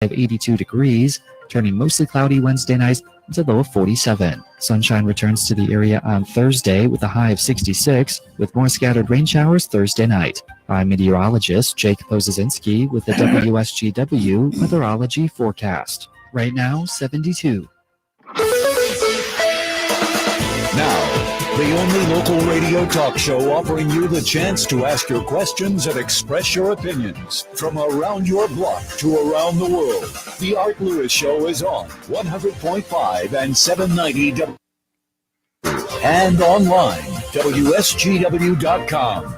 of 82 degrees, turning mostly cloudy Wednesday night with a low of 47. Sunshine returns to the area on Thursday with a high of 66, with more scattered rain showers Thursday night. I'm meteorologist Jake Pozazinski with the WSGW Weatherology Forecast. Right now, 72. Now, the only local radio talk show offering you the chance to ask your questions and express your opinions from around your block to around the world. The Art Lewis Show is on 100.5 and 790 and online, WSGW.com.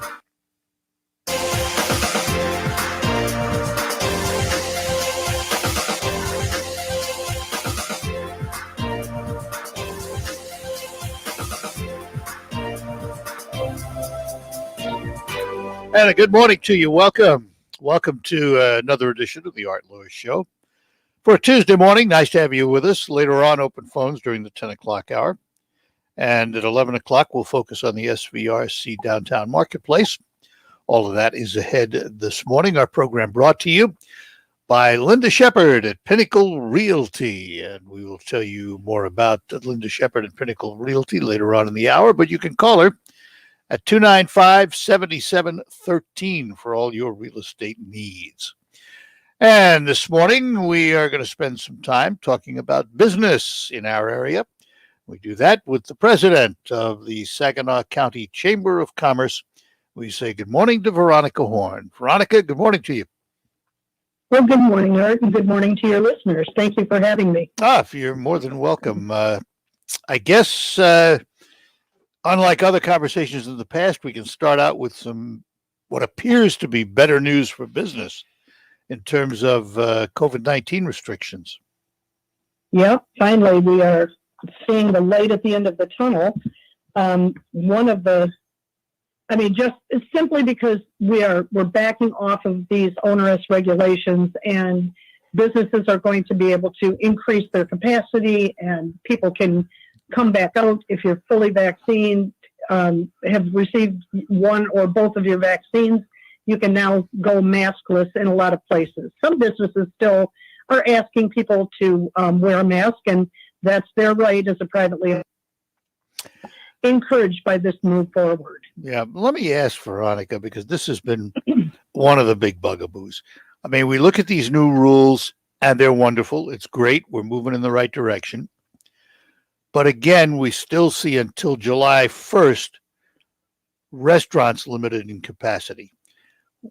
And a good morning to you. Welcome to another edition of the Art Lewis Show. For a Tuesday morning, nice to have you with us. Later on, open phones during the 10 o'clock hour. And at 11 o'clock, we'll focus on the SVRC Downtown Marketplace. All of that is ahead this morning. Our program brought to you by Linda Shepard at Pinnacle Realty. And we will tell you more about Linda Shepard and Pinnacle Realty later on in the hour. But you can call her at 295-7713 for all your real estate needs. And this morning, we are going to spend some time talking about business in our area. We do that with the president of the Saginaw County Chamber of Commerce. We say good morning to Veronica Horn. Veronica, good morning to you. Well, good morning, Art, and good morning to your listeners. Thank you for having me. You're more than welcome. I guess unlike other conversations in the past, we can start out with some what appears to be better news for business in terms of COVID-19 restrictions. Yep, finally we are seeing the light at the end of the tunnel. Just simply because we're backing off of these onerous regulations, and businesses are going to be able to increase their capacity, and people can come back out if you're fully vaccinated, have received one or both of your vaccines. You can now go maskless in a lot of places. Some businesses still are asking people to wear a mask, and that's their right as a privately encouraged by this move forward. Yeah, let me ask Veronica, because this has been one of the big bugaboos. I mean, we look at these new rules and they're wonderful. It's great. We're moving in the right direction. But again, we still see until July 1st, restaurants limited in capacity.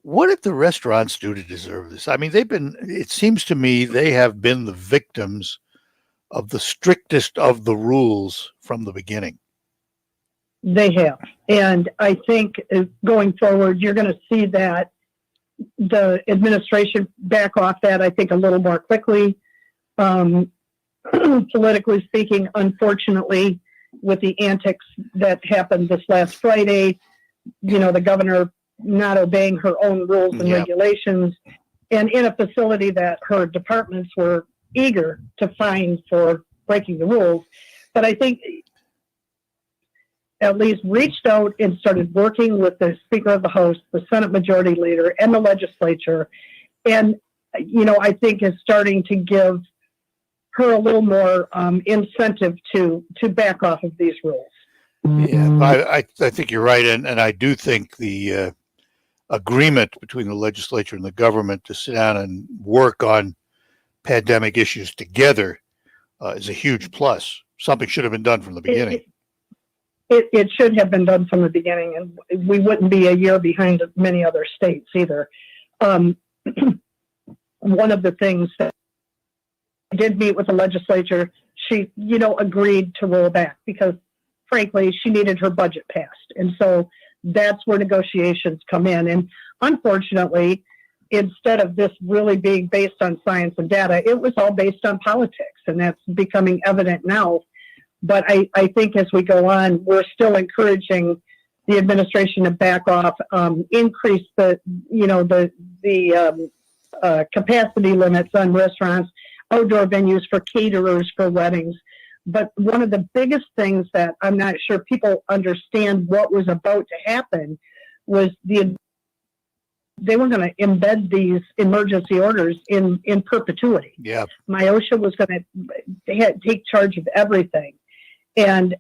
What did the restaurants do to deserve this? I mean, it seems to me they have been the victims of the strictest of the rules from the beginning. They have. And I think going forward, you're going to see that the administration back off that, I think, a little more quickly. Politically speaking, unfortunately, with the antics that happened this last Friday, the governor not obeying her own rules and regulations, and in a facility that her departments were eager to fine for breaking the rules. But I think at least reached out and started working with the Speaker of the House, the Senate Majority Leader, and the legislature. And, I think is starting to give her a little more incentive to back off of these rules. Yeah, I think you're right. And I do think the agreement between the legislature and the government to sit down and work on pandemic issues together is a huge plus. Something should have been done from the beginning. It should have been done from the beginning, and we wouldn't be a year behind many other states either. One of the things that I did meet with the legislature, she, agreed to roll back because, frankly, she needed her budget passed. And so that's where negotiations come in. And unfortunately, instead of this really being based on science and data, it was all based on politics, and that's becoming evident now. But I think as we go on, we're still encouraging the administration to back off, increase the capacity limits on restaurants, outdoor venues for caterers, for weddings. But one of the biggest things that I'm not sure people understand what was about to happen was the they were going to embed these emergency orders in perpetuity. Yeah. MIOSHA was going to take charge of everything. And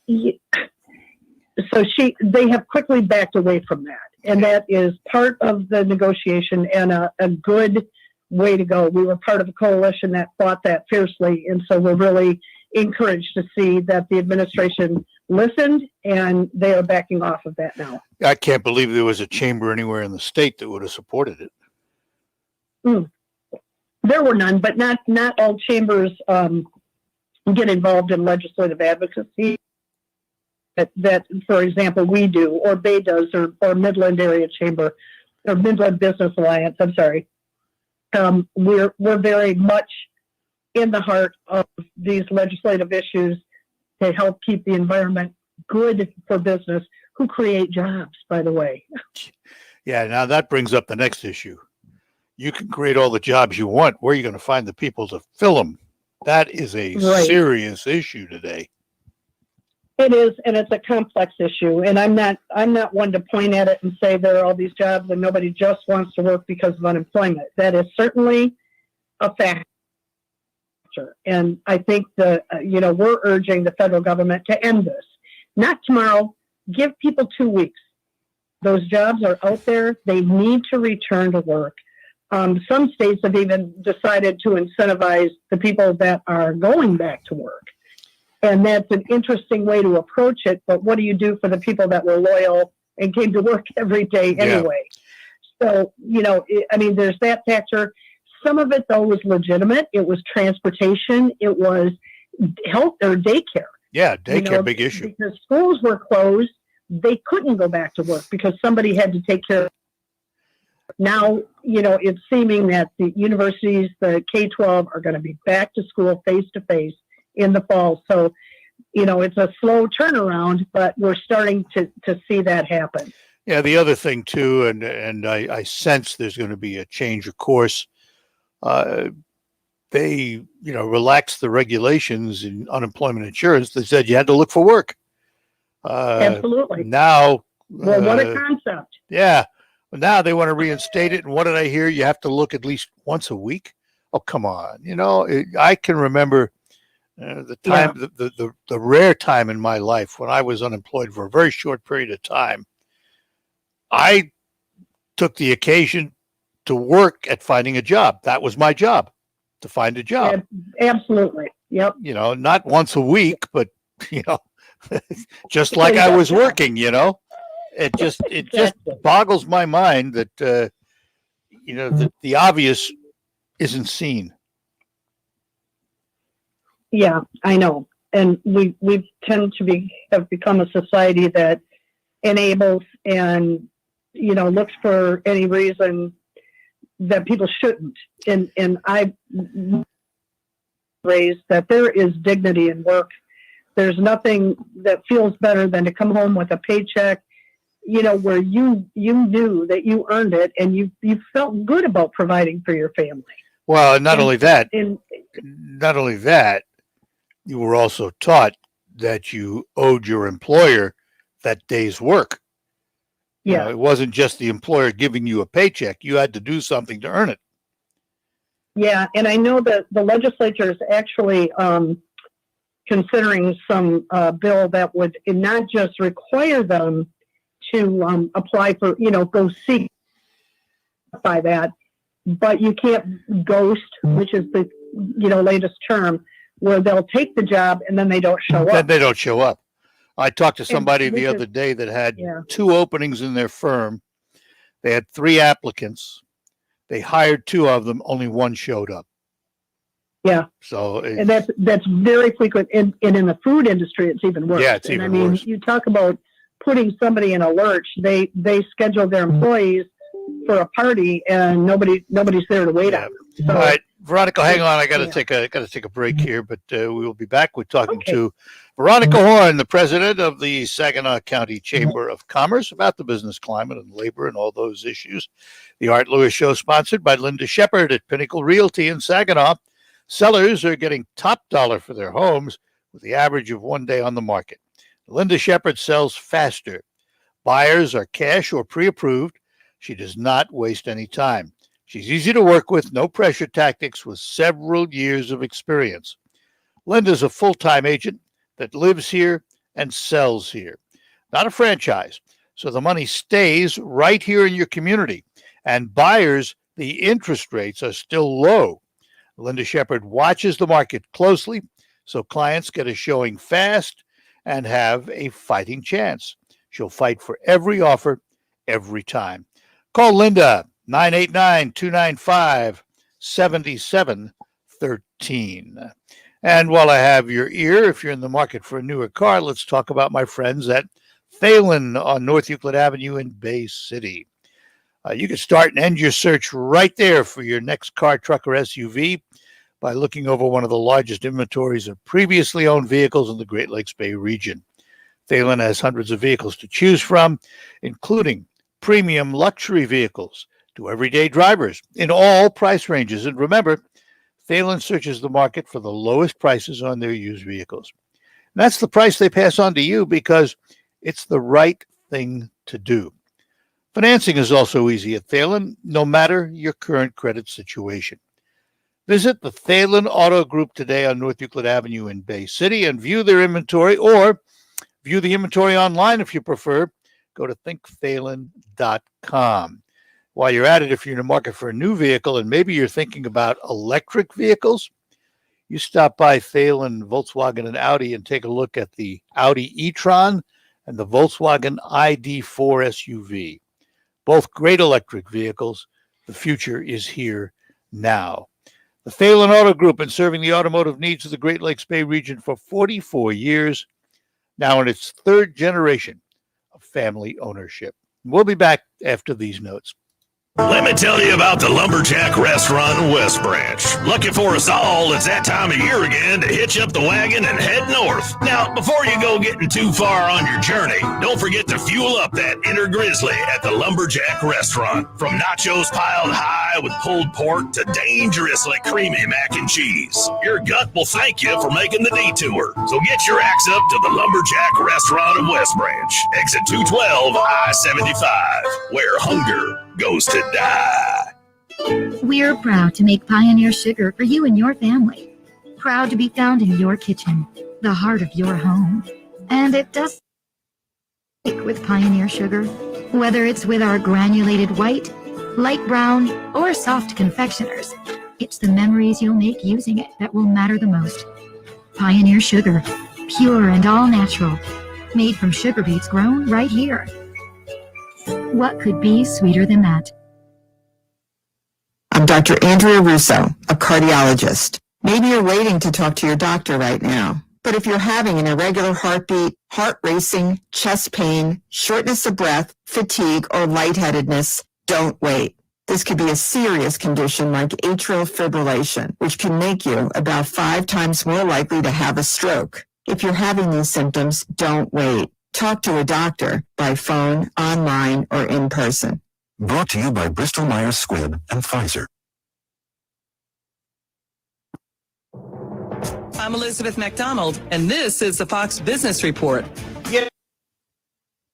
so they have quickly backed away from that. And that is part of the negotiation and a good way to go. We were part of a coalition that fought that fiercely. And so we're really encouraged to see that the administration listened and they are backing off of that now. I can't believe there was a chamber anywhere in the state that would have supported it. There were none, but not all chambers get involved in legislative advocacy. That, for example, we do, or Bay does, or Midland Area Chamber, or Midland Business Alliance. I'm sorry. We're very much in the heart of these legislative issues to help keep the environment good for business, who create jobs, by the way. Yeah, now that brings up the next issue. You can create all the jobs you want. Where are you going to find the people to fill them? That is a serious issue today. It is, and it's a complex issue. And I'm not one to point at it and say there are all these jobs and nobody just wants to work because of unemployment. That is certainly a factor. And I think we're urging the federal government to end this. Not tomorrow. Give people 2 weeks. Those jobs are out there. They need to return to work. Some states have even decided to incentivize the people that are going back to work. And that's an interesting way to approach it. But what do you do for the people that were loyal and came to work every day anyway? Yeah. So, there's that factor. Some of it, though, was legitimate. It was transportation. It was health or daycare. Yeah, daycare, big issue. Because schools were closed. They couldn't go back to work because somebody had to take care of it. Now, it's seeming that the universities, the K-12, are going to be back to school face-to-face in the fall. So, it's a slow turnaround, but we're starting to see that happen. Yeah, the other thing, too, and I sense there's going to be a change of course. They, relaxed the regulations in unemployment insurance that said you had to look for work. Absolutely. Now, well, what a concept. Yeah. Now they want to reinstate it. And what did I hear? You have to look at least once a week. Oh, come on. I can remember the time, the rare time in my life when I was unemployed for a very short period of time. I took the occasion to work at finding a job. That was my job, to find a job. Yeah, absolutely. Yep. Not once a week, but, just like I was working, it just boggles my mind that, that the obvious isn't seen. Yeah, I know. And we tend to have become a society that enables and, looks for any reason that people shouldn't. And I raised that there is dignity in work. There's nothing that feels better than to come home with a paycheck, where you knew that you earned it and you felt good about providing for your family. Well, not only that, you were also taught that you owed your employer that day's work. Yeah. It wasn't just the employer giving you a paycheck. You had to do something to earn it. Yeah. And I know that the legislature is actually considering some bill that would not just require them to apply for, go seek by that, but you can't ghost, which is the, latest term, where they'll take the job and then they don't show up. Then they don't show up. I talked to somebody the other day that had 2 openings in their firm. They had 3 applicants. They hired 2 of them. Only 1 showed up. Yeah. So and that's very frequent. And in the food industry, it's even worse. Yeah, it's even worse. You talk about putting somebody in a lurch. They schedule their employees for a party and nobody's there to wait on them. So, all right, Veronica, hang on. I got to take a break here, but we will be back. We're talking to Veronica Horn, the president of the Saginaw County Chamber of Commerce, about the business climate and labor and all those issues. The Art Lewis Show, sponsored by Linda Shepard at Pinnacle Realty in Saginaw. Sellers are getting top dollar for their homes with the average of 1 day on the market. Linda Shepard sells faster. Buyers are cash or pre-approved. She does not waste any time. She's easy to work with, no pressure tactics, with several years of experience. Linda's a full-time agent that lives here and sells here, not a franchise. So the money stays right here in your community. And buyers, the interest rates are still low. Linda Shepard watches the market closely so clients get a showing fast and have a fighting chance. She'll fight for every offer, every time. Call Linda, 989-295-7713. And while I have your ear, if you're in the market for a newer car, let's talk about my friends at Thalen on North Euclid Avenue in Bay City. You can start and end your search right there for your next car, truck, or SUV by looking over one of the largest inventories of previously owned vehicles in the Great Lakes Bay region. Thalen has hundreds of vehicles to choose from, including premium luxury vehicles to everyday drivers in all price ranges. And remember, Thalen searches the market for the lowest prices on their used vehicles. And that's the price they pass on to you because it's the right thing to do. Financing is also easy at Thalen, no matter your current credit situation. Visit the Thalen Auto Group today on North Euclid Avenue in Bay City and view their inventory, or view the inventory online if you prefer. Go to thinkthalen.com. While you're at it, if you're in the market for a new vehicle and maybe you're thinking about electric vehicles, you stop by Thalen, Volkswagen, and Audi and take a look at the Audi e-tron and the Volkswagen ID4 SUV. Both great electric vehicles. The future is here now. The Thalen Auto Group been serving the automotive needs of the Great Lakes Bay region for 44 years, now in its third generation of family ownership. We'll be back after these notes. Let me tell you about the Lumberjack Restaurant in West Branch. Lucky for us all, it's that time of year again to hitch up the wagon and head north. Now, before you go getting too far on your journey, don't forget to fuel up that inner grizzly at the Lumberjack Restaurant. From nachos piled high with pulled pork to dangerously creamy mac and cheese, your gut will thank you for making the detour. So get your axe up to the Lumberjack Restaurant of West Branch, exit 212 I-75, where hunger goes to die. We're proud to make Pioneer Sugar for you and your family. Proud to be found in your kitchen, the heart of your home. And it does with Pioneer Sugar. Whether it's with our granulated white, light brown, or soft confectioners, it's the memories you'll make using it that will matter the most. Pioneer Sugar, pure and all natural, made from sugar beets grown right here. What could be sweeter than that? I'm Dr. Andrea Russo, a cardiologist. Maybe you're waiting to talk to your doctor right now. But if you're having an irregular heartbeat, heart racing, chest pain, shortness of breath, fatigue, or lightheadedness, don't wait. This could be a serious condition like atrial fibrillation, which can make you about 5 times more likely to have a stroke. If you're having these symptoms, don't wait. Talk to a doctor by phone, online, or in person. Brought to you by Bristol Myers Squibb and Pfizer. I'm Elizabeth McDonald, and this is the Fox Business Report.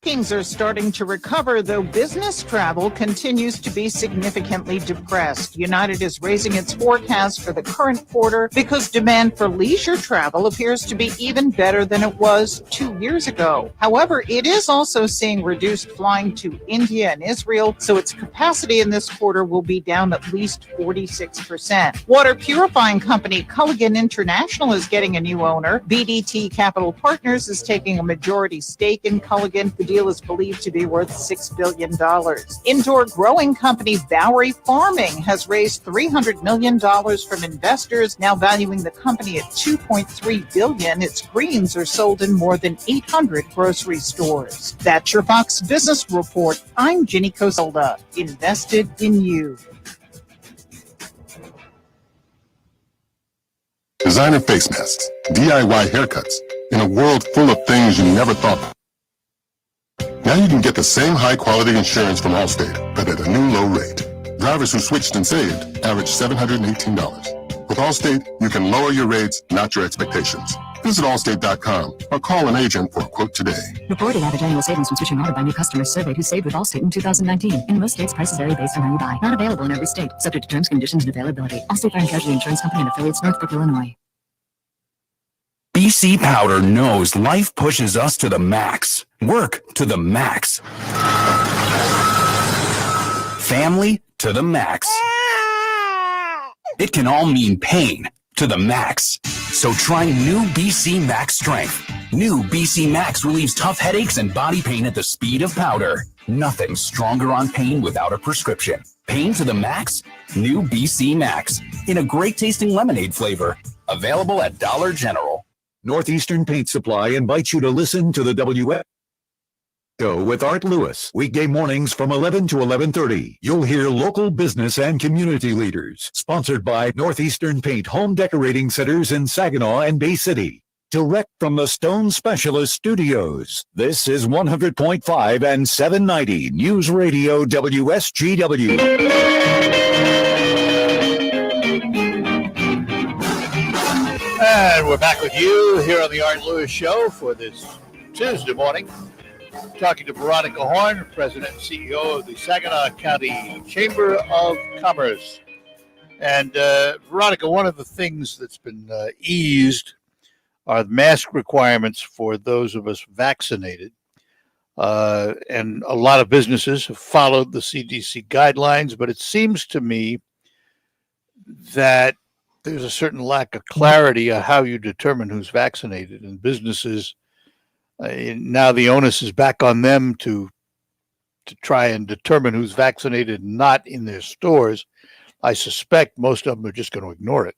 Bookings are starting to recover, though business travel continues to be significantly depressed. United is raising its forecast for the current quarter because demand for leisure travel appears to be even better than it was 2 years ago. However, it is also seeing reduced flying to India and Israel, so its capacity in this quarter will be down at least 46%. Water purifying company Culligan International is getting a new owner. BDT Capital Partners is taking a majority stake in Culligan. The deal is believed to be worth $6 billion. Indoor growing company Bowery Farming has raised $300 million from investors, now valuing the company at $2.3 billion. Its greens are sold in more than 800 grocery stores. That's your Fox Business Report. I'm Ginny Coselda, invested in you. Designer face masks, DIY haircuts, in a world full of things you never thought. Now you can get the same high-quality insurance from Allstate, but at a new low rate. Drivers who switched and saved averaged $718. With Allstate, you can lower your rates, not your expectations. Visit Allstate.com or call an agent for a quote today. Reported average annual savings from switching auto by new customers surveyed who saved with Allstate in 2019. In most states, prices vary based on how you buy. Not available in every state. Subject to terms, conditions, and availability. Allstate Fire and Casualty Insurance Company and affiliates, Northbrook, Illinois. BC Powder knows life pushes us to the max. Work to the max. Family to the max. It can all mean pain to the max. So try new BC Max Strength. New BC Max relieves tough headaches and body pain at the speed of powder. Nothing stronger on pain without a prescription. Pain to the max? New BC Max. In a great tasting lemonade flavor. Available at Dollar General. Northeastern Paint Supply invites you to listen to the WF Show with Art Lewis. Weekday mornings from 11 to 11:30. You'll hear local business and community leaders. Sponsored by Northeastern Paint Home Decorating Centers in Saginaw and Bay City. Direct from the Stone Specialist Studios. This is 100.5 and 790 News Radio WSGW. And we're back with you here on the Art Lewis Show for this Tuesday morning. Talking to Veronica Horn, President and CEO of the Saginaw County Chamber of Commerce. And Veronica, one of the things that's been eased are the mask requirements for those of us vaccinated. And a lot of businesses have followed the CDC guidelines, but it seems to me that there's a certain lack of clarity on how you determine who's vaccinated, and businesses now the onus is back on them to try and determine who's vaccinated and not in their stores. I suspect most of them are just going to ignore it.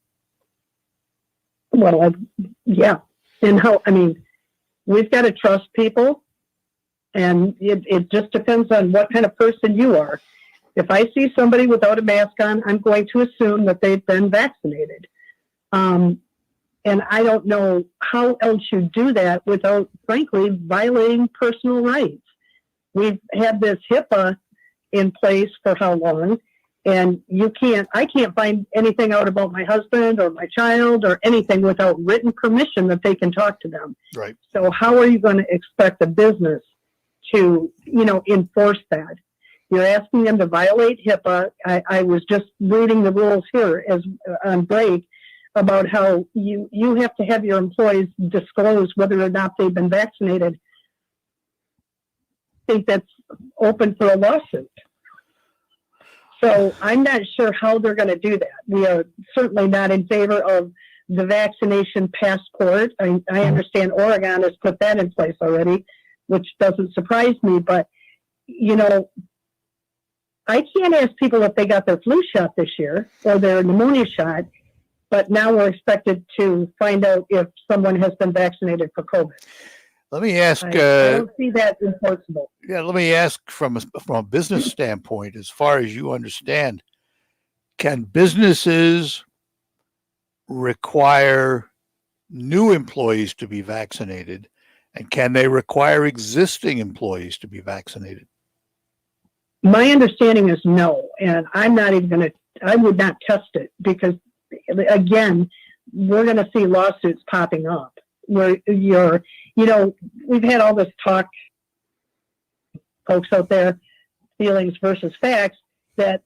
Well, yeah. And we've got to trust people, and it just depends on what kind of person you are. If I see somebody without a mask on, I'm going to assume that they've been vaccinated. And I don't know how else you do that without, frankly, violating personal rights. We've had this HIPAA in place for how long? And I can't find anything out about my husband or my child or anything without written permission that they can talk to them. Right. So how are you going to expect a business to, enforce that? You're asking them to violate HIPAA. I was just reading the rules here on break about how you have to have your employees disclose whether or not they've been vaccinated. I think that's open for a lawsuit. So I'm not sure how they're going to do that. We are certainly not in favor of the vaccination passport. I understand Oregon has put that in place already, which doesn't surprise me. But, I can't ask people if they got their flu shot this year or their pneumonia shot, but now we're expected to find out if someone has been vaccinated for COVID. Let me ask. I don't see that enforceable. Yeah, let me ask from a business standpoint, as far as you understand, can businesses require new employees to be vaccinated, and can they require existing employees to be vaccinated? My understanding is no, and I'm not even I would not test it because, again, we're going to see lawsuits popping up where we've had all this talk, folks out there, feelings versus facts, that,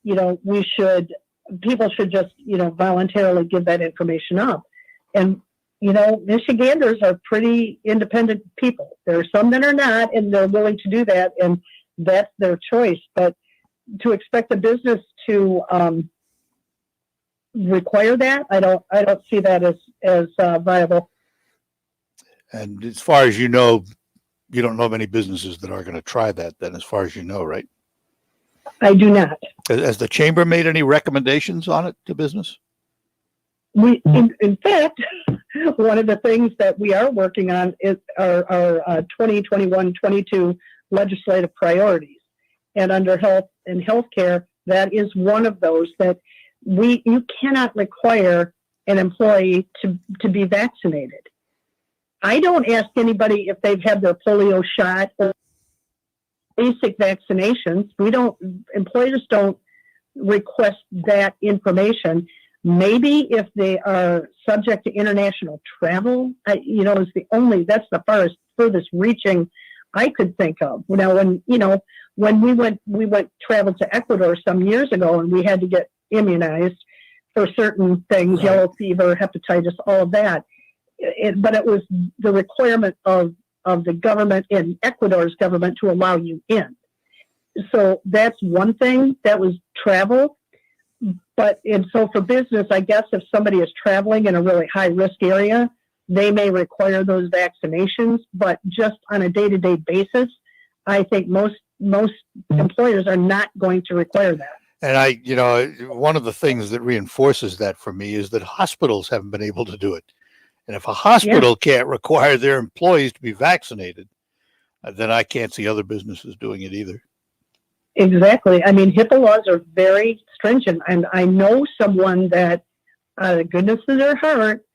people should just, voluntarily give that information up. And, Michiganders are pretty independent people. There are some that are not, and they're willing to do that, and that's their choice. But to expect a business to require that, I don't see that as viable. And as far as you know, you don't know of any businesses that are going to try that then, as far as you know, right? I do not. Has the chamber made any recommendations on it to business? In fact, one of the things that we are working on is our 2021-22 legislative priorities. And under health and healthcare, that is one of those that you cannot require an employee to be vaccinated. I don't ask anybody if they've had their polio shot or basic vaccinations. Employers don't request that information. Maybe if they are subject to international travel, is that's the furthest reaching I could think of. Now, when we traveled to Ecuador some years ago, and we had to get immunized for certain things, Right. yellow fever, hepatitis, all of that. But it was the requirement of the government, in Ecuador's government, to allow you in. So that's one thing. That was travel. And so for business, I guess if somebody is traveling in a really high risk area, they may require those vaccinations. But just on a day-to-day basis, I think most employers are not going to require that. And one of the things that reinforces that for me is that hospitals haven't been able to do it. And if a hospital can't require their employees to be vaccinated, then I can't see other businesses doing it either. Exactly. I mean, HIPAA laws are very stringent. And I know someone that, out of the goodness of their heart,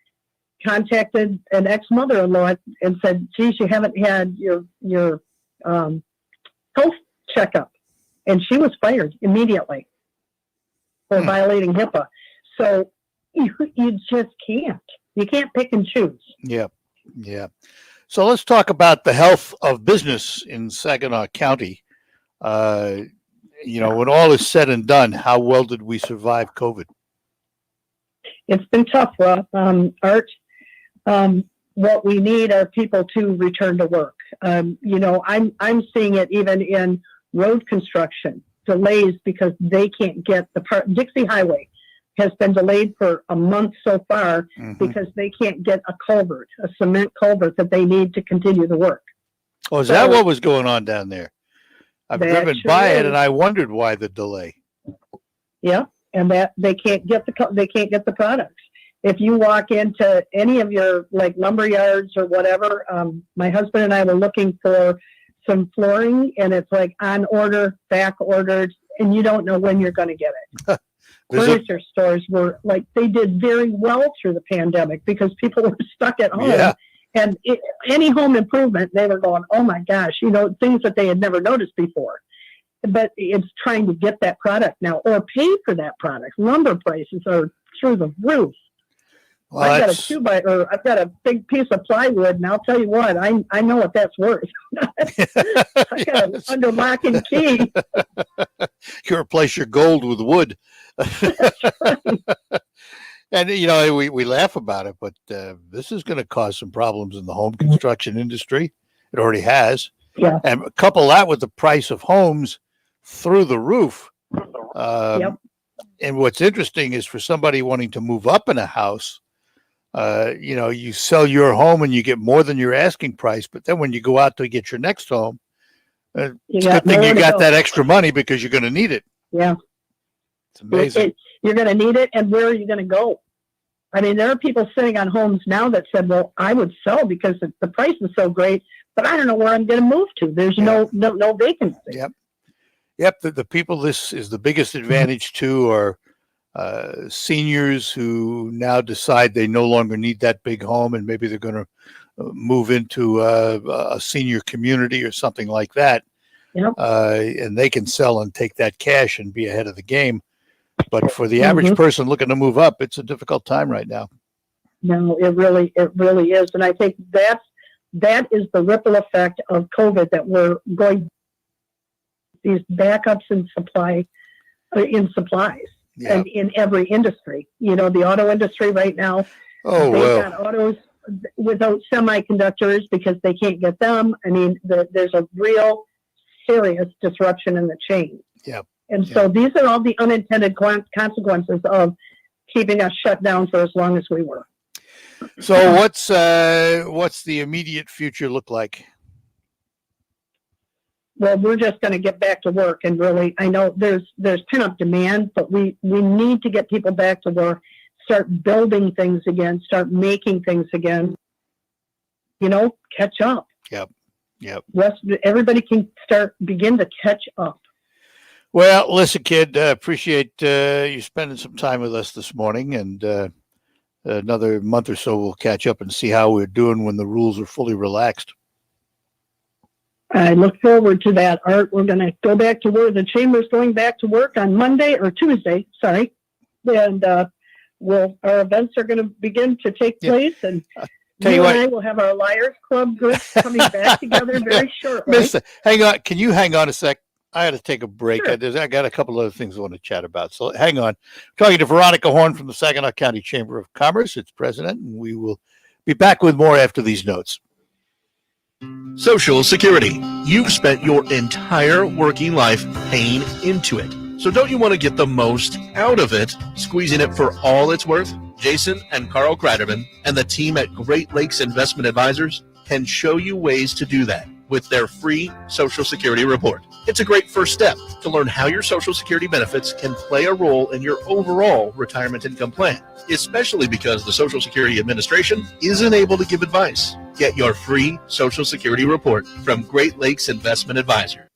contacted an ex-mother-in-law and said, geez, you haven't had your health checkup. And she was fired immediately for violating HIPAA. So you just can't. You can't pick and choose. Yeah. So let's talk about the health of business in Saginaw County. When all is said and done, how well did we survive COVID? It's been tough, Rob. Art, what we need are people to return to work. I'm seeing it even in road construction, delays because they can't get the part. Dixie Highway has been delayed for a month so far because they can't get a cement culvert that they need to continue the work. Oh, is that what was going on down there? I've driven by it, and I wondered why the delay. Yeah, and that they can't get the products. If you walk into any of your lumber yards or whatever, my husband and I were looking for some flooring, and it's on order, back ordered, and you don't know when you're going to get it. Furniture stores were they did very well through the pandemic because people were stuck at home. Yeah. And any home improvement, they were going, oh my gosh, things that they had never noticed before. But it's trying to get that product now or pay for that product. Lumber prices are through the roof. Well, I've got a big piece of plywood, and I'll tell you what, I know what that's worth. I got it under lock and key. You replace your gold with wood. And, we laugh about it, but this is going to cause some problems in the home construction industry. It already has. Yeah. And couple that with the price of homes through the roof. Yep. And what's interesting is for somebody wanting to move up in a house, you sell your home and you get more than your asking price. But then when you go out to get your next home, it's a good thing you got that extra money because you're going to need it. Yeah. It's amazing. You're going to need it, and where are you going to go? I mean, there are people sitting on homes now that said, well, I would sell because the price is so great, but I don't know where I'm going to move to. There's no vacancy. Yep. The people this is the biggest advantage to are seniors who now decide they no longer need that big home, and maybe they're going to move into a senior community or something like that. Yep. And they can sell and take that cash and be ahead of the game. But for the average person looking to move up, it's a difficult time right now. No, it really is. And I think that is the ripple effect of COVID, that we're going these backups in supplies and in every industry. The auto industry right now, they've got autos without semiconductors because they can't get them. I mean, there's a real serious disruption in the chain. Yeah. And so these are all the unintended consequences of keeping us shut down for as long as we were. So what's the immediate future look like? Well, we're just going to get back to work, and really, I know there's pent-up demand, but we need to get people back to work, start building things again, start making things again. Catch up. Yep. Everybody can begin to catch up. Well, listen, kid, appreciate you spending some time with us this morning, and another month or so we'll catch up and see how we're doing when the rules are fully relaxed. I look forward to that, Art. We're going to go back to work. The chamber's going back to work on Monday or Tuesday, sorry. And our events are going to begin to take place, and Tell you you and what. I will have our Liars Club groups coming back together very shortly. Mister, hang on. Can you hang on a sec? I had to take a break. Sure. I got a couple other things I want to chat about. So hang on. Talking to Veronica Horn from the Saginaw County Chamber of Commerce, its president, and we will be back with more after these notes. Social Security. You've spent your entire working life paying into it. So don't you want to get the most out of it, squeezing it for all it's worth? Jason and Carl Kreiderman and the team at Great Lakes Investment Advisors can show you ways to do that with their free Social Security report. It's a great first step to learn how your Social Security benefits can play a role in your overall retirement income plan, especially because the Social Security Administration isn't able to give advice. Get your free Social Security report from Great Lakes Investment Advisors.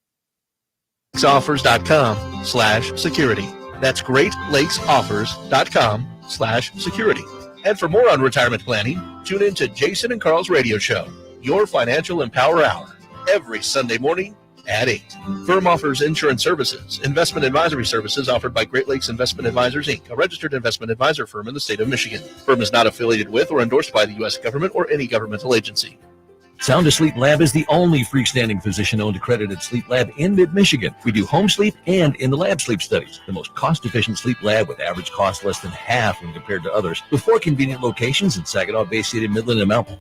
GreatLakesOffers.com/security. That's GreatLakesOffers.com/security. And for more on retirement planning, tune in to Jason and Carl's radio show, Your Financial Empower Hour, every Sunday morning at 8. Firm offers insurance services, investment advisory services offered by Great Lakes Investment Advisors, Inc., a registered investment advisor firm in the state of Michigan. Firm is not affiliated with or endorsed by the U.S. government or any governmental agency. Sound Asleep Lab is the only freestanding physician-owned accredited sleep lab in mid-Michigan. We do home sleep and in-the-lab sleep studies. The most cost-efficient sleep lab with average cost less than half when compared to others, with 4 convenient locations in Saginaw, Bay City, Midland, and Mount.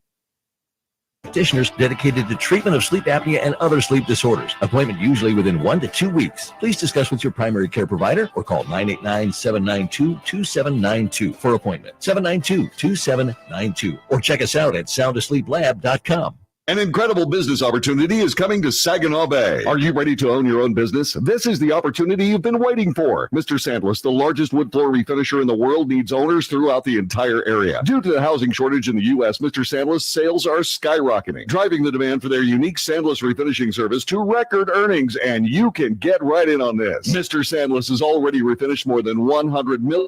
Practitioners dedicated to treatment of sleep apnea and other sleep disorders. Appointment usually within 1 to 2 weeks. Please discuss with your primary care provider or call 989-792-2792 for appointment. 792-2792. Or check us out at soundasleeplab.com. An incredible business opportunity is coming to Saginaw Bay. Are you ready to own your own business? This is the opportunity you've been waiting for. Mr. Sandless, the largest wood floor refinisher in the world, needs owners throughout the entire area. Due to the housing shortage in the U.S., Mr. Sandless sales are skyrocketing, driving the demand for their unique Sandless refinishing service to record earnings, and you can get right in on this. Mr. Sandless has already refinished more than 100 million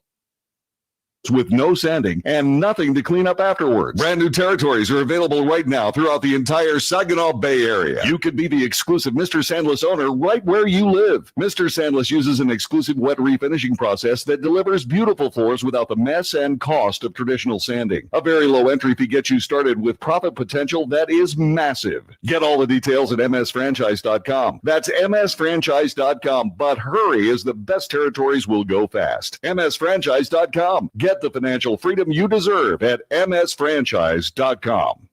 with no sanding and nothing to clean up afterwards. Brand new territories are available right now throughout the entire Saginaw Bay area. You could be the exclusive Mr. Sandless owner right where you live. Mr. Sandless uses an exclusive wet refinishing process that delivers beautiful floors without the mess and cost of traditional sanding. A very low entry fee gets you started with profit potential that is massive. Get all the details at msfranchise.com. That's msfranchise.com. But hurry, as the best territories will go fast. msfranchise.com. Get the financial freedom you deserve at msfranchise.com.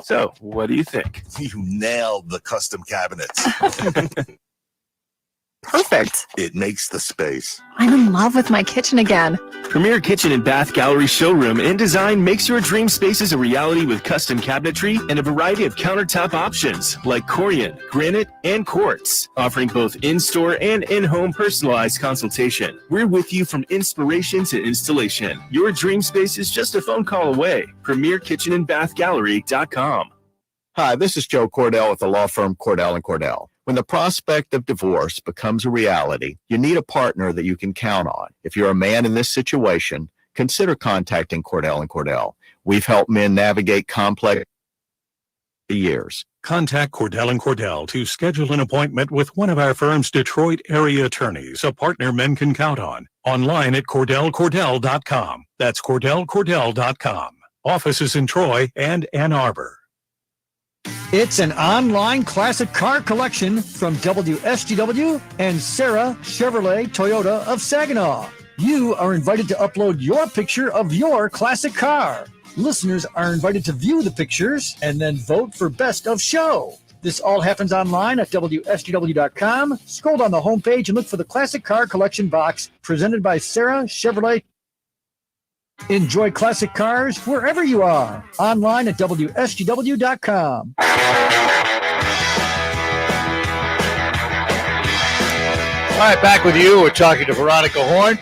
So, what do you think? You nailed the custom cabinets. Perfect. It makes the space. I'm in love with my kitchen again. Premier Kitchen and Bath Gallery Showroom and Design makes your dream spaces a reality with custom cabinetry and a variety of countertop options like Corian, granite, and quartz, offering both in-store and in-home personalized consultation. We're with you from inspiration to installation. Your dream space is just a phone call away. PremierKitchenandBathGallery.com. Hi, this is Joe Cordell with the law firm Cordell & Cordell. When the prospect of divorce becomes a reality, you need a partner that you can count on. If you're a man in this situation, consider contacting Cordell & Cordell. We've helped men navigate complex years. Contact Cordell & Cordell to schedule an appointment with one of our firm's Detroit area attorneys, a partner men can count on. Online at CordellCordell.com. That's CordellCordell.com. Offices in Troy and Ann Arbor. It's an online classic car collection from WSGW and Sarah Chevrolet Toyota of Saginaw. You are invited to upload your picture of your classic car. Listeners are invited to view the pictures and then vote for Best of Show. This all happens online at WSGW.com. Scroll down the homepage and look for the classic car collection box presented by Sarah Chevrolet. Enjoy classic cars wherever you are. Online at WSGW.com. All right, back with you. We're talking to Veronica Horn,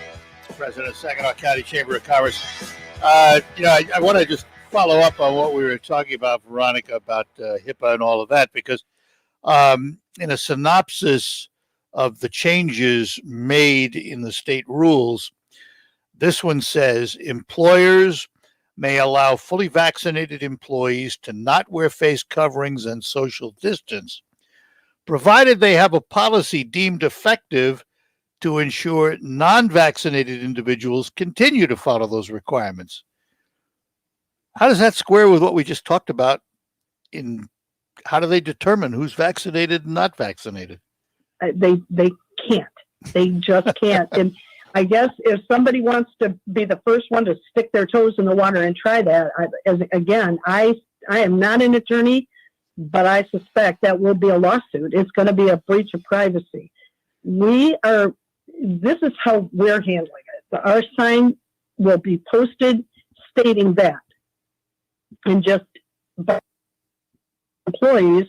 president of Saginaw County Chamber of Commerce. I want to just follow up on what we were talking about, Veronica, about HIPAA and all of that, because in a synopsis of the changes made in the state rules, this one says employers may allow fully vaccinated employees to not wear face coverings and social distance, provided they have a policy deemed effective to ensure non-vaccinated individuals continue to follow those requirements. How does that square with what we just talked about in how do they determine who's vaccinated and not vaccinated? They can't. They just can't. And I guess if somebody wants to be the first one to stick their toes in the water and try that, I am not an attorney, but I suspect that will be a lawsuit. It's going to be a breach of privacy. This is how we're handling it. Our sign will be posted stating that. And just by employees,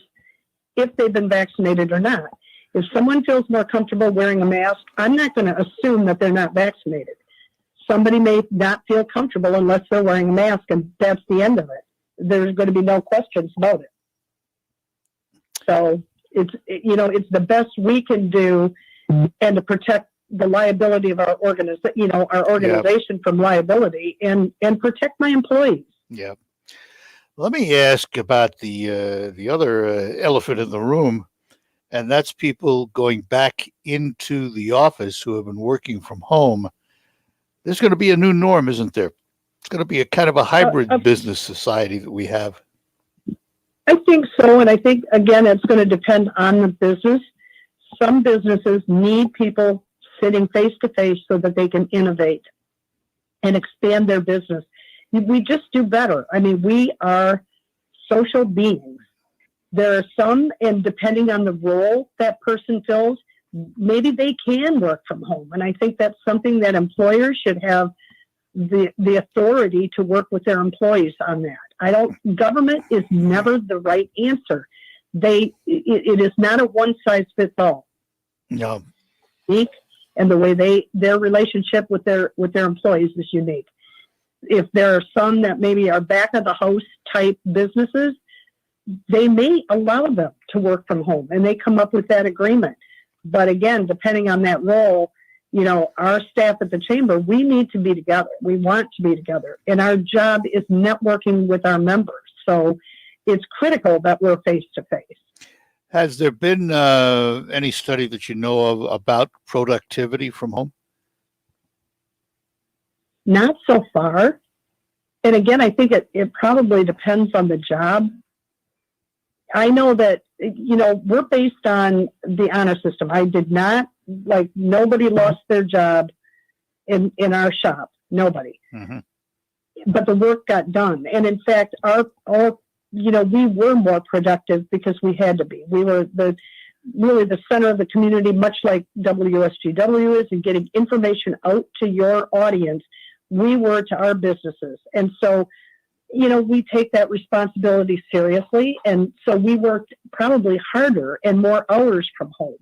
if they've been vaccinated or not. If someone feels more comfortable wearing a mask, I'm not going to assume that they're not vaccinated. Somebody may not feel comfortable unless they're wearing a mask, and that's the end of it. There's going to be no questions about it. So it's the best we can do, and to protect the liability of our organization from liability, and protect my employees. Yeah. Let me ask about the other elephant in the room, and that's people going back into the office who have been working from home. There's going to be a new norm, isn't there? It's going to be a kind of a hybrid business society that we have. I think so, and I think, again, it's going to depend on the business. Some businesses need people sitting face-to-face so that they can innovate and expand their business. We just do better. I mean, we are social beings. There are some, and depending on the role that person fills, maybe they can work from home. And I think that's something that employers should have the authority to work with their employees on that. Government is never the right answer. It is not a one-size-fits-all. No. And the way their relationship with their employees is unique. If there are some that maybe are back of the house type businesses, they may allow them to work from home, and they come up with that agreement. But again, depending on that role, our staff at the chamber, we need to be together. We want to be together, and our job is networking with our members. So it's critical that we're face to face. Has there been any study that you know of about productivity from home? Not so far. And again, I think it probably depends on the job. I know that, we're based on the honor system. I did not, nobody lost their job in our shop. Nobody. Mm-hmm. But the work got done. And in fact, we were more productive because we had to be. We were really the center of the community, much like WSGW is, and getting information out to your audience. We were to our businesses. And so, we take that responsibility seriously. And so we worked probably harder and more hours from home.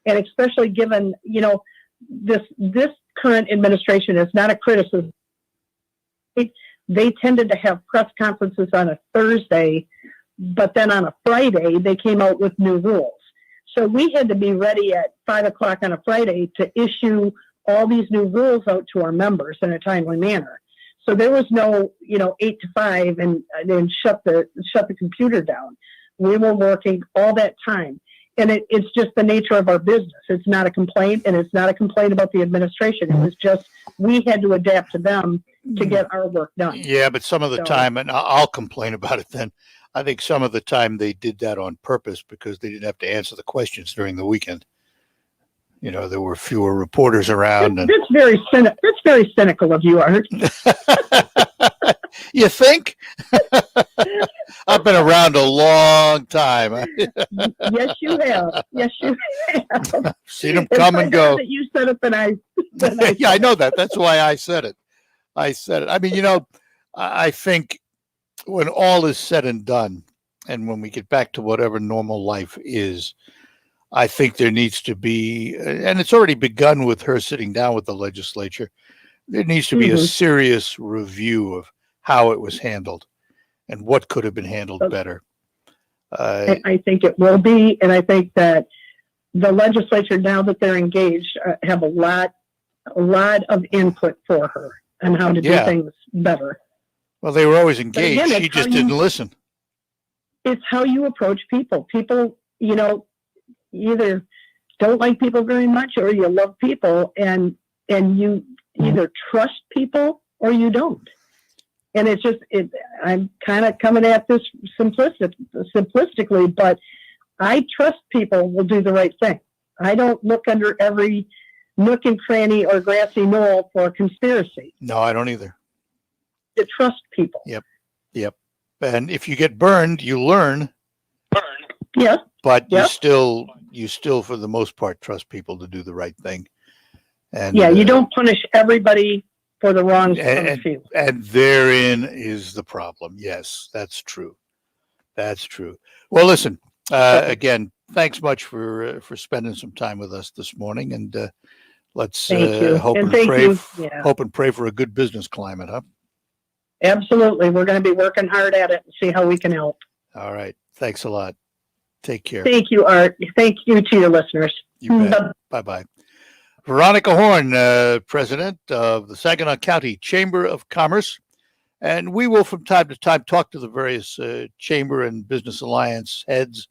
And especially given, this current administration is not a criticism. They tended to have press conferences on a Thursday, but then on a Friday, they came out with new rules. So we had to be ready at 5:00 on a Friday to issue all these new rules out to our members in a timely manner. So there was no, 8 to 5 and then shut the computer down. We were working all that time. And it's just the nature of our business. It's not a complaint, and it's not a complaint about the administration. It was just, we had to adapt to them to get our work done. Yeah, but some of the time, and I'll complain about it then, I think some of the time they did that on purpose because they didn't have to answer the questions during the weekend. There were fewer reporters around. That's very cynical of you, Art. You think? I've been around a long time. Yes, you have. Yes, you have. Seen them come and go. That you said it, then I yeah, I know that. That's why I said it. I mean, I think when all is said and done, and when we get back to whatever normal life is, I think there needs to be, and it's already begun with her sitting down with the legislature, there needs to be a serious review of how it was handled and what could have been handled better. I think it will be, and I think that the legislature, now that they're engaged, have a lot of input for her on how to do things better. Well, they were always engaged. Again, she just didn't listen. It's how you approach people. People, either don't like people very much or you love people, and you either trust people or you don't. And it's just, I'm kind of coming at this simplistically, but I trust people will do the right thing. I don't look under every nook and cranny or grassy knoll for a conspiracy. No, I don't either. To trust people. Yep. And if you get burned, you learn. Yes. But you still, for the most part, trust people to do the right thing. And you don't punish everybody for the wrongs of the field. And therein is the problem. Yes, that's true. That's true. Well, listen, again, thanks much for spending some time with us this morning. And let's hope and pray for a good business climate, huh? Absolutely. We're going to be working hard at it and see how we can help. All right. Thanks a lot. Take care. Thank you, Art. Thank you to your listeners. You bet. Bye-bye. Veronica Horn, president of the Saginaw County Chamber of Commerce. And we will from time to time talk to the various chamber and business alliance heads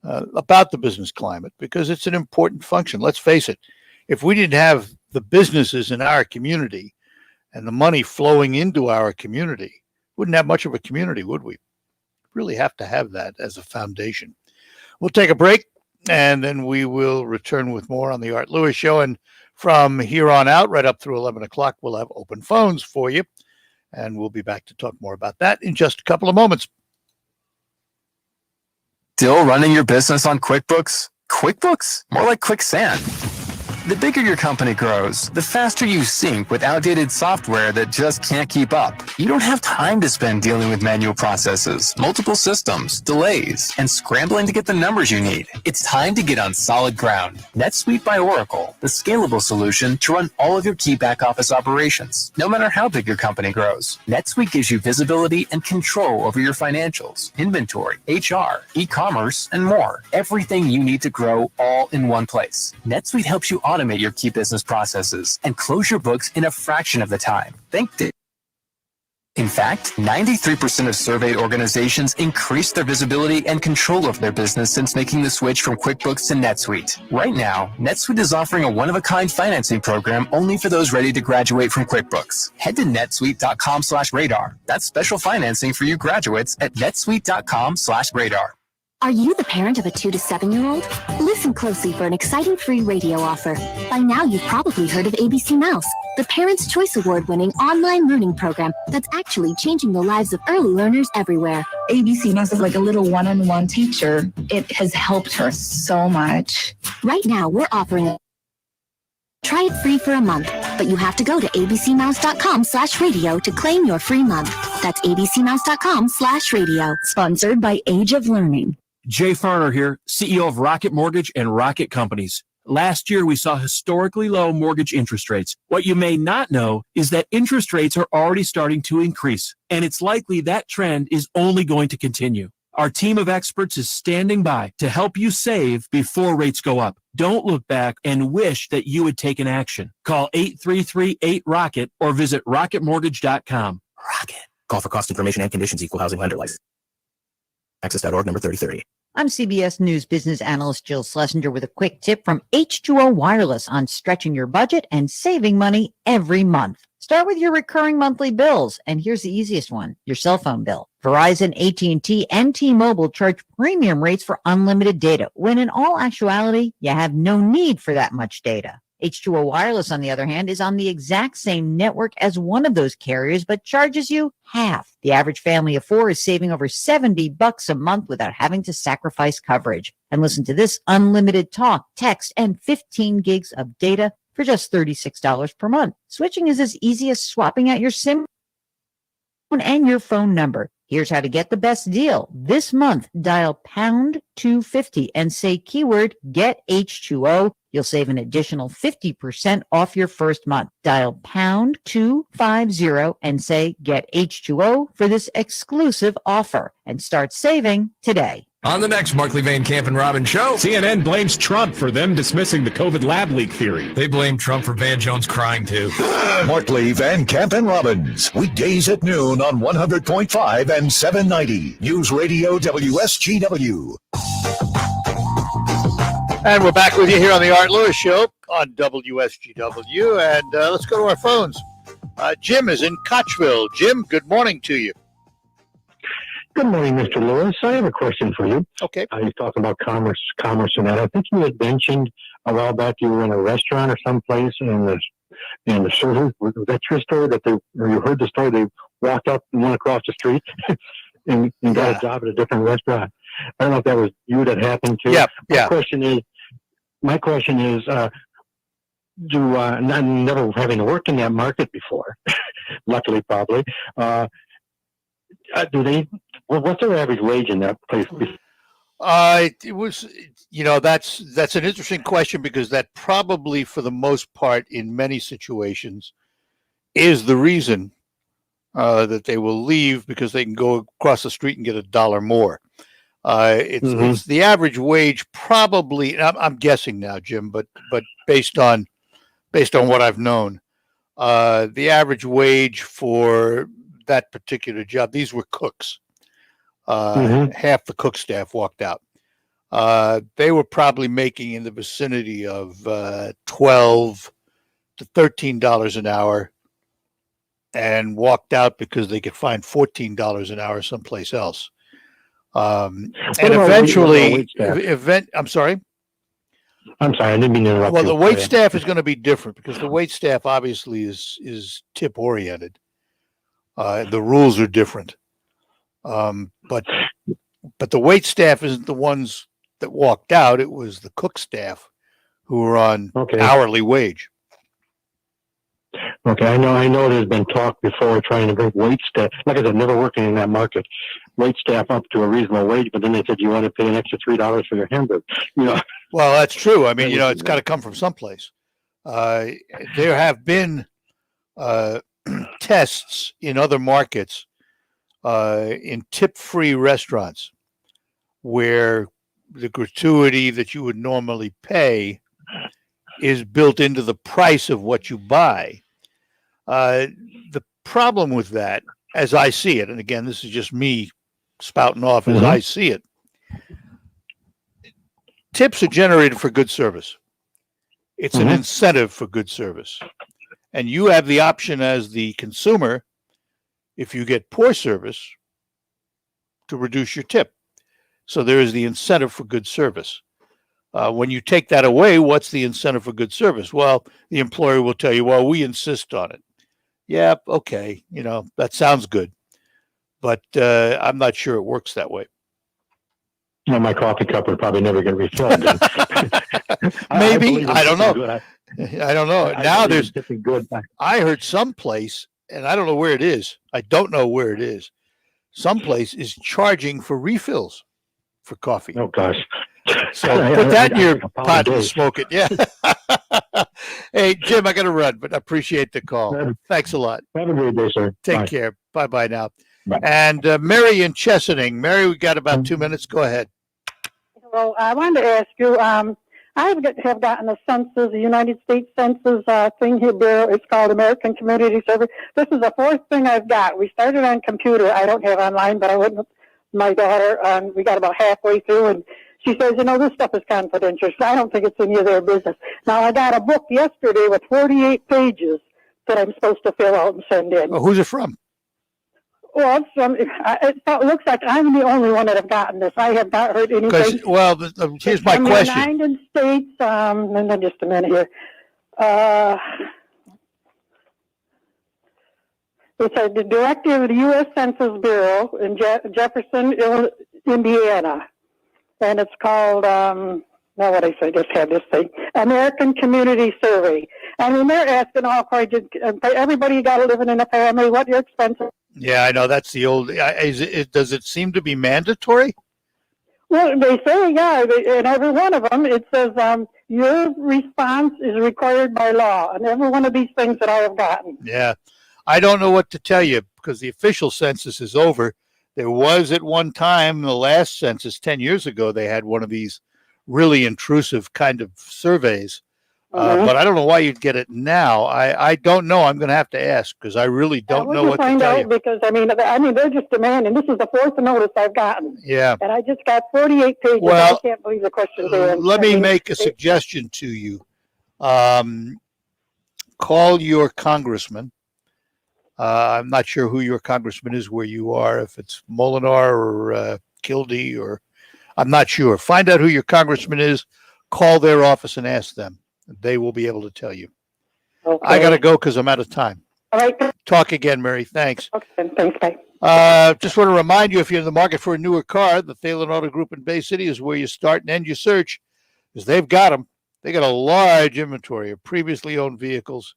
about the business climate, because it's an important function. Let's face it. If we didn't have the businesses in our community and the money flowing into our community, wouldn't have much of a community, would we? Really have to have that as a foundation. We'll take a break, and then we will return with more on the Art Lewis Show. And from here on out, right up through 11 o'clock, we'll have open phones for you. And we'll be back to talk more about that in just a couple of moments. Still running your business on QuickBooks? QuickBooks? More like quicksand. The bigger your company grows, the faster you sync with outdated software that just can't keep up. You don't have time to spend dealing with manual processes, multiple systems, delays, and scrambling to get the numbers you need. It's time to get on solid ground. NetSuite by Oracle, the scalable solution to run all of your key back office operations, no matter how big your company grows. NetSuite gives you visibility and control over your financials, inventory, HR, e-commerce, and more. Everything you need to grow all in one place. NetSuite helps you automate your key business processes and close your books in a fraction of the time. In fact, 93% of surveyed organizations increased their visibility and control of their business since making the switch from QuickBooks to NetSuite. Right now, NetSuite is offering a one-of-a-kind financing program only for those ready to graduate from QuickBooks. Head to netsuite.com/radar. That's special financing for you graduates at netsuite.com/radar. Are you the parent of a 2 to 7-year-old? Listen closely for an exciting free radio offer. By now, you've probably heard of ABC Mouse, the Parents' Choice Award-winning online learning program that's actually changing the lives of early learners everywhere. ABC Mouse is like a little one-on-one teacher. It has helped her so much. Right now, we're offering try it free for a month, but you have to go to abcmouse.com/radio to claim your free month. That's abcmouse.com/radio. Sponsored by Age of Learning. Jay Farner here, CEO of Rocket Mortgage and Rocket Companies. Last year, we saw historically low mortgage interest rates. What you may not know is that interest rates are already starting to increase, and it's likely that trend is only going to continue. Our team of experts is standing by to help you save before rates go up. Don't look back and wish that you had taken action. Call 833-8-ROCKET or visit rocketmortgage.com. Rocket. Call for cost information and conditions. Equal housing lender license. Access.org number 3030. I'm CBS News business analyst Jill Schlesinger with a quick tip from H2O Wireless on stretching your budget and saving money every month. Start with your recurring monthly bills, and here's the easiest one, your cell phone bill. Verizon, AT&T, and T-Mobile charge premium rates for unlimited data, when in all actuality, you have no need for that much data. H2O Wireless, on the other hand, is on the exact same network as one of those carriers, but charges you half. The average family of 4 is saving over $70 a month without having to sacrifice coverage. And listen to this, unlimited talk, text, and 15 gigs of data for just $36 per month. Switching is as easy as swapping out your SIM and your phone number. Here's how to get the best deal. This month, dial pound 250 and say keyword get H2O. You'll save an additional 50% off your first month. Dial pound 250 and say get H2O for this exclusive offer and start saving today. On the next Markley, Van Camp, and Robbins show, CNN blames Trump for them dismissing the COVID lab leak theory. They blame Trump for Van Jones crying, too. Markley, Van Camp, and Robbins. Weekdays at noon on 100.5 and 790. News Radio WSGW. And we're back with you here on the Art Lewis Show on WSGW. And let's go to our phones. Jim is in Kochville. Jim, good morning to you. Good morning, Mr. Lewis. I have a question for you. Okay. You're talking about commerce and that. I think you had mentioned a while back you were in a restaurant or someplace, and the server, was that your story or you heard the story, they walked up and went across the street and got a job at a different restaurant. I don't know if that was you that happened to. My question is, not never having worked in that market before, luckily probably, what's their average wage in that place? It was, that's an interesting question, because that probably, for the most part, in many situations, is the reason that they will leave, because they can go across the street and get $1 more. It's the average wage, probably. I'm guessing now, Jim, but based on what I've known, the average wage for that particular job, these were cooks. Half the cook staff walked out. They were probably making in the vicinity of $12 to $13 an hour, and walked out because they could find $14 an hour someplace else. And eventually, I'm sorry. I'm sorry, I didn't mean to interrupt. Well, the wait staff is going to be different, because the wait staff obviously is tip oriented. The rules are different. But the wait staff isn't the ones that walked out. It was the cook staff who were on hourly wage. Okay, I know there's been talk before trying to bring wait staff, like I said, never working in that market, wait staff up to a reasonable wage, but then they said you want to pay an extra $3 for your hamburger. Well, that's true. I mean, it's got to come from someplace. There have been tests in other markets, in tip-free restaurants, where the gratuity that you would normally pay is built into the price of what you buy. The problem with that, as I see it, and again, this is just me spouting off as I see it, tips are generated for good service. It's an incentive for good service. And you have the option as the consumer, if you get poor service, to reduce your tip. So there is the incentive for good service. When you take that away, what's the incentive for good service? Well, the employer will tell you, well, we insist on it. Yeah, okay, that sounds good. But I'm not sure it works that way. My coffee cup would probably never get refilled. Maybe. I don't know. I don't know. Now there's, good. I heard someplace, and I don't know where it is. I don't know where it is. Someplace is charging for refills for coffee. Oh, gosh. So put that in your pot and smoke it. Yeah. Hey, Jim, I got to run, but I appreciate the call. Thanks a lot. Have a great day, sir. Take care. Bye-bye now. Bye. And Mary in Chesaning. Mary, we got about 2 minutes. Go ahead. Well, I wanted to ask you, I have gotten the census, the United States Census thing here, Bureau. It's called American Community Survey. This is the fourth thing I've got. We started on computer. I don't have online, but I went with my daughter. We got about halfway through, and she says, this stuff is confidential. So I don't think it's any of their business. Now, I got a book yesterday with 48 pages that I'm supposed to fill out and send in. Well, who's it from? Well, it looks like I'm the only one that have gotten this. I have not heard anything. Well, here's my question. The United States, and then just a minute here. It's the directive of the U.S. Census Bureau in Jefferson, Indiana. And it's called, just have this thing, American Community Survey. I mean, they're asking everybody got to live in a family, what your expenses. Yeah, I know. That's the old, does it seem to be mandatory? Well, they say, yeah, in every one of them, it says your response is required by law, and every one of these things that I have gotten. Yeah, I don't know what to tell you, because the official census is over. There was at one time, the last census 10 years ago, they had one of these really intrusive kind of surveys But I don't know why you'd get it now. I don't know. I'm going to have to ask because I really don't know what to find tell out you. Because I mean, they're just demanding. This is the fourth notice I've gotten. Yeah. And I just got 48 pages. Well, I can't believe the questions are in. Let me make a suggestion to you. Call your congressman. I'm not sure who your congressman is where you are, if it's Molinar or Kildee, or I'm not sure. Find out who your congressman is. Call their office and ask them. They will be able to tell you. Okay. I got to go because I'm out of time. All right. Talk again, Mary. Thanks. Okay. Thanks. Bye. Just want to remind you, if you're in the market for a newer car, the Thalen Auto Group in Bay City is where you start and end your search, because they've got them. They got a large inventory of previously owned vehicles,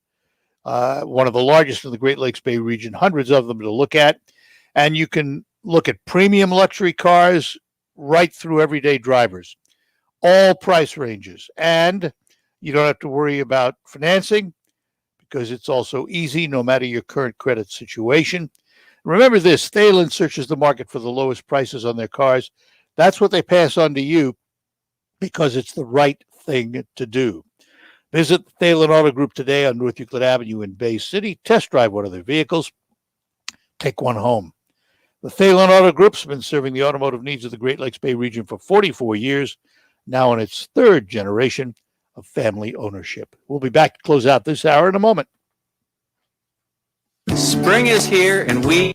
one of the largest in the Great Lakes Bay region, hundreds of them to look at. And you can look at premium luxury cars right through everyday drivers, all price ranges. And you don't have to worry about financing because it's also easy no matter your current credit situation. Remember this, Thalen searches the market for the lowest prices on their cars. That's what they pass on to you because it's the right thing to do. Visit the Thalen Auto Group today on North Euclid Avenue in Bay City. Test drive one of their vehicles. Take one home. The Thalen Auto Group's been serving the automotive needs of the Great Lakes Bay region for 44 years, now in its third generation of family ownership. We'll be back to close out this hour in a moment. Spring is here, and we are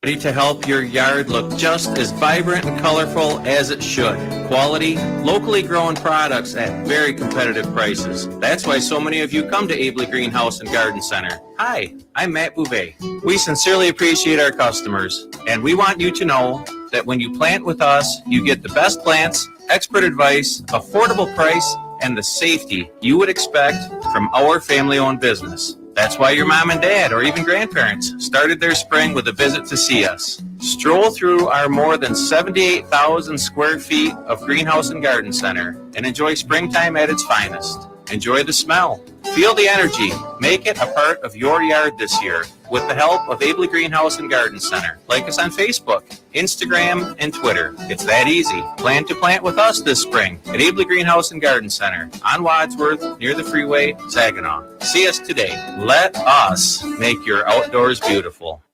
ready to help your yard look just as vibrant and colorful as it should. Quality, locally grown products at very competitive prices. That's why so many of you come to Abley Greenhouse and Garden Center. Hi, I'm Matt Bouvet. We sincerely appreciate our customers, and we want you to know that when you plant with us, you get the best plants, expert advice, affordable price, and the safety you would expect from our family-owned business. That's why your mom and dad or even grandparents started their spring with a visit to see us. Stroll through our more than 78,000 square feet of greenhouse and garden center and enjoy springtime at its finest. Enjoy the smell. Feel the energy. Make it a part of your yard this year with the help of Abley Greenhouse and Garden Center. Like us on Facebook, Instagram, and Twitter. It's that easy. Plan to plant with us this spring at Abley Greenhouse and Garden Center on Wadsworth near the freeway, Saginaw. See us today. Let us make your outdoors beautiful.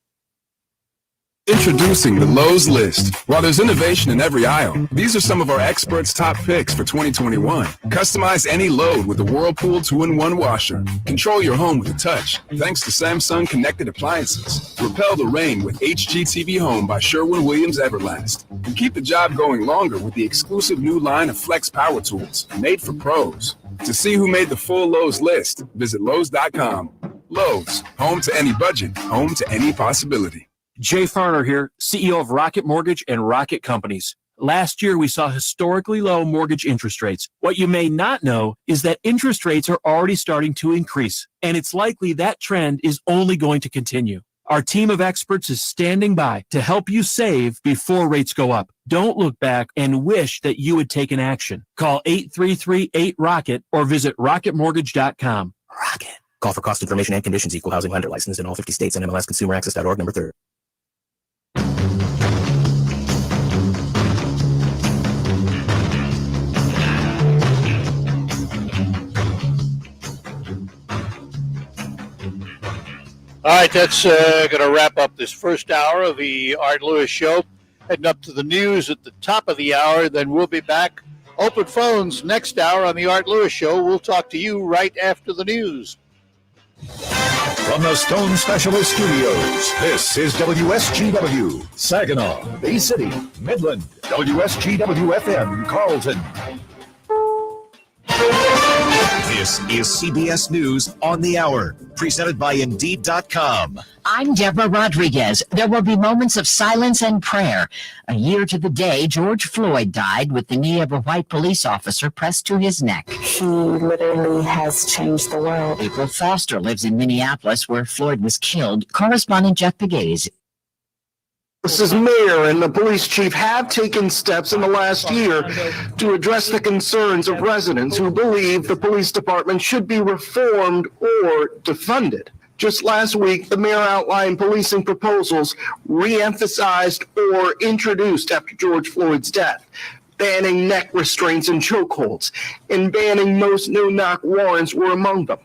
Introducing the Lowe's List. While there's innovation in every aisle, these are some of our experts' top picks for 2021. Customize any load with the Whirlpool 2-in-1 washer. Control your home with a touch, thanks to Samsung Connected Appliances. Repel the rain with HGTV Home by Sherwin-Williams Everlast. And keep the job going longer with the exclusive new line of Flex Power Tools, made for pros. To see who made the full Lowe's list, visit Lowe's.com. Lowe's, home to any budget, home to any possibility. Jay Farner here, CEO of Rocket Mortgage and Rocket Companies. Last year, we saw historically low mortgage interest rates. What you may not know is that interest rates are already starting to increase, and it's likely that trend is only going to continue. Our team of experts is standing by to help you save before rates go up. Don't look back and wish that you had taken action. Call 833-8ROCKET or visit rocketmortgage.com. Rocket. Call for cost information and conditions. Equal housing lender licensed in all 50 states and MLSConsumerAccess.org number 3. All right, that's going to wrap up this first hour of the Art Lewis Show. Heading up to the news at the top of the hour, then we'll be back. Open phones next hour on the Art Lewis Show. We'll talk to you right after the news. From the Stone Specialist Studios, this is WSGW, Saginaw, Bay City, Midland, WSGW-FM, Carlton. This is CBS News on the Hour, presented by Indeed.com. I'm Deborah Rodriguez. There will be moments of silence and prayer. A year to the day, George Floyd died with the knee of a white police officer pressed to his neck. He literally has changed the world. April Foster lives in Minneapolis, where Floyd was killed. Correspondent Jeff Pegues. This mayor and the police chief have taken steps in the last year to address the concerns of residents who believe the police department should be reformed or defunded. Just last week, the mayor outlined policing proposals re-emphasized or introduced after George Floyd's death. banning neck restraints and chokeholds, and banning most no-knock warrants were among them.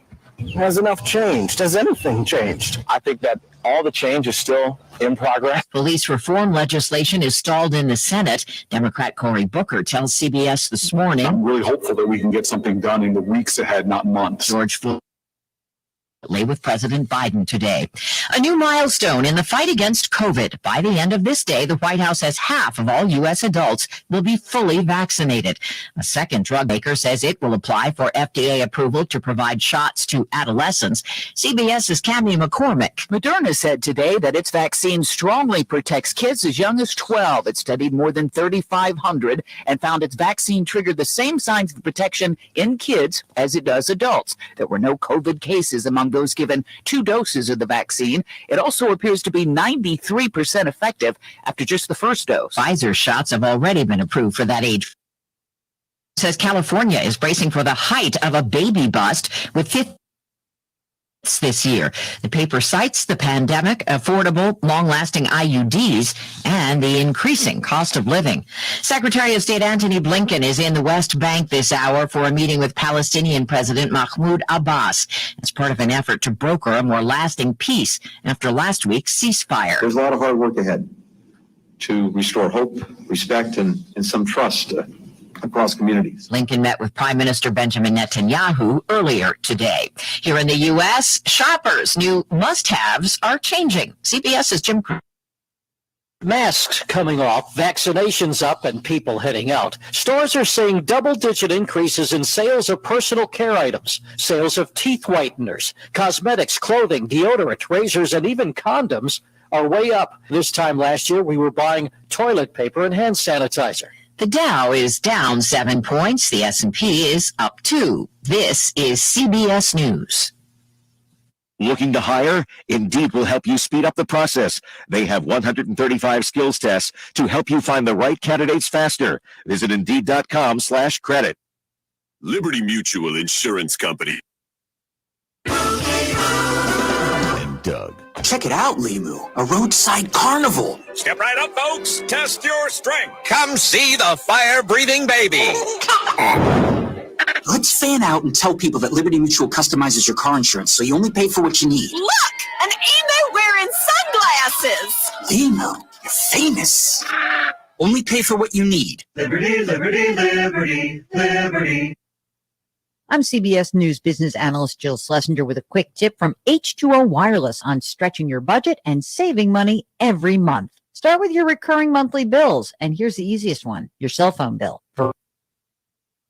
Has enough changed? Has anything changed? I think that all the change is still in progress. Police reform legislation is stalled in the Senate. Democrat Cory Booker tells CBS this morning. I'm really hopeful that we can get something done in the weeks ahead, not months. George Floyd with President Biden today. A new milestone in the fight against COVID. By the end of this day, the White House says half of all U.S. adults will be fully vaccinated. A second drug maker says it will apply for FDA approval to provide shots to adolescents. CBS's Cammie McCormick. Moderna said today that its vaccine strongly protects kids as young as 12. It studied more than 3,500 and found its vaccine triggered the same signs of protection in kids as it does adults. There were no COVID cases among those given 2 doses of the vaccine. It also appears to be 93% effective after just the first dose. Pfizer shots have already been approved for that age. Says California is bracing for the height of a baby bust with 50 this year. The paper cites the pandemic, affordable, long-lasting IUDs, and the increasing cost of living. Secretary of State Antony Blinken is in the West Bank this hour for a meeting with Palestinian President Mahmoud Abbas as part of an effort to broker a more lasting peace after last week's ceasefire. There's a lot of hard work ahead to restore hope, respect, and some trust across communities. Blinken met with Prime Minister Benjamin Netanyahu earlier today. Here in the U.S., shoppers' new must-haves are changing. CBS's Jim Cruz. Masks coming off, vaccinations up, and people heading out. Stores are seeing double-digit increases in sales of personal care items, sales of teeth whiteners, cosmetics, clothing, deodorant, razors, and even condoms are way up. This time last year, we were buying toilet paper and hand sanitizer. The Dow is down 7 points. The S&P is up 2. This is CBS News. Looking to hire? Indeed will help you speed up the process. They have 135 skills tests to help you find the right candidates faster. Visit Indeed.com/credit. Liberty Mutual Insurance Company. And Doug. Check it out, Limu. A roadside carnival. Step right up, folks. Test your strength. Come see the fire-breathing baby. Let's fan out and tell people that Liberty Mutual customizes your car insurance so you only pay for what you need. Look! An emu wearing sunglasses! Limu, you're famous. Only pay for what you need. Liberty, liberty, liberty, liberty. I'm CBS News business analyst Jill Schlesinger with a quick tip from H2O Wireless on stretching your budget and saving money every month. Start with your recurring monthly bills, and here's the easiest one, your cell phone bill.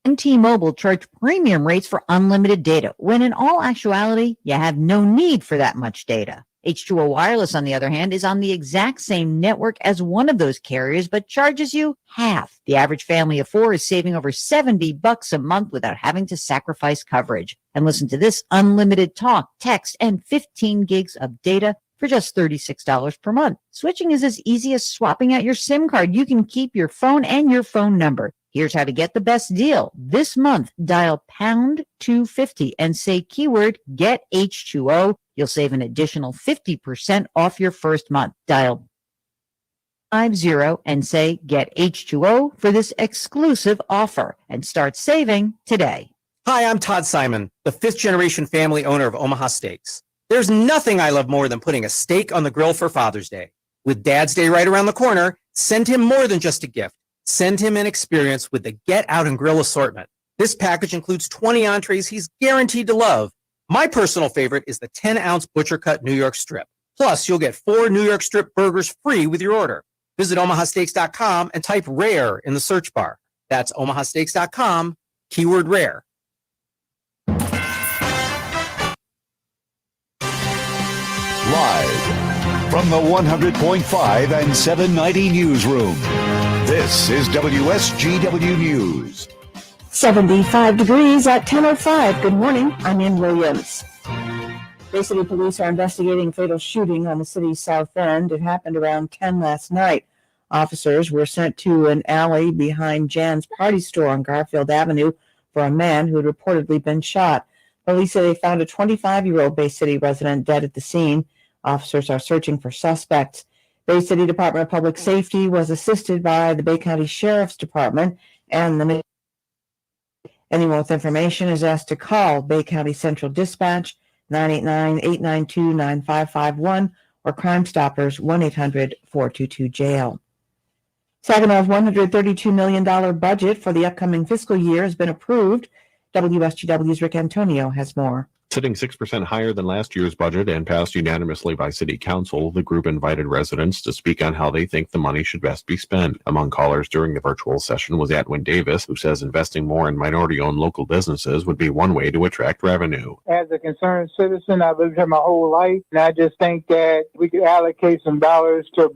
And T-Mobile charge premium rates for unlimited data, when in all actuality, you have no need for that much data. H2O Wireless, on the other hand, is on the exact same network as one of those carriers, but charges you half. The average family of 4 is saving over $70 a month without having to sacrifice coverage. And listen to this: unlimited talk, text, and 15 gigs of data for just $36 per month. Switching is as easy as swapping out your SIM card. You can keep your phone and your phone number. Here's how to get the best deal. This month, dial pound 250 and say keyword get H2O. You'll save an additional 50% off your first month. Dial 50 and say get H2O for this exclusive offer and start saving today. Hi, I'm Todd Simon, the 5th-generation family owner of Omaha Steaks. There's nothing I love more than putting a steak on the grill for Father's Day. With Dad's Day right around the corner, send him more than just a gift. Send him an experience with the Get Out and Grill assortment. This package includes 20 entrees he's guaranteed to love. My personal favorite is the 10-ounce butcher cut New York strip. Plus, you'll get 4 New York strip burgers free with your order. Visit omahasteaks.com and type RARE in the search bar. That's omahasteaks.com, keyword RARE. Live from the 100.5 and 790 newsroom, this is WSGW News. 75 degrees at 10:05. Good morning. I'm Ann Williams. Bay City police are investigating a fatal shooting on the city's south end. It happened around 10 last night. Officers were sent to an alley behind Jan's Party Store on Garfield Avenue for a man who had reportedly been shot. Police say they found a 25-year-old Bay City resident dead at the scene. Officers are searching for suspects. Bay City Department of Public Safety was assisted by the Bay County Sheriff's Department and the anyone with information is asked to call Bay County Central Dispatch 989-892-9551 or Crime Stoppers 1-800-422-JAIL. Saginaw's $132 million budget for the upcoming fiscal year has been approved. WSGW's Rick Antonio has more. Sitting 6% higher than last year's budget and passed unanimously by City Council, the group invited residents to speak on how they think the money should best be spent. Among callers during the virtual session was Atwin Davis, who says investing more in minority-owned local businesses would be one way to attract revenue. As a concerned citizen, I've lived here my whole life, and I just think that we could allocate some dollars to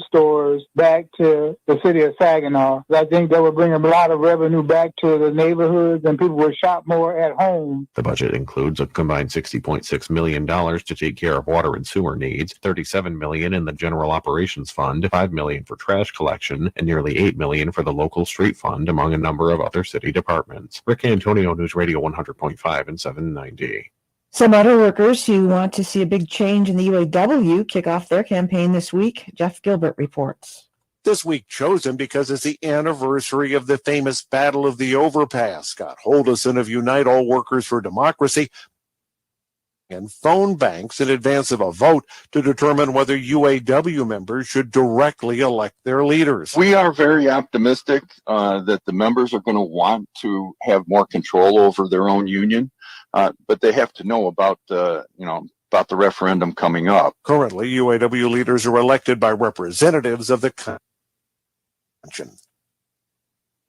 stores back to the city of Saginaw. I think that would bring a lot of revenue back to the neighborhoods and people would shop more at home. The budget includes a combined $60.6 million to take care of water and sewer needs, $37 million in the General Operations Fund, $5 million for trash collection, and nearly $8 million for the local street fund, among a number of other city departments. Rick Antonio, News Radio 100.5 and 790. Some auto workers who want to see a big change in the UAW kick off their campaign this week. Jeff Gilbert reports. This week chosen because it's the anniversary of the famous Battle of the Overpass. Scott Holdeson of Unite All Workers for Democracy and phone banks in advance of a vote to determine whether UAW members should directly elect their leaders. We are very optimistic that the members are going to want to have more control over their own union. But they have to know about the referendum coming up. Currently, UAW leaders are elected by representatives of the convention.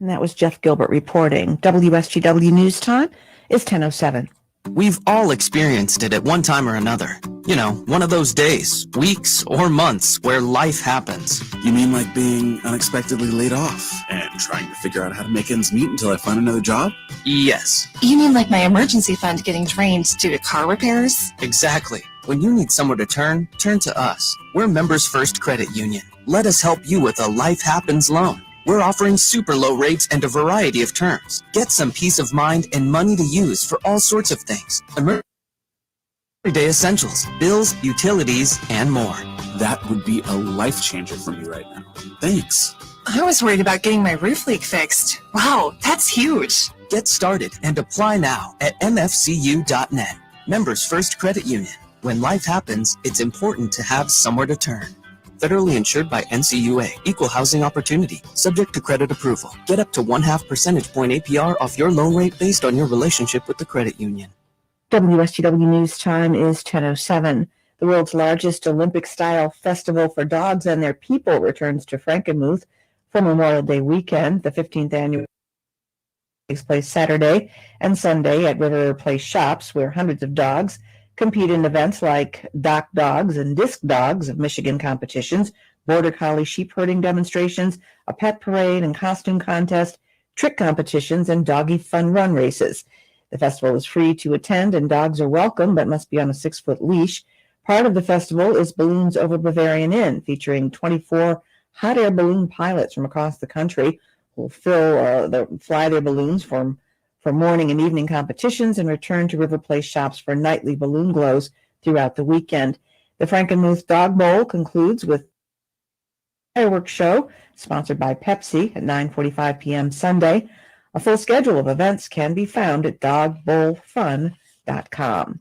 And that was Jeff Gilbert reporting. WSGW News Time is 10:07. We've all experienced it at one time or another. You know, one of those days, weeks, or months where life happens. You mean like being unexpectedly laid off and trying to figure out how to make ends meet until I find another job? Yes. You mean like my emergency fund getting drained due to car repairs? Exactly. When you need somewhere to turn to us. We're Members First Credit Union. Let us help you with a Life Happens loan. We're offering super low rates and a variety of terms. Get some peace of mind and money to use for all sorts of things. Everyday essentials, bills, utilities, and more. That would be a life changer for me right now. Thanks. I was worried about getting my roof leak fixed. Wow, that's huge. Get started and apply now at mfcu.net. Members First Credit Union. When life happens, it's important to have somewhere to turn. Federally insured by NCUA. Equal housing opportunity. Subject to credit approval. Get up to 0.5 percentage point APR off your loan rate based on your relationship with the credit union. WSGW News Time is 10:07. The world's largest Olympic-style festival for dogs and their people returns to Frankenmuth for Memorial Day weekend. The 15th annual takes place Saturday and Sunday at River Place Shops, where hundreds of dogs compete in events like Dock Dogs and Disc Dogs of Michigan competitions, Border Collie sheep herding demonstrations, a pet parade and costume contest, trick competitions, and doggy fun run races. The festival is free to attend and dogs are welcome but must be on a 6-foot leash. Part of the festival is Balloons Over Bavarian Inn, featuring 24 hot air balloon pilots from across the country who will fly their balloons for morning and evening competitions and return to River Place Shops for nightly balloon glows throughout the weekend. The Frankenmuth Dog Bowl concludes with a fireworks show sponsored by Pepsi at 9:45 p.m. Sunday. A full schedule of events can be found at dogbowlfun.com.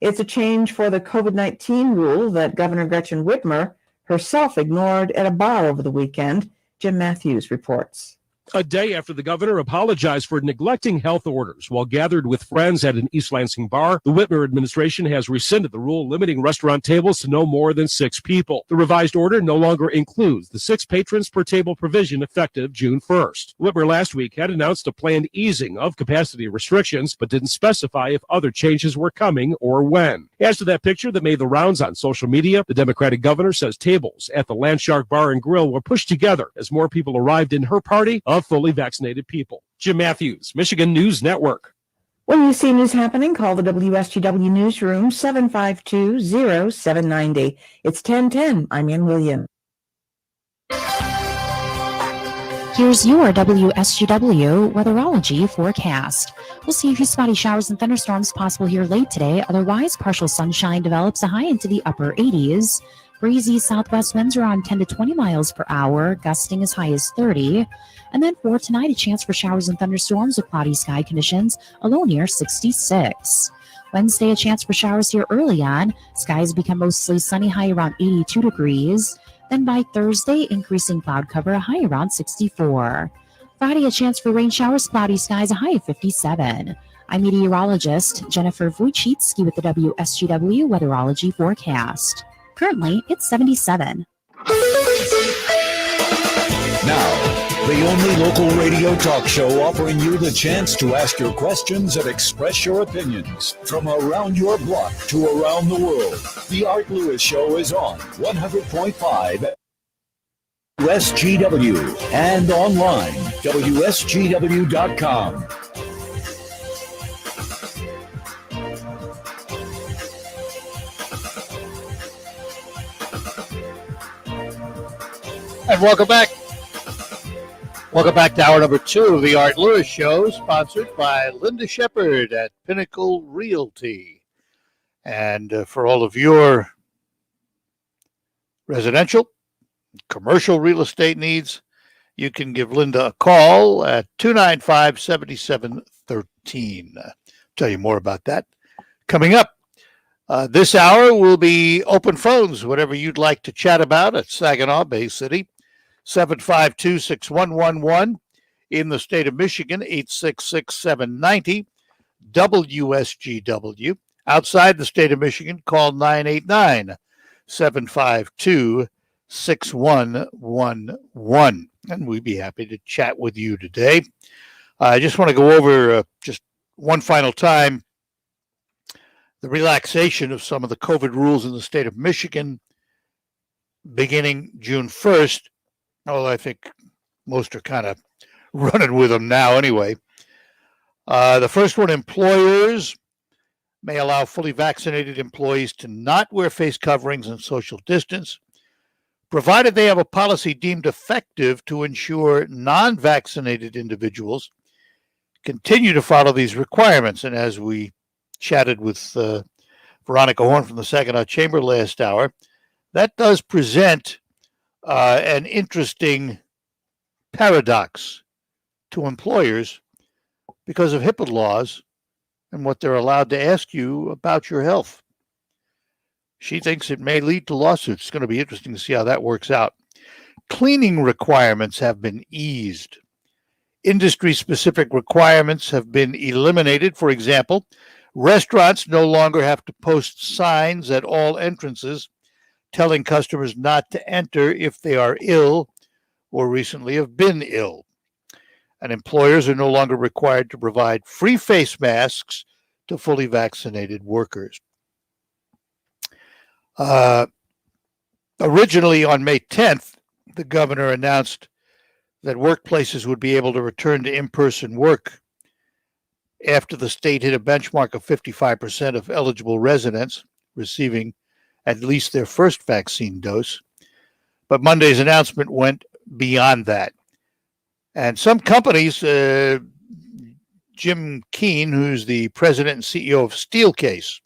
It's a change for the COVID-19 rule that Governor Gretchen Whitmer herself ignored at a bar over the weekend. Jim Matthews reports. A day after the governor apologized for neglecting health orders while gathered with friends at an East Lansing bar, the Whitmer administration has rescinded the rule limiting restaurant tables to no more than 6 people. The revised order no longer includes the 6 patrons per table provision effective June 1st. Whitmer last week had announced a planned easing of capacity restrictions, but didn't specify if other changes were coming or when. As to that picture that made the rounds on social media, the Democratic governor says tables at the Landshark Bar and Grill were pushed together as more people arrived in her party of fully vaccinated people. Jim Matthews, Michigan News Network. When you see news happening, call the WSGW Newsroom, 752-0790. It's 1010. I'm Ann Williams. Here's your WSGW weatherology forecast. We'll see a few spotty showers and thunderstorms possible here late today. Otherwise, partial sunshine develops, a high into the upper 80s. Breezy southwest winds around 10 to 20 miles per hour, gusting as high as 30. And then for tonight, a chance for showers and thunderstorms with cloudy sky conditions, a low near 66. Wednesday, a chance for showers here early on. Skies become mostly sunny, high around 82 degrees. Then by Thursday, increasing cloud cover, a high around 64. Friday, a chance for rain showers, cloudy skies, a high of 57. I'm meteorologist Jennifer Wojcicki with the WSGW Weatherology Forecast. Currently, it's 77. Now, the only local radio talk show offering you the chance to ask your questions and express your opinions from around your block to around the world. The Art Lewis Show is on 100.5 WSGW and online, WSGW.com. And welcome back. Welcome back to hour number 2 of the Art Lewis Show, sponsored by Linda Shepard at Pinnacle Realty. And for all of your residential, commercial real estate needs, you can give Linda a call at 295-7713. Tell you more about that coming up. This hour will be open phones, whatever you'd like to chat about at Saginaw, Bay City. 752-6111 in the state of Michigan, 866-790 WSGW. Outside the state of Michigan, call 989-752-6111. And we'd be happy to chat with you today. I just want to go over just one final time the relaxation of some of the COVID rules in the state of Michigan beginning June 1st. Although I think most are kind of running with them now anyway. The first one, employers may allow fully vaccinated employees to not wear face coverings and social distance, provided they have a policy deemed effective to ensure non-vaccinated individuals continue to follow these requirements. And as we chatted with Veronica Horn from the Saginaw Chamber last hour, that does present an interesting paradox to employers because of HIPAA laws and what they're allowed to ask you about your health. She thinks it may lead to lawsuits. It's going to be interesting to see how that works out. Cleaning requirements have been eased. Industry-specific requirements have been eliminated. For example, restaurants no longer have to post signs at all entrances telling customers not to enter if they are ill or recently have been ill. And employers are no longer required to provide free face masks to fully vaccinated workers. Originally on May 10th, the governor announced that workplaces would be able to return to in-person work after the state hit a benchmark of 55% of eligible residents receiving at least their first vaccine dose. But Monday's announcement went beyond that. And some companies, Jim Keene, who's the president and CEO of Steelcase,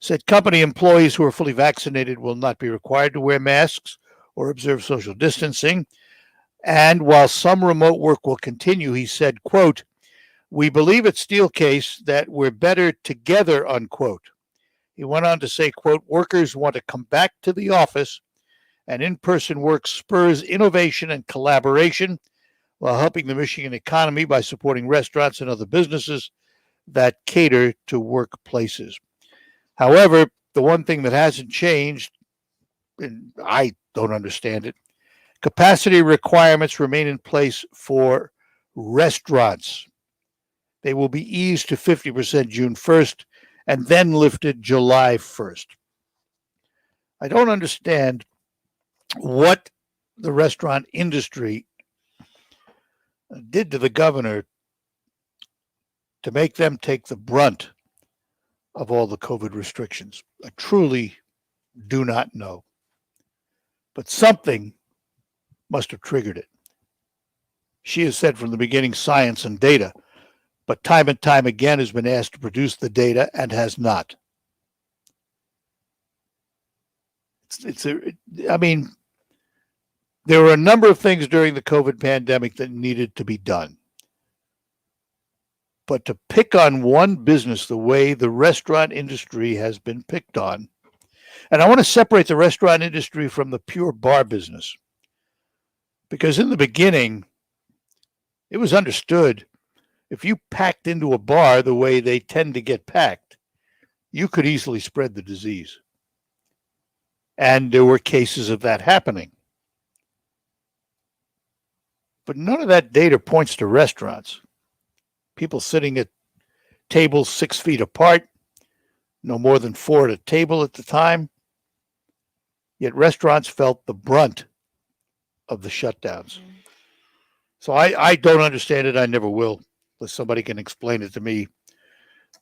said company employees who are fully vaccinated will not be required to wear masks or observe social distancing. And while some remote work will continue, he said, quote, "We believe at Steelcase that we're better together," unquote. He went on to say, quote, "Workers want to come back to the office, and in-person work spurs innovation and collaboration while helping the Michigan economy by supporting restaurants and other businesses that cater to workplaces." However, the one thing that hasn't changed, and I don't understand it, capacity requirements remain in place for restaurants. They will be eased to 50% June 1st and then lifted July 1st. I don't understand what the restaurant industry did to the governor to make them take the brunt of all the COVID restrictions. I truly do not know. But something must have triggered it. She has said from the beginning science and data, but time and time again has been asked to produce the data and has not. I mean, there were a number of things during the COVID pandemic that needed to be done. But to pick on one business the way the restaurant industry has been picked on, and I want to separate the restaurant industry from the pure bar business, because in the beginning, it was understood if you packed into a bar the way they tend to get packed, you could easily spread the disease. And there were cases of that happening. But none of that data points to restaurants. People sitting at tables 6 feet apart, no more than 4 at a table at the time. Yet restaurants felt the brunt of the shutdowns. So I don't understand it. I never will. Unless somebody can explain it to me.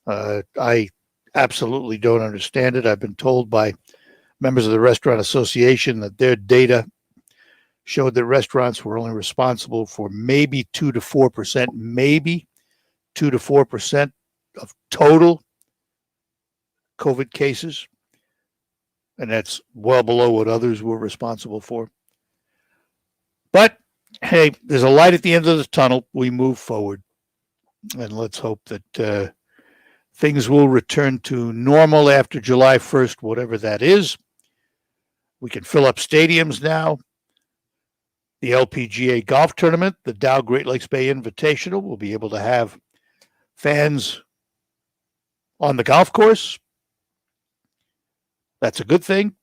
I absolutely don't understand it. I've been told by members of the Restaurant Association that their data showed that restaurants were only responsible for maybe 2 to 4%, maybe 2 to 4% of total COVID cases. And that's well below what others were responsible for. But hey, there's a light at the end of the tunnel. We move forward. And let's hope that things will return to normal after July 1st, whatever that is. We can fill up stadiums now. The LPGA golf tournament, the Dow Great Lakes Bay Invitational, will be able to have fans on the golf course. That's a good thing.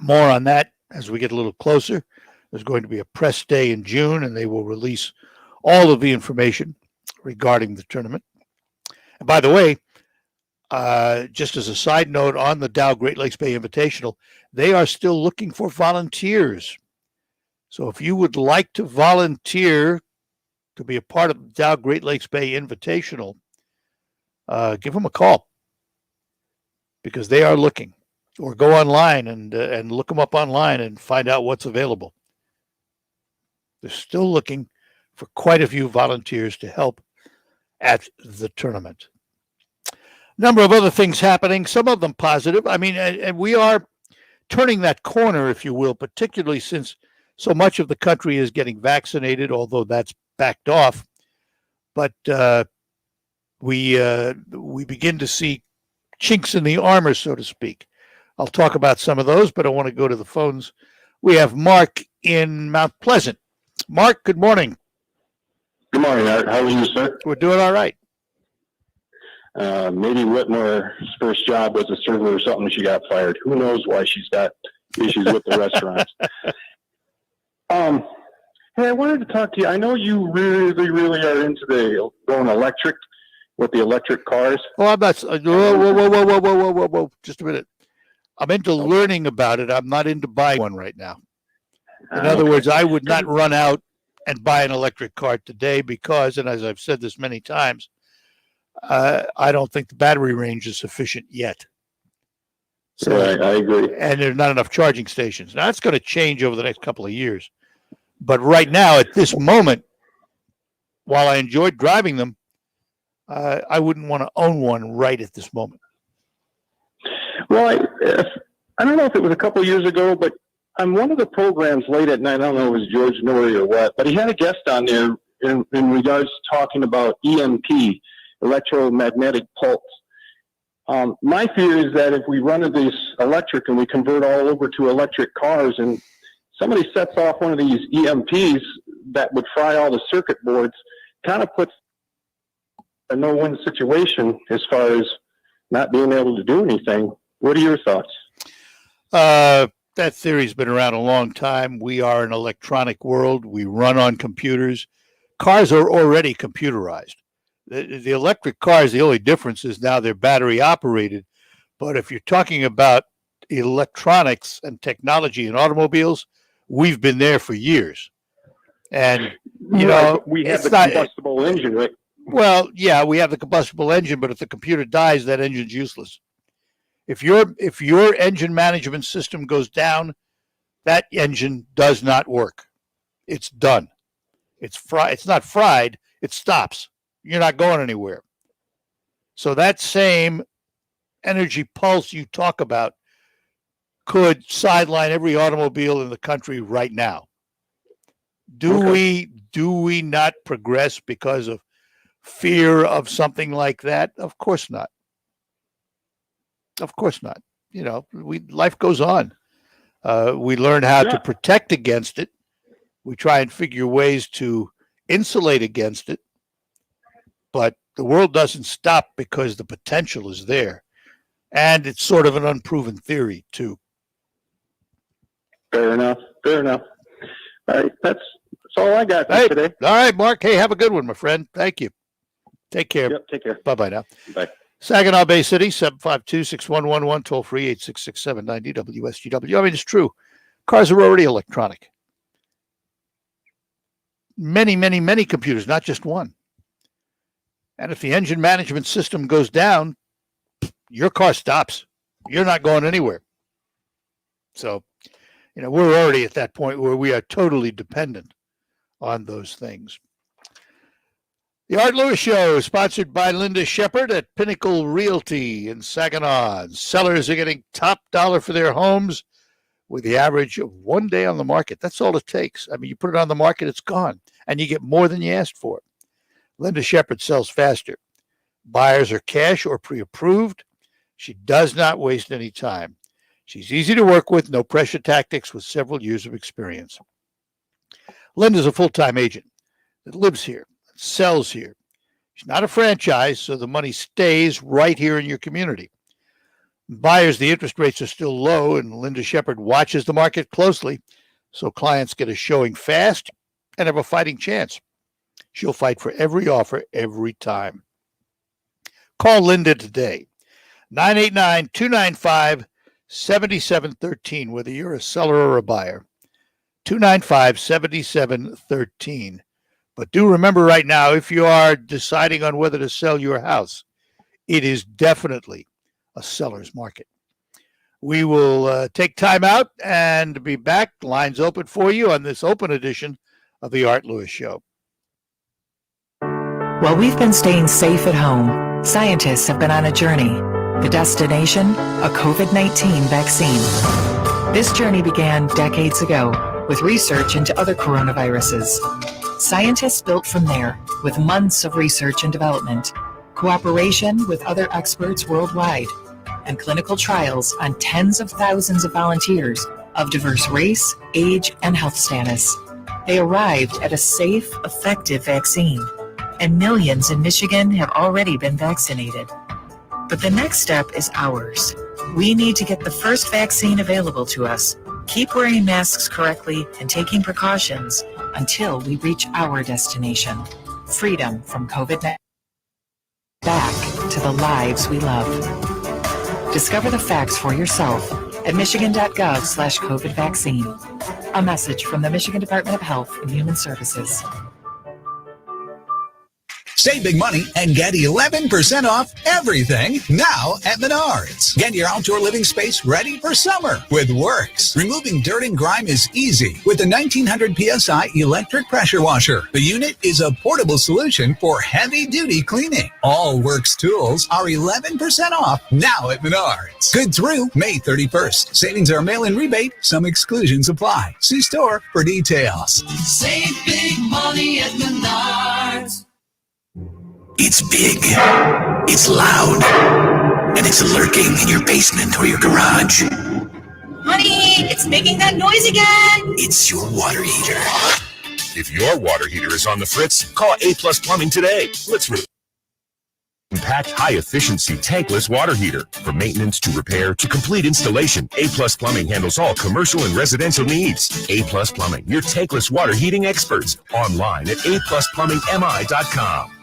More on that as we get a little closer. There's going to be a press day in June, and they will release all of the information regarding the tournament. And by the way, just as a side note on the Dow Great Lakes Bay Invitational, they are still looking for volunteers. So if you would like to volunteer to be a part of the Dow Great Lakes Bay Invitational, give them a call because they are looking. Or go online and look them up online and find out what's available. They're still looking for quite a few volunteers to help at the tournament. Number of other things happening, some of them positive. I mean, and we are turning that corner, if you will, particularly since so much of the country is getting vaccinated, although that's backed off. But we begin to see chinks in the armor, so to speak. I'll talk about some of those, but I want to go to the phones. We have Mark in Mount Pleasant. Mark, good morning. Good morning, Art. How are you, sir? We're doing all right. Maybe Whitmore's first job was a server or something. She got fired. Who knows why she's got issues with the restaurants. Hey, I wanted to talk to you. I know you really are into going electric with the electric cars. Oh, I'm not. Whoa. Just a minute. I'm into learning about it. I'm not into buying one right now. In other words, I would not run out and buy an electric car today because, and as I've said this many times, I don't think the battery range is sufficient yet. So, right, I agree. And there's not enough charging stations. Now, that's going to change over the next couple of years. But right now, at this moment, while I enjoyed driving them, I wouldn't want to own one right at this moment. Well, I don't know if it was a couple of years ago, but on one of the programs late at night, I don't know if it was George Norrie or what, but he had a guest on there in regards to talking about EMP, electromagnetic pulse. My fear is that if we run this electric and we convert all over to electric cars and somebody sets off one of these EMPs that would fry all the circuit boards, kind of puts a no-win situation as far as not being able to do anything. What are your thoughts? That theory's been around a long time. We are an electronic world. We run on computers. Cars are already computerized. The electric cars, the only difference is now they're battery operated. But if you're talking about electronics and technology in automobiles, we've been there for years. And, you know, we have the combustible engine, right? Well, yeah, we have the combustible engine, but if the computer dies, that engine's useless. If your engine management system goes down, that engine does not work. It's done. It's not fried. It stops. You're not going anywhere. So that same energy pulse you talk about could sideline every automobile in the country right now. Do we not progress because of fear of something like that? Of course not. Of course not. Life goes on. We learn how to protect against it. We try and figure ways to insulate against it. But the world doesn't stop because the potential is there. And it's sort of an unproven theory, too. Fair enough. All right. That's all I got for today. All right, Mark. Hey, have a good one, my friend. Thank you. Take care. Yep, take care. Bye-bye now. Bye. Saginaw Bay City, 752-6111, toll free 866-790 WSGW. I mean, it's true. Cars are already electronic. Many, many, many computers, not just one. And if the engine management system goes down, your car stops. You're not going anywhere. So, we're already at that point where we are totally dependent on those things. The Art Lewis Show is sponsored by Linda Shepard at Pinnacle Realty in Saginaw. Sellers are getting top dollar for their homes with the average of 1 day on the market. That's all it takes. I mean, you put it on the market, it's gone, and you get more than you asked for. Linda Shepard sells faster. Buyers are cash or pre-approved. She does not waste any time. She's easy to work with, no pressure tactics, with several years of experience. Linda's a full-time agent that lives here, sells here. She's not a franchise, so the money stays right here in your community. Buyers, the interest rates are still low, and Linda Shepard watches the market closely, so clients get a showing fast and have a fighting chance. She'll fight for every offer every time. Call Linda today, 989-295-7713, whether you're a seller or a buyer, 295-7713. But do remember right now, if you are deciding on whether to sell your house, it is definitely a seller's market. We will take time out and be back. Lines open for you on this open edition of the Art Lewis Show. While we've been staying safe at home, scientists have been on a journey. The destination, a COVID-19 vaccine. This journey began decades ago with research into other coronaviruses. Scientists built from there with months of research and development, cooperation with other experts worldwide, and clinical trials on tens of thousands of volunteers of diverse race, age, and health status. They arrived at a safe, effective vaccine, and millions in Michigan have already been vaccinated. But the next step is ours. We need to get the first vaccine available to us, keep wearing masks correctly and taking precautions until we reach our destination, freedom from COVID-19. Back to the lives we love. Discover the facts for yourself at michigan.gov/COVID vaccine. A message from the Michigan Department of Health and Human Services. Save big money and get 11% off everything now at Menards. Get your outdoor living space ready for summer with Works. Removing dirt and grime is easy with the 1900 PSI electric pressure washer. The unit is a portable solution for heavy-duty cleaning. All Works tools are 11% off now at Menards. Good through May 31st. Savings are mail-in rebate. Some exclusions apply. See store for details. Save big money at Menards. It's big, it's loud, and it's lurking in your basement or your garage. Honey, it's making that noise again. It's your water heater. If your water heater is on the fritz, call A+ Plumbing today. Let's compact, high-efficiency, tankless water heater. From maintenance to repair to complete installation, A+ Plumbing handles all commercial and residential needs. A+ Plumbing, your tankless water heating experts. Online at aplusplumbingmi.com.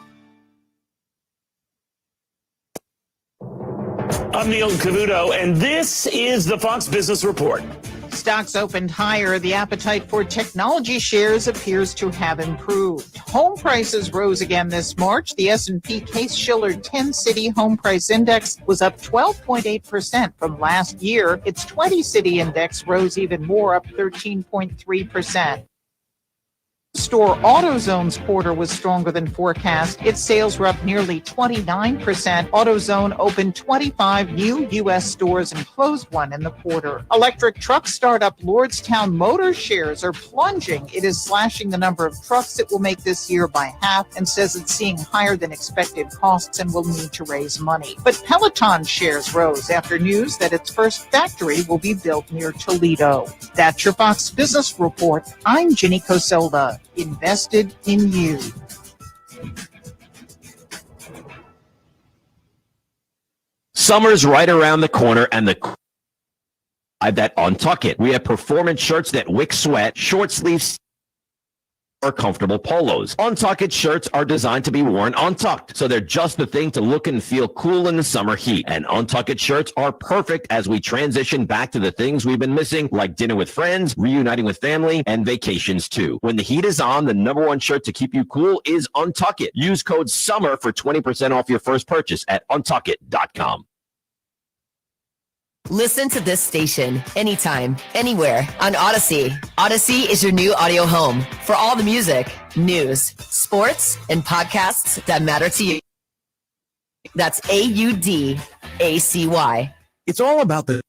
I'm Neil Cavuto, and this is the Fox Business Report. Stocks opened higher. The appetite for technology shares appears to have improved. Home prices rose again this March. The S&P Case-Shiller 10-City Home Price Index was up 12.8% from last year. Its 20-city index rose even more, up 13.3%. Store AutoZone's quarter was stronger than forecast. Its sales were up nearly 29%. AutoZone opened 25 new U.S. stores and closed one in the quarter. Electric truck startup Lordstown Motor shares are plunging. It is slashing the number of trucks it will make this year by half and says it's seeing higher than expected costs and will need to raise money. But Peloton shares rose after news that its first factory will be built near Toledo. That's your Fox Business Report. I'm Ginny Coselda. Invested in you. Summer's right around the corner, and that Untuck It. We have performance shirts that wick sweat, short sleeves, or comfortable polos. Untuck It shirts are designed to be worn untucked, so they're just the thing to look and feel cool in the summer heat. And Untuck It shirts are perfect as we transition back to the things we've been missing, like dinner with friends, reuniting with family, and vacations too. When the heat is on, the #1 shirt to keep you cool is Untuck It. Use code SUMMER for 20% off your first purchase at untuckit.com. Listen to this station anytime, anywhere on Odyssey. Odyssey is your new audio home for all the music, news, sports, and podcasts that matter to you. That's AUDACY. It's all about the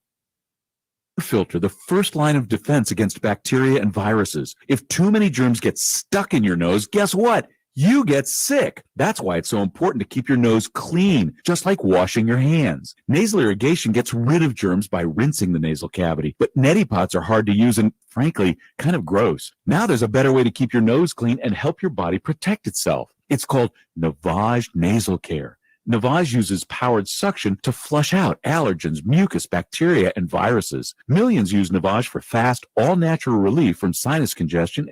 filter, the first line of defense against bacteria and viruses. If too many germs get stuck in your nose, guess what? You get sick. That's why it's so important to keep your nose clean, just like washing your hands. Nasal irrigation gets rid of germs by rinsing the nasal cavity, but neti pots are hard to use and, frankly, kind of gross. Now there's a better way to keep your nose clean and help your body protect itself. It's called Navage Nasal Care. Navage uses powered suction to flush out allergens, mucus, bacteria, and viruses. Millions use Navage for fast, all-natural relief from sinus congestion.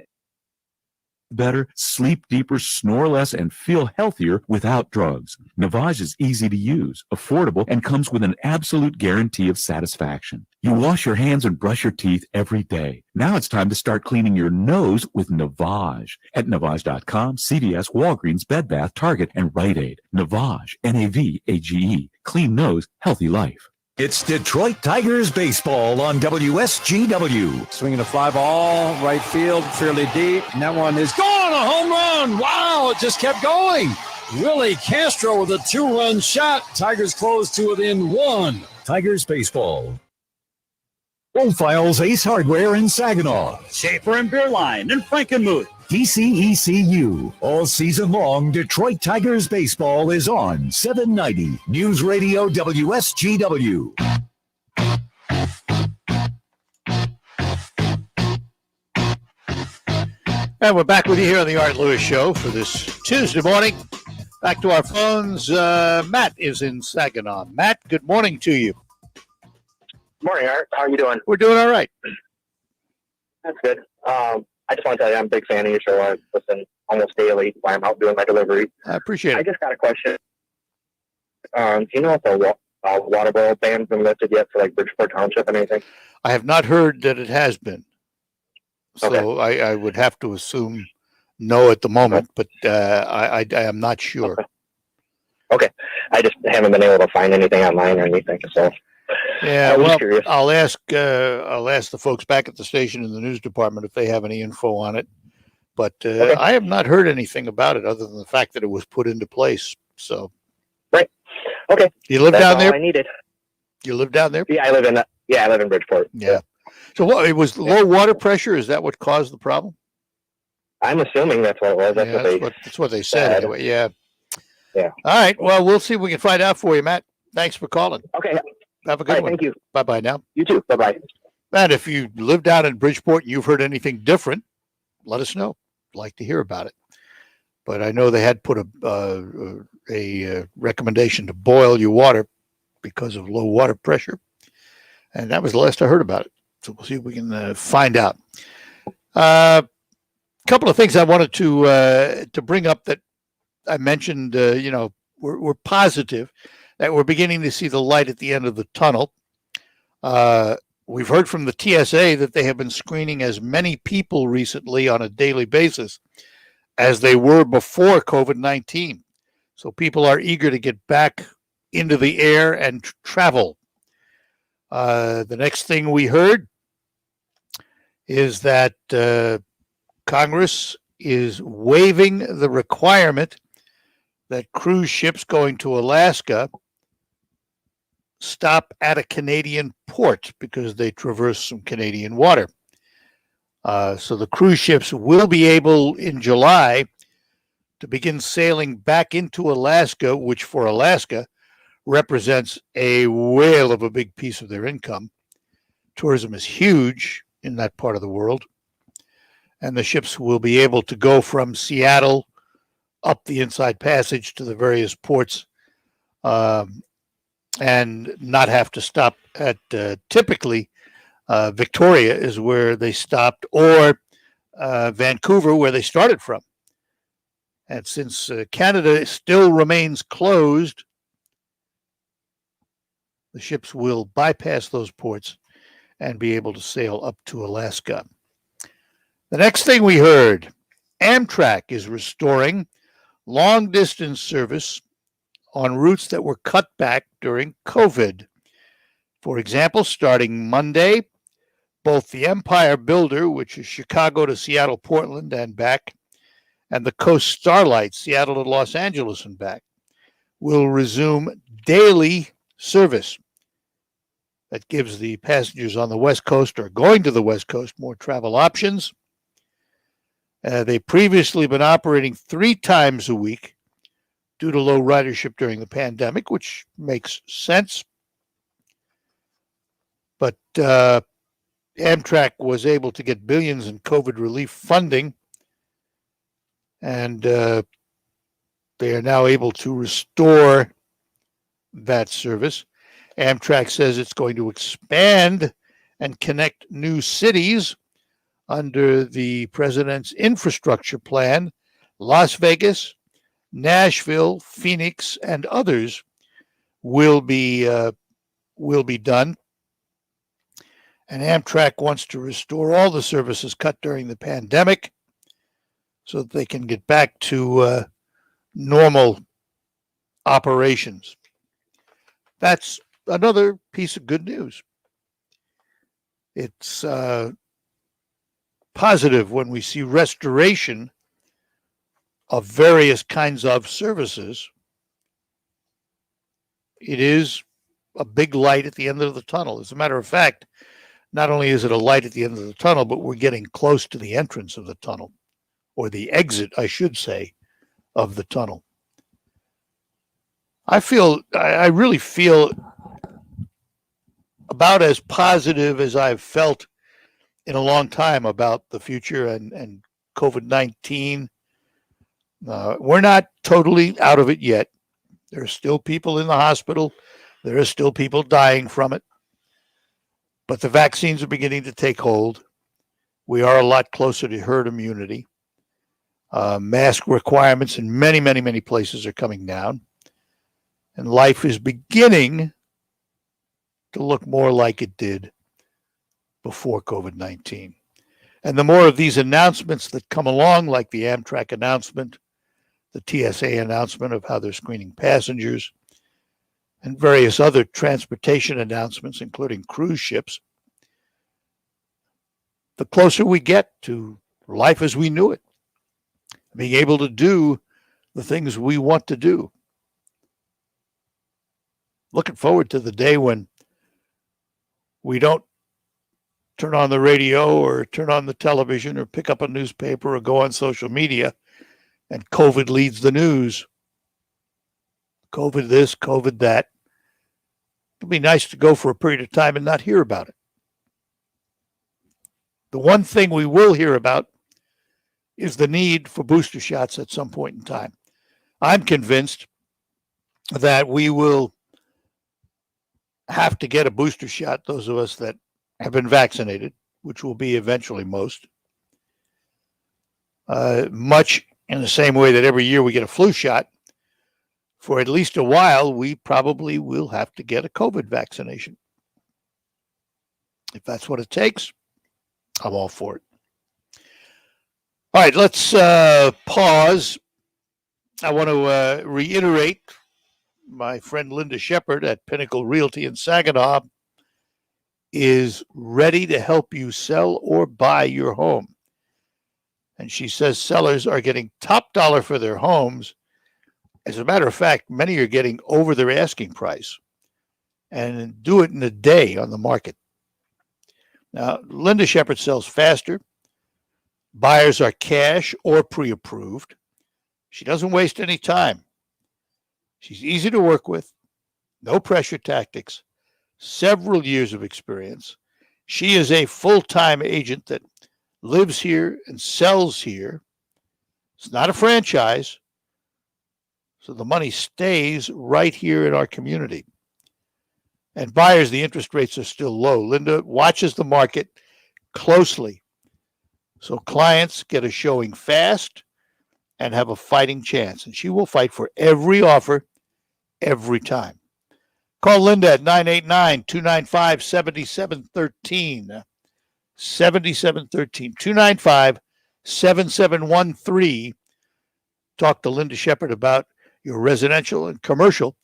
Better, sleep deeper, snore less, and feel healthier without drugs. Navage is easy to use, affordable, and comes with an absolute guarantee of satisfaction. You wash your hands and brush your teeth every day. Now it's time to start cleaning your nose with Navage at Navage.com, CVS, Walgreens, Bed Bath, Target, and Rite Aid. Navage, Navage. Clean nose, healthy life. It's Detroit Tigers baseball on WSGW. Swinging a fly ball, right field, fairly deep. And that one is gone, a home run. Wow, it just kept going. Willie Castro with a 2-run shot. Tigers close to within 1. Tigers baseball. Profiles Ace Hardware in Saginaw. Schaefer and Beerline in Frankenmuth. DCECU. All season long, Detroit Tigers baseball is on 790 News Radio WSGW. And we're back with you here on the Art Lewis Show for this Tuesday morning. Back to our phones. Matt is in Saginaw. Matt, good morning to you. Morning, Art. How are you doing? We're doing all right. That's good. I just want to tell you I'm a big fan of your show. I listen almost daily while I'm out doing my delivery. I appreciate it. I just got a question. Do you know if the water boil ban's been lifted yet for like Bridgeport Township and anything? I have not heard that it has been. So Okay. I would have to assume no at the moment, but I am not sure. Okay. I just haven't been able to find anything online or anything. So Yeah, I was well, curious. I'll ask the folks back at the station in the news department if they have any info on it. But I have not heard anything about it other than the fact that it was put into place. So, right, okay. You live That's down all there? I needed. You live down there? Yeah, I live in Bridgeport. Yeah. So what? It was low water pressure. Is that what caused the problem? I'm assuming that's what it was. That's Yeah, that's what they said said. anyway. Yeah. Yeah. All right. Well, we'll see if we can find out for you, Matt. Thanks for calling. Okay. Have a good All right, one. thank you. Bye-bye now. You too. Bye-bye. Matt, if you live down in Bridgeport and you've heard anything different, let us know. I'd like to hear about it. But I know they had put a recommendation to boil your water because of low water pressure. And that was the last I heard about it. So we'll see if we can find out. A couple of things I wanted to bring up that I mentioned, we're positive that we're beginning to see the light at the end of the tunnel. We've heard from the TSA that they have been screening as many people recently on a daily basis as they were before COVID-19. So people are eager to get back into the air and travel. The next thing we heard is that Congress is waiving the requirement that cruise ships going to Alaska stop at a Canadian port because they traverse some Canadian water. So the cruise ships will be able in July to begin sailing back into Alaska, which for Alaska represents a whale of a big piece of their income. Tourism is huge in that part of the world. And the ships will be able to go from Seattle up the Inside Passage to the various ports and not have to stop at typically Victoria is where they stopped, or Vancouver, where they started from. And since Canada still remains closed, the ships will bypass those ports and be able to sail up to Alaska. The next thing we heard, Amtrak is restoring long-distance service on routes that were cut back during COVID. For example, starting Monday, both the Empire Builder, which is Chicago to Seattle, Portland and back, and the Coast Starlight, Seattle to Los Angeles and back, will resume daily service. That gives the passengers on the West Coast or going to the West Coast more travel options. They've previously been operating 3 times a week due to low ridership during the pandemic, which makes sense. But Amtrak was able to get billions in COVID relief funding, and they are now able to restore that service. Amtrak says it's going to expand and connect new cities under the president's infrastructure plan. Las Vegas, Nashville, Phoenix, and others will be done. And Amtrak wants to restore all the services cut during the pandemic so that they can get back to normal operations. That's another piece of good news. It's positive when we see restoration of various kinds of services. It is a big light at the end of the tunnel. As a matter of fact, not only is it a light at the end of the tunnel, but we're getting close to the entrance of the tunnel, or the exit, I should say, of the tunnel. I really feel about as positive as I've felt in a long time about the future and COVID-19. We're not totally out of it yet. There are still people in the hospital. There are still people dying from it. But the vaccines are beginning to take hold. We are a lot closer to herd immunity. Mask requirements in many, many, many places are coming down. And life is beginning to look more like it did before COVID-19. And the more of these announcements that come along, like the Amtrak announcement, the TSA announcement of how they're screening passengers, and various other transportation announcements, including cruise ships, the closer we get to life as we knew it, being able to do the things we want to do. Looking forward to the day when we don't turn on the radio or turn on the television or pick up a newspaper or go on social media and COVID leads the news. COVID this, COVID that. It'd be nice to go for a period of time and not hear about it. The one thing we will hear about is the need for booster shots at some point in time. I'm convinced that we will have to get a booster shot, those of us that have been vaccinated, which will be eventually most. Much in the same way that every year we get a flu shot, for at least a while, we probably will have to get a COVID vaccination. If that's what it takes, I'm all for it. All right, let's pause. I want to reiterate my friend Linda Shepard at Pinnacle Realty in Saginaw is ready to help you sell or buy your home. And she says sellers are getting top dollar for their homes. As a matter of fact, many are getting over their asking price and do it in a day on the market. Now, Linda Shepherd sells faster. Buyers are cash or pre-approved. She doesn't waste any time. She's easy to work with, no pressure tactics, several years of experience. She is a full-time agent that lives here and sells here. It's not a franchise, so the money stays right here in our community. And buyers, the interest rates are still low. Linda watches the market closely, so clients get a showing fast and have a fighting chance. And she will fight for every offer, every time. Call Linda at 989-295-7713. 7713. 295-7713. Talk to Linda Shepherd about your residential and commercial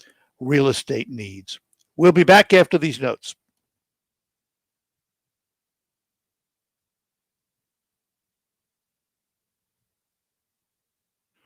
real estate needs. We'll be back after these notes.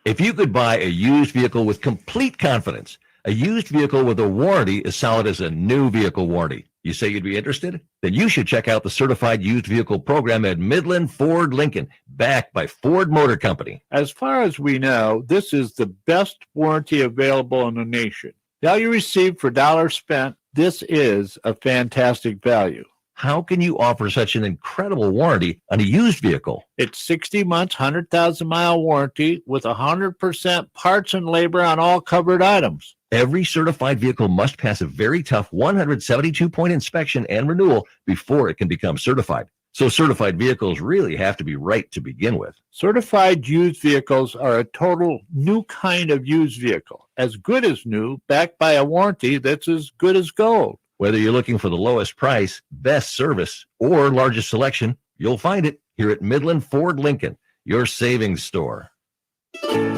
If you could buy a used vehicle with complete confidence, a used vehicle with a warranty as solid as a new vehicle warranty, you say you'd be interested? Then you should check out the Certified Used Vehicle Program at Midland Ford Lincoln, backed by Ford Motor Company. As far as we know, this is the best warranty available in the nation. Value received for dollars spent, this is a fantastic value. How can you offer such an incredible warranty on a used vehicle? It's 60 months, 100,000-mile warranty with 100% parts and labor on all covered items. Every certified vehicle must pass a very tough 172-point inspection and renewal before it can become certified. So certified vehicles really have to be right to begin with. Certified used vehicles are a total new kind of used vehicle, as good as new, backed by a warranty that's as good as gold. Whether you're looking for the lowest price, best service, or largest selection, you'll find it here at Midland Ford Lincoln, your savings store.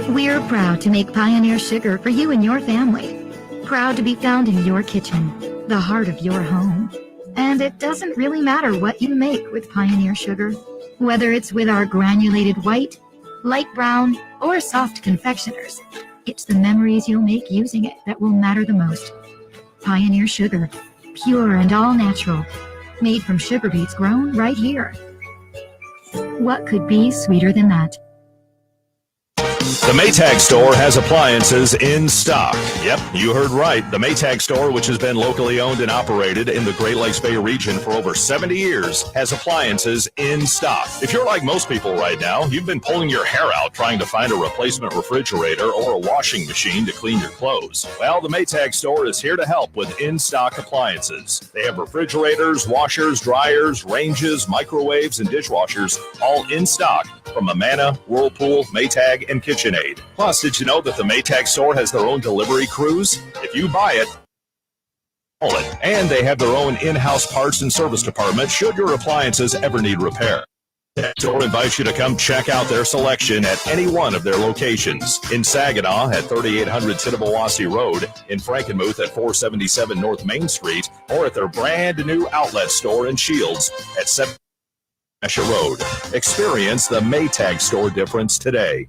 We're proud to make Pioneer Sugar for you and your family. Proud to be found in your kitchen, the heart of your home. And it doesn't really matter what you make with Pioneer Sugar, whether it's with our granulated white, light brown, or soft confectioners. It's the memories you'll make using it that will matter the most. Pioneer Sugar, pure and all natural, made from sugar beets grown right here. What could be sweeter than that? The Maytag store has appliances in stock. Yep, you heard right. The Maytag store, which has been locally owned and operated in the Great Lakes Bay region for over 70 years, has appliances in stock. If you're like most people right now, you've been pulling your hair out trying to find a replacement refrigerator or a washing machine to clean your clothes. Well, the Maytag store is here to help with in-stock appliances. They have refrigerators, washers, dryers, ranges, microwaves, and dishwashers, all in stock from Amana, Whirlpool, Maytag, and KitchenAid. Plus, did you know that the Maytag store has their own delivery crews? If you buy it, call it. And they have their own in-house parts and service department should your appliances ever need repair. The store invites you to come check out their selection at any one of their locations. In Saginaw at 3800 Tittabawassee Road, in Frankenmuth at 477 North Main Street, or at their brand new outlet store in Shields at 7 Road. Experience the Maytag store difference today.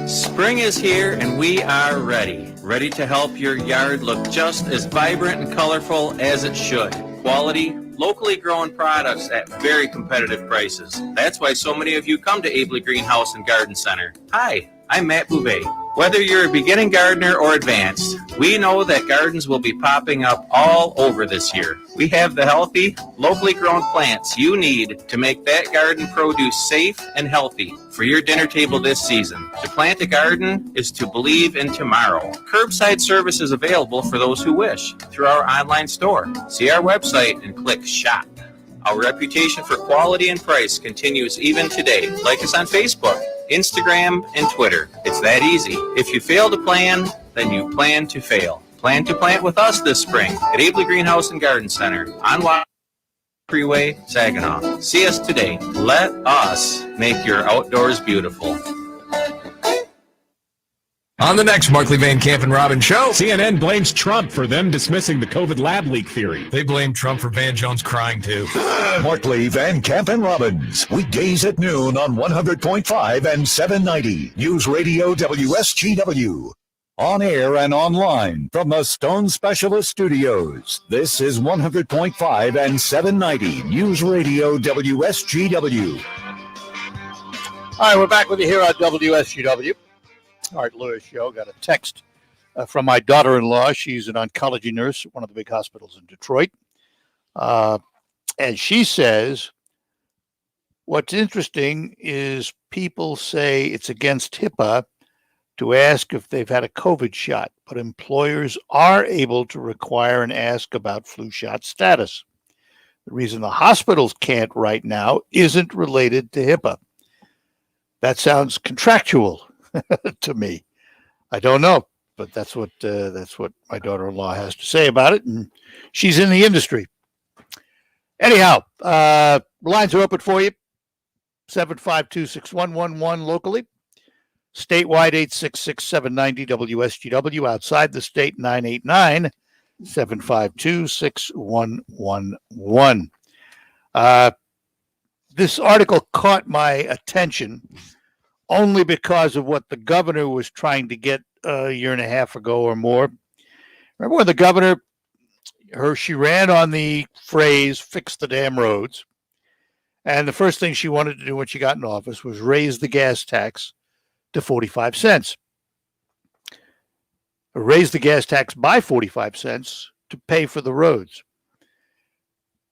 Spring is here and we are ready to help your yard look just as vibrant and colorful as it should. Quality, locally grown products at very competitive prices. That's why so many of you come to Abley Greenhouse and Garden Center. Hi, I'm Matt Bouvet. Whether you're a beginning gardener or advanced, we know that gardens will be popping up all over this year. We have the healthy, locally grown plants you need to make that garden produce safe and healthy for your dinner table this season. To plant a garden is to believe in tomorrow. Curbside service is available for those who wish through our online store. See our website and click Shop. Our reputation for quality and price continues even today. Like us on Facebook, Instagram, and Twitter. It's that easy. If you fail to plan, then you plan to fail. Plan to plant with us this spring at Abley Greenhouse and Garden Center on Water Freeway, Saginaw. See us today. Let us make your outdoors beautiful. On the next Markley, Van Camp and Robbins show, CNN blames Trump for them dismissing the COVID lab leak theory. They blame Trump for Van Jones crying, too. Markley, Van Camp, and Robbins. Weekdays at noon on 100.5 and 790. News Radio WSGW. On air and online from the Stone Specialist Studios. This is 100.5 and 790. News Radio WSGW. All right, we're back with you here on WSGW. Art Lewis Show. Got a text from my daughter-in-law. She's an oncology nurse at one of the big hospitals in Detroit. And she says, what's interesting is people say it's against HIPAA to ask if they've had a COVID shot, but employers are able to require and ask about flu shot status. The reason the hospitals can't right now isn't related to HIPAA. That sounds contractual to me. I don't know, but that's what my daughter-in-law has to say about it, and she's in the industry. Anyhow, lines are open for you. 752-6111 locally. Statewide 866-790 WSGW. Outside the state 989-752-6111. This article caught my attention only because of what the governor was trying to get a year and a half ago or more. Remember when the governor, she ran on the phrase, fix the damn roads. And the first thing she wanted to do when she got in office was raise the gas tax to 45 cents. Raise the gas tax by 45 cents to pay for the roads.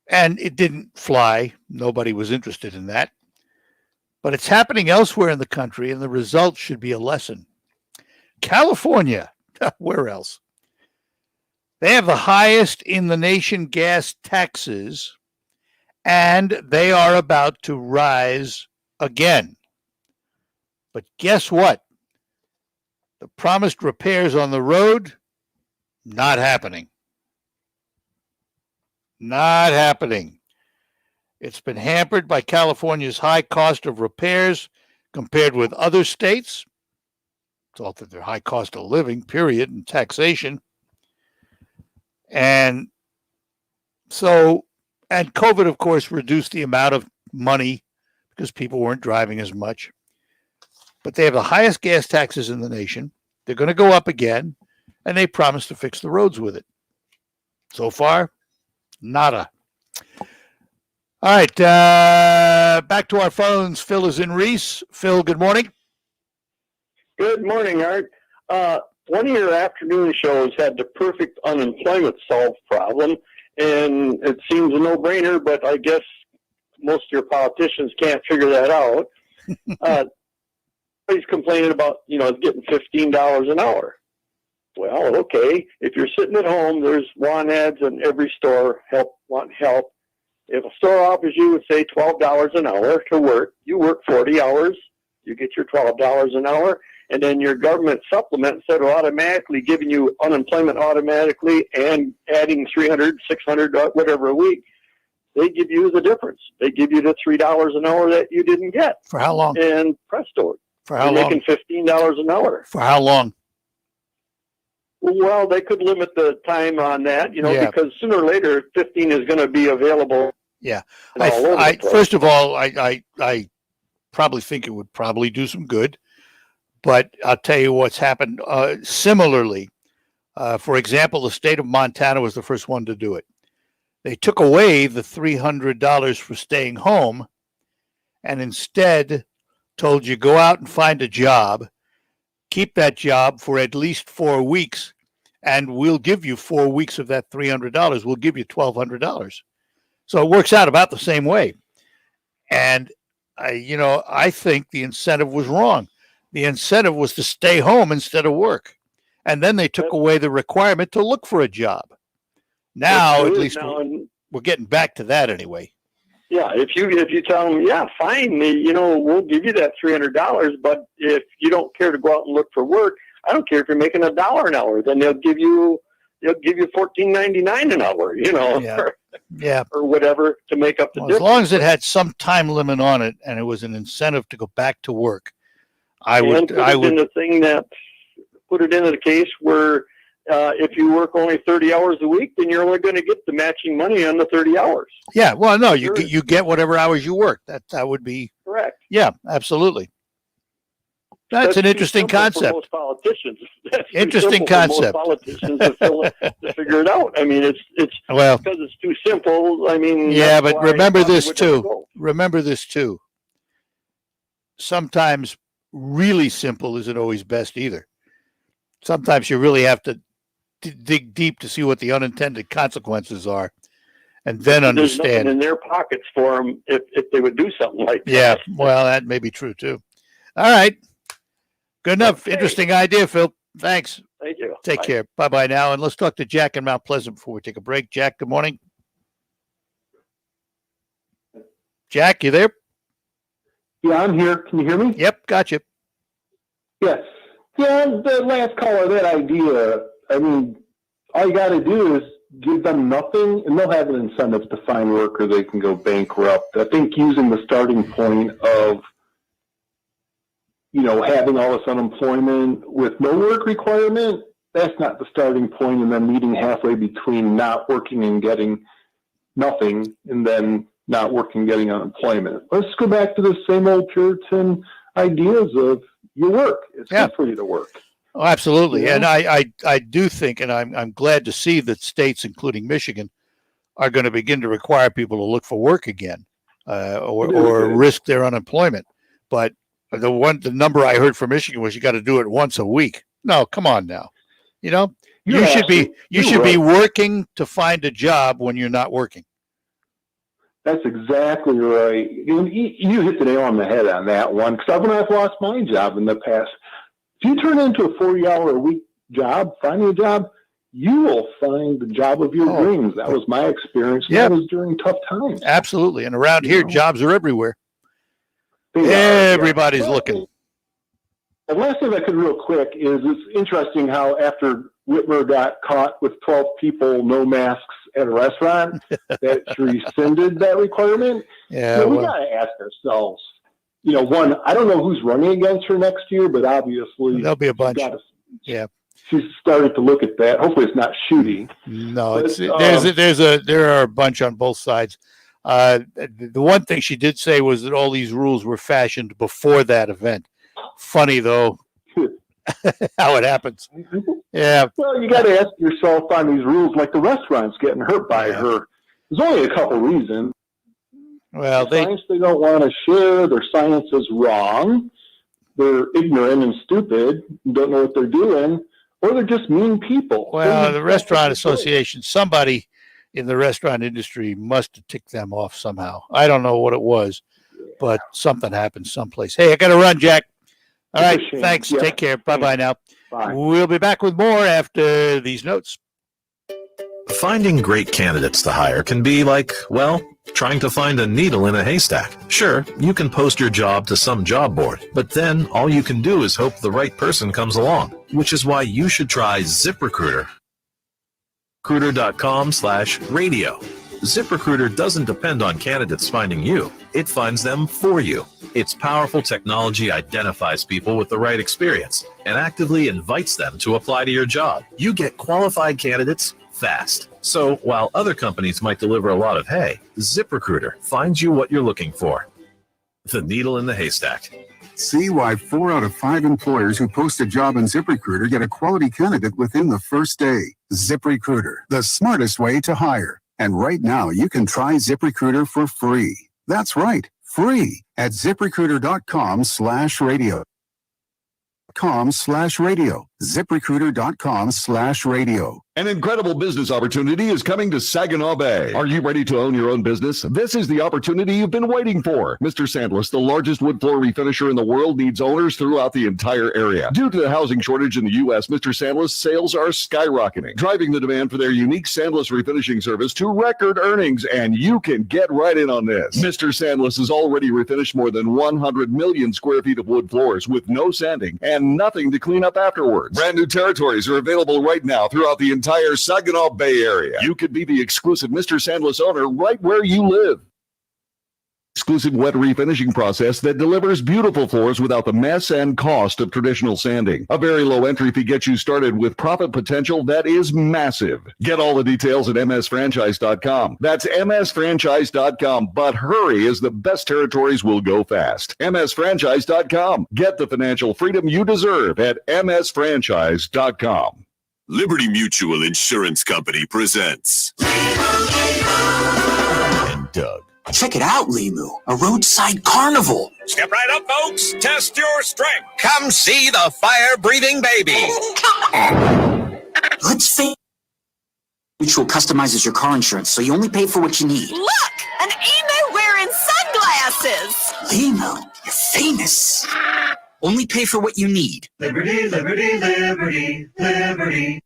And it didn't fly. Nobody was interested in that. But it's happening elsewhere in the country, and the result should be a lesson. California, where else? They have the highest in the nation gas taxes, and they are about to rise again. But guess what? The promised repairs on the road, not happening. Not happening. It's been hampered by California's high cost of repairs compared with other states. It's all that their high cost of living, period, and taxation. And so, and COVID, of course, reduced the amount of money because people weren't driving as much. But they have the highest gas taxes in the nation. They're going to go up again, and they promise to fix the roads with it. So far, nada. All right, back to our phones. Phil is in Reese. Phil, good morning. Good morning, Art. One of your afternoon shows had the perfect unemployment solved problem, and it seems a no-brainer, but I guess most of your politicians can't figure that out. He's complaining about, getting $15 an hour. Well, okay, if you're sitting at home, there's want ads in every store, want help. If a store offers you, say, $12 an hour to work, you work 40 hours, you get your $12 an hour, and then your government supplement instead of automatically giving you unemployment automatically and adding $300, $600, whatever a week, they give you the difference. They give you the $3 an hour that you didn't get. For how long? And presto. For how you're long? Making $15 an hour. For how long? Well, they could limit the time on that, because sooner or later, 15 is going to be available. Yeah. I first of all, I probably think it would probably do some good, but I'll tell you what's happened similarly. For example, the state of Montana was the first one to do it. They took away the $300 for staying home and instead told you go out and find a job, keep that job for at least 4 weeks, and we'll give you 4 weeks of that $300. We'll give you $1,200. So it works out about the same way. And I think the incentive was wrong. The incentive was to stay home instead of work. And then they took away the requirement to look for a job. Now, at least we're getting back to that anyway. Yeah, if you tell them, yeah, fine, we'll give you that $300, but if you don't care to go out and look for work, I don't care if you're making $1 an hour, then they'll give you $14.99 an hour, or whatever to make up the difference. As long as it had some time limit on it and it was an incentive to go back to work, I would. The thing that put it into the case where if you work only 30 hours a week, then you're only going to get the matching money on the 30 hours. Yeah, well, no, you get whatever hours you work. That would be correct. Yeah, absolutely. That's an interesting concept. For most politicians. That's interesting concept. For most politicians to figure it out. I mean, it's well, because it's too simple. I mean, yeah, but remember this too. Remember this too. Sometimes really simple isn't always best either. Sometimes you really have to dig deep to see what the unintended consequences are, and then understand. There's nothing in their pockets for them if they would do something like that. Yeah, well, that may be true too. All right, good enough. Okay. Interesting idea, Phil. Thanks. Thank you. Take care. Bye now, and let's talk to Jack in Mount Pleasant before we take a break. Jack, good morning. Jack, you there? Yeah, I'm here. Can you hear me? Yep, gotcha. Yes. Yeah, the last caller, that idea, I mean, all you got to do is give them nothing, and they'll have an incentive to find work or they can go bankrupt. I think using the starting point of, having all this unemployment with no work requirement, that's not the starting point, and then meeting halfway between not working and getting nothing, and then not working and getting unemployment. Let's go back to the same old Puritan ideas of you work. It's good for you to work. Oh, absolutely. Yeah. And I do think, and I'm glad to see that states, including Michigan, are going to begin to require people to look for work again, or risk their unemployment. But the number I heard from Michigan was you got to do it once a week. No, come on now. You should be working to find a job when you're not working. That's exactly right. You hit the nail on the head on that one. Because when I've lost my job in the past, if you turn into a 40-hour-a-week job, finding a job, you will find the job of your dreams. That was my experience. Yeah, that was during tough times. Absolutely. And around here, jobs are everywhere. Everybody's looking. The last thing I could real quick is it's interesting how after Whitmer got caught with 12 people, no masks at a restaurant, that rescinded that requirement. Yeah, we got to ask ourselves, one, I don't know who's running against her next year, but obviously there'll be a bunch. She's started to look at that. Hopefully it's not shooting. No, there are a bunch on both sides. The one thing she did say was that all these rules were fashioned before that event. Funny though, how it happens. Yeah. Well, you got to ask yourself on these rules, like the restaurants getting hurt by her. There's only a couple reasons. Well, science they don't want to share. Their science is wrong. They're ignorant and stupid and don't know what they're doing, or they're just mean people. Well, the Restaurant Association, somebody in the restaurant industry must have ticked them off somehow. I don't know what it was, but something happened someplace. Hey, I got to run, Jack. All right, thanks. Yeah. Take care. Bye-bye now. Bye. We'll be back with more after these notes. Finding great candidates to hire can be like, well, trying to find a needle in a haystack. Sure, you can post your job to some job board, but then all you can do is hope the right person comes along, which is why you should try ZipRecruiter. ZipRecruiter.com/radio. ZipRecruiter doesn't depend on candidates finding you. It finds them for you. Its powerful technology identifies people with the right experience and actively invites them to apply to your job. You get qualified candidates fast. So while other companies might deliver a lot of hay, ZipRecruiter finds you what you're looking for. The needle in the haystack. See why 4 out of 5 employers who post a job on ZipRecruiter get a quality candidate within the first day. ZipRecruiter, the smartest way to hire. And right now, you can try ZipRecruiter for free. That's right, free at ZipRecruiter.com/radio. ZipRecruiter.com/radio. An incredible business opportunity is coming to Saginaw Bay. Are you ready to own your own business? This is the opportunity you've been waiting for. Mr. Sandless, the largest wood floor refinisher in the world, needs owners throughout the entire area. Due to the housing shortage in the U.S., Mr. Sandless sales are skyrocketing, driving the demand for their unique Sandless refinishing service to record earnings, and you can get right in on this. Mr. Sandless has already refinished more than 100 million square feet of wood floors with no sanding and nothing to clean up afterwards. Brand new territories are available right now throughout the entire Saginaw Bay area. You could be the exclusive Mr. Sandless owner right where you live. exclusive wet refinishing process that delivers beautiful floors without the mess and cost of traditional sanding. A very low entry fee gets you started with profit potential that is massive. Get all the details at msfranchise.com. That's msfranchise.com. But hurry, as the best territories will go fast. msfranchise.com. Get the financial freedom you deserve at msfranchise.com. Liberty Mutual Insurance Company presents and Doug. Check it out, Limu, a roadside carnival. Step right up, folks. Test your strength. Come see the fire-breathing baby. Let's face Mutual customizes your car insurance, so you only pay for what you need. Look, an emu wearing sunglasses. Limu, you're famous. Only pay for what you need. Liberty, liberty, liberty, liberty.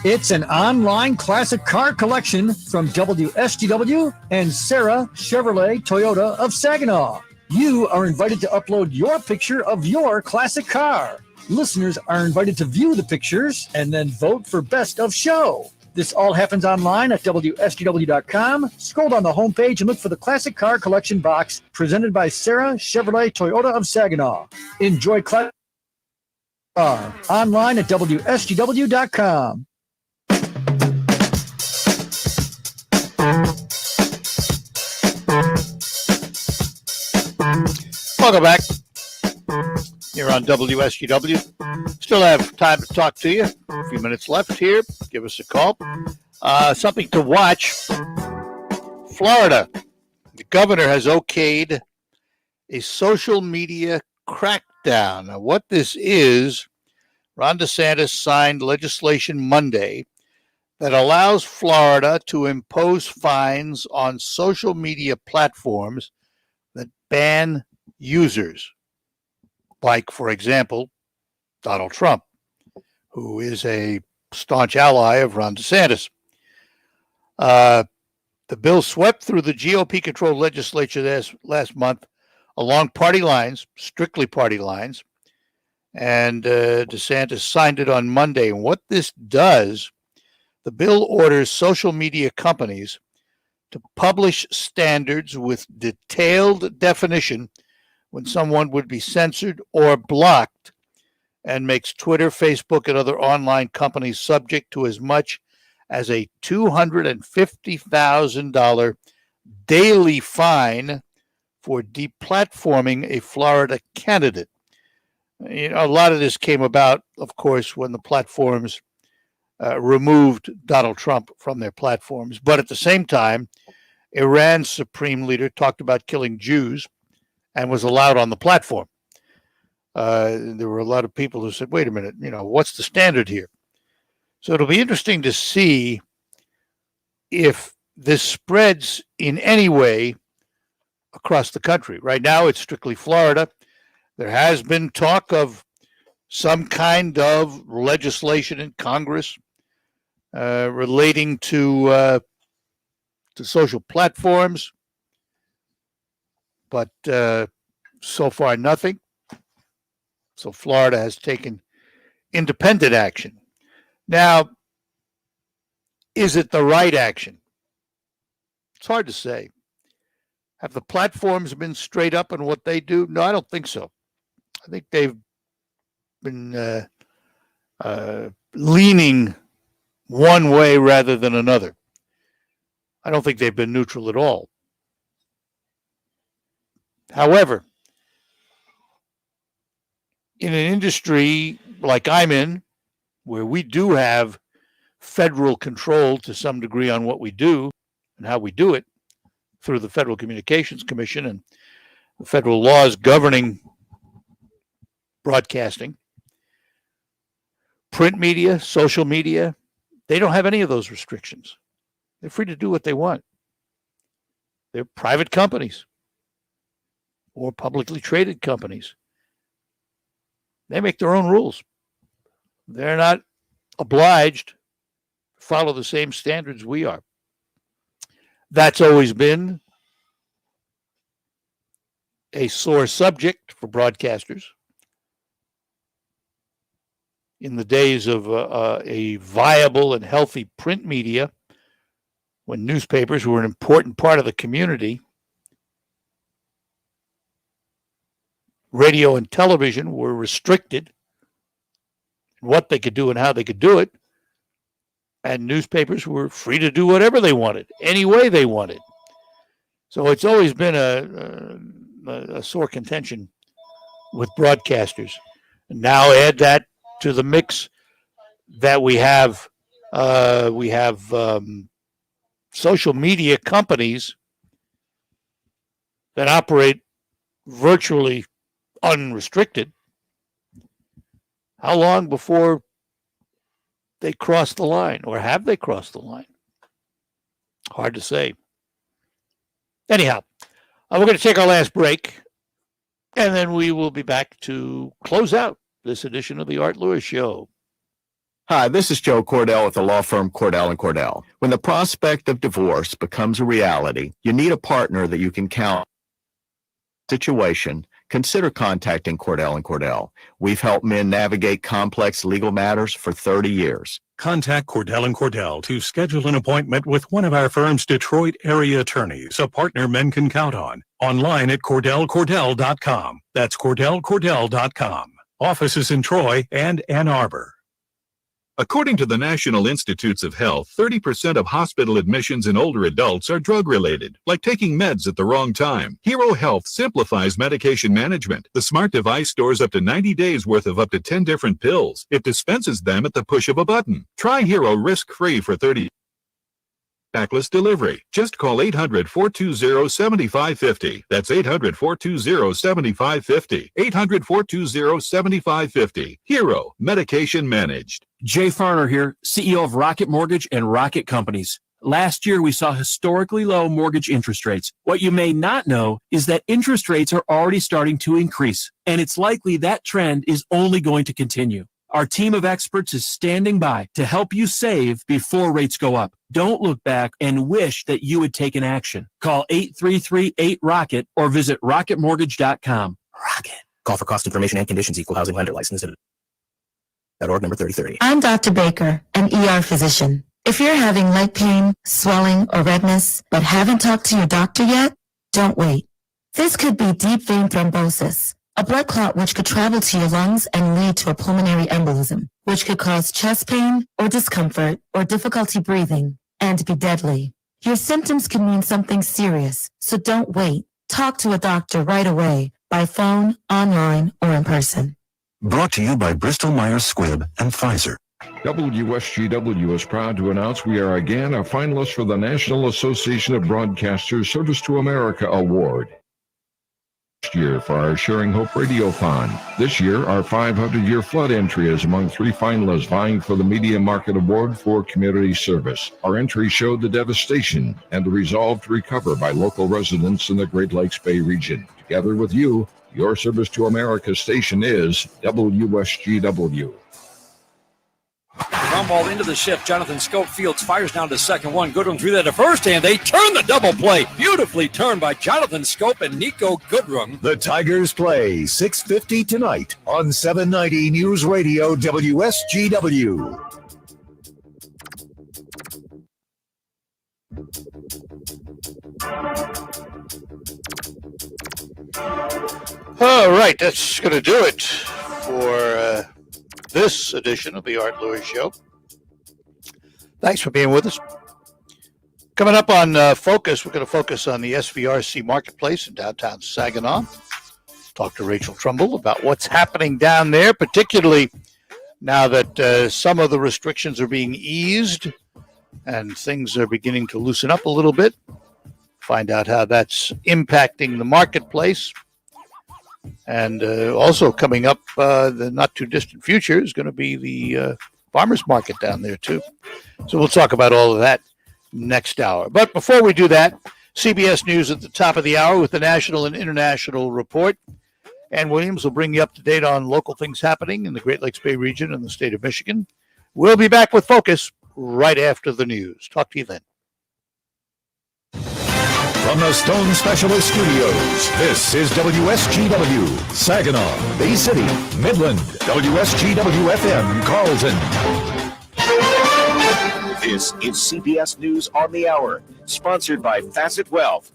It's an online classic car collection from WSGW and Sarah Chevrolet Toyota of Saginaw. You are invited to upload your picture of your classic car. Listeners are invited to view the pictures and then vote for Best of Show. This all happens online at WSGW.com. Scroll down the homepage and look for the Classic Car Collection box presented by Sarah Chevrolet Toyota of Saginaw. Enjoy classic car online at WSGW.com. Welcome back. You're on WSGW. Still have time to talk to you. A few minutes left here. Give us a call. Something to watch. Florida. The governor has okayed a social media crackdown. Now, what this is, Ron DeSantis signed legislation Monday that allows Florida to impose fines on social media platforms that ban users. Like, for example, Donald Trump, who is a staunch ally of Ron DeSantis. The bill swept through the GOP-controlled legislature last month along party lines, strictly party lines, and DeSantis signed it on Monday. And what this does, the bill orders social media companies to publish standards with detailed definition when someone would be censored or blocked, and makes Twitter, Facebook, and other online companies subject to as much as a $250,000 daily fine for deplatforming a Florida candidate. You know, a lot of this came about, of course, when the platforms removed Donald Trump from their platforms. But at the same time, Iran's supreme leader talked about killing Jews and was allowed on the platform. There were a lot of people who said, wait a minute, what's the standard here? So it'll be interesting to see if this spreads in any way across the country. Right now, it's strictly Florida. There has been talk of some kind of legislation in Congress relating to social platforms, but so far nothing. So Florida has taken independent action. Now, is it the right action? It's hard to say. Have the platforms been straight up in what they do? No, I don't think so. I think they've been leaning one way rather than another. I don't think they've been neutral at all. However, in an industry like I'm in, where we do have federal control to some degree on what we do and how we do it through the Federal Communications Commission and the federal laws governing broadcasting, print media, social media, they don't have any of those restrictions. They're free to do what they want. They're private companies or publicly traded companies. They make their own rules. They're not obliged to follow the same standards we are. That's always been a sore subject for broadcasters. In the days of a viable and healthy print media, when newspapers were an important part of the community, radio and television were restricted, what they could do and how they could do it, and newspapers were free to do whatever they wanted, any way they wanted. So it's always been a sore contention with broadcasters. And now add that to the mix that we have social media companies that operate virtually unrestricted. How long before they cross the line, or have they crossed the line? Hard to say. Anyhow, we're going to take our last break, and then we will be back to close out this edition of the Art Lewis Show. Hi, this is Joe Cordell with the law firm Cordell & Cordell. When the prospect of divorce becomes a reality, you need a partner that you can count on. Situation, consider contacting Cordell & Cordell. We've helped men navigate complex legal matters for 30 years. Contact Cordell & Cordell to schedule an appointment with one of our firm's Detroit area attorneys, a partner men can count on. Online at CordellCordell.com. That's CordellCordell.com. Offices in Troy and Ann Arbor. According to the National Institutes of Health, 30% of hospital admissions in older adults are drug-related, like taking meds at the wrong time. Hero Health simplifies medication management. The smart device stores up to 90 days worth of up to 10 different pills. It dispenses them at the push of a button. Try Hero risk-free for 30 contactless delivery. Just call 800-420-7550. That's 800-420-7550. 800-420-7550. Hero, medication managed. Jay Farner here, CEO of Rocket Mortgage and Rocket Companies. Last year, we saw historically low mortgage interest rates. What you may not know is that interest rates are already starting to increase, and it's likely that trend is only going to continue. Our team of experts is standing by to help you save before rates go up. Don't look back and wish that you had taken action. Call 833-8-ROCKET or visit rocketmortgage.com. Rocket. Call for cost information and conditions. Equal housing lender license. .org number 3030. I'm Dr. Baker, an ER physician. If you're having leg pain, swelling, or redness, but haven't talked to your doctor yet, don't wait. This could be deep vein thrombosis, a blood clot which could travel to your lungs and lead to a pulmonary embolism, which could cause chest pain or discomfort or difficulty breathing and be deadly. Your symptoms can mean something serious, so don't wait. Talk to a doctor right away, by phone, online, or in person. Brought to you by Bristol-Myers Squibb and Pfizer. WSGW is proud to announce we are again a finalist for the National Association of Broadcasters Service to America Award. Year for our Sharing Hope Radiothon. This year, our 500-year flood entry is among 3 finalists vying for the Media Market Award for community service. Our entry showed the devastation and the resolve to recover by local residents in the Great Lakes Bay region. Together with you, your Service to America station is WSGW. Ground ball into the shift. Jonathan Schofield fires down to second one. Goodrum drew that to first, and they turn the double play. Beautifully turned by Jonathan Scope and Nico Goodrum. The Tigers play 6:50 tonight on 790 News Radio WSGW. All right, that's going to do it for this edition of the Art Lewis Show. Thanks for being with us. Coming up on Focus, we're going to focus on the SVRC Marketplace in downtown Saginaw. Talk to Rachel Trumbull about what's happening down there, particularly now that some of the restrictions are being eased and things are beginning to loosen up a little bit. Find out how that's impacting the marketplace. And also coming up, the not-too-distant future is going to be the farmers market down there, too. So we'll talk about all of that next hour. But before we do that, CBS News at the top of the hour with the national and international report. Ann Williams will bring you up to date on local things happening in the Great Lakes Bay region and the state of Michigan. We'll be back with Focus right after the news. Talk to you then. From the Stone Specialist Studios, this is WSGW, Saginaw, Bay City, Midland, WSGW-FM, Carlton. This is CBS News on the Hour, sponsored by Facet Wealth.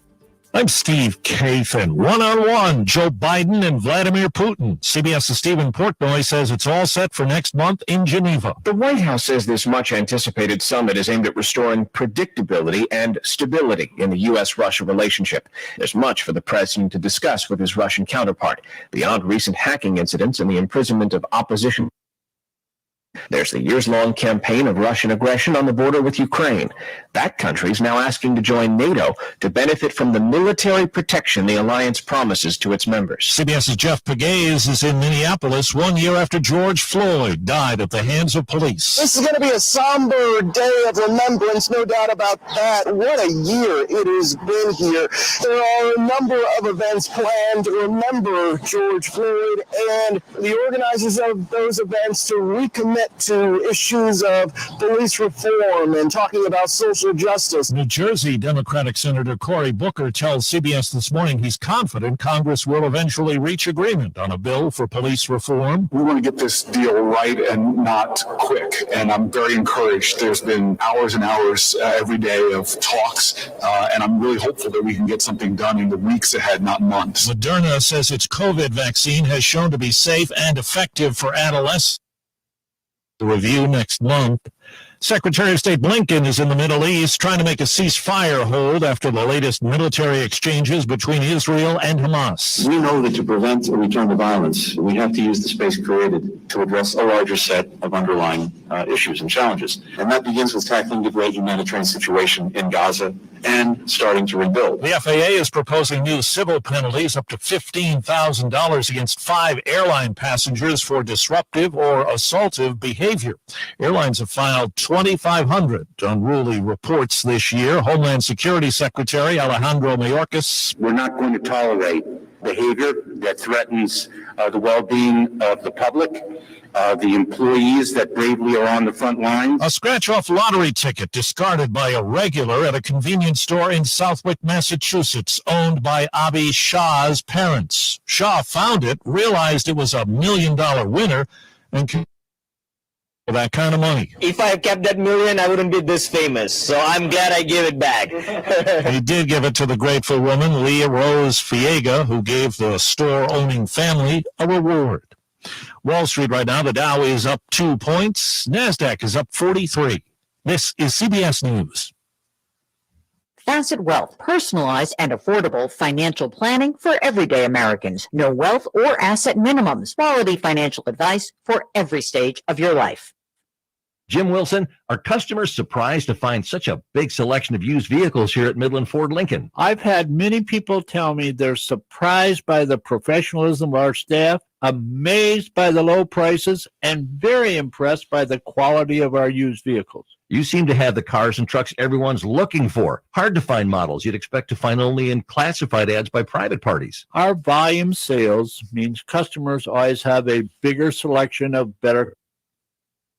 I'm Steve Kathan. One-on-one, Joe Biden and Vladimir Putin. CBS's Stephen Portnoy says it's all set for next month in Geneva. The White House says this much-anticipated summit is aimed at restoring predictability and stability in the U.S.-Russia relationship. There's much for the president to discuss with his Russian counterpart, beyond recent hacking incidents and the imprisonment of opposition. There's the years-long campaign of Russian aggression on the border with Ukraine. That country is now asking to join NATO to benefit from the military protection the alliance promises to its members. CBS's Jeff Pegues is in Minneapolis 1 year after George Floyd died at the hands of police. This is going to be a somber day of remembrance, no doubt about that. What a year it has been here. There are a number of events planned to remember George Floyd, and the organizers of those events to recommit to issues of police reform and talking about social justice. New Jersey Democratic Senator Cory Booker tells CBS this morning he's confident Congress will eventually reach agreement on a bill for police reform. We want to get this deal right and not quick, and I'm very encouraged. There's been hours and hours every day of talks, and I'm really hopeful that we can get something done in the weeks ahead, not months. Moderna says its COVID vaccine has shown to be safe and effective for adolescents. The review next month. Secretary of State Blinken is in the Middle East trying to make a ceasefire hold after the latest military exchanges between Israel and Hamas. We know that to prevent a return to violence, we have to use the space created to address a larger set of underlying issues and challenges. And that begins with tackling the great humanitarian situation in Gaza and starting to rebuild. The FAA is proposing new civil penalties up to $15,000 against 5 airline passengers for disruptive or assaultive behavior. Airlines have filed 2,500 unruly reports this year. Homeland Security Secretary Alejandro Mayorkas. We're not going to tolerate behavior that threatens the well-being of the public, the employees that bravely are on the front lines. A scratch-off lottery ticket discarded by a regular at a convenience store in Southwick, Massachusetts, owned by Abi Shah's parents. Shah found it, realized it was $1 million winner, and that kind of money. If I had kept that million, I wouldn't be this famous. So I'm glad I gave it back. He did give it to the grateful woman, Leah Rose Fiega, who gave the store-owning family a reward. Wall Street right now, the Dow is up 2 points. NASDAQ is up 43. This is CBS News. Facet Wealth, personalized and affordable financial planning for everyday Americans. No wealth or asset minimums. Quality financial advice for every stage of your life. Jim Wilson, are customers surprised to find such a big selection of used vehicles here at Midland Ford Lincoln? I've had many people tell me they're surprised by the professionalism of our staff, amazed by the low prices, and very impressed by the quality of our used vehicles. You seem to have the cars and trucks everyone's looking for. Hard to find models you'd expect to find only in classified ads by private parties. Our volume sales means customers always have a bigger selection of better.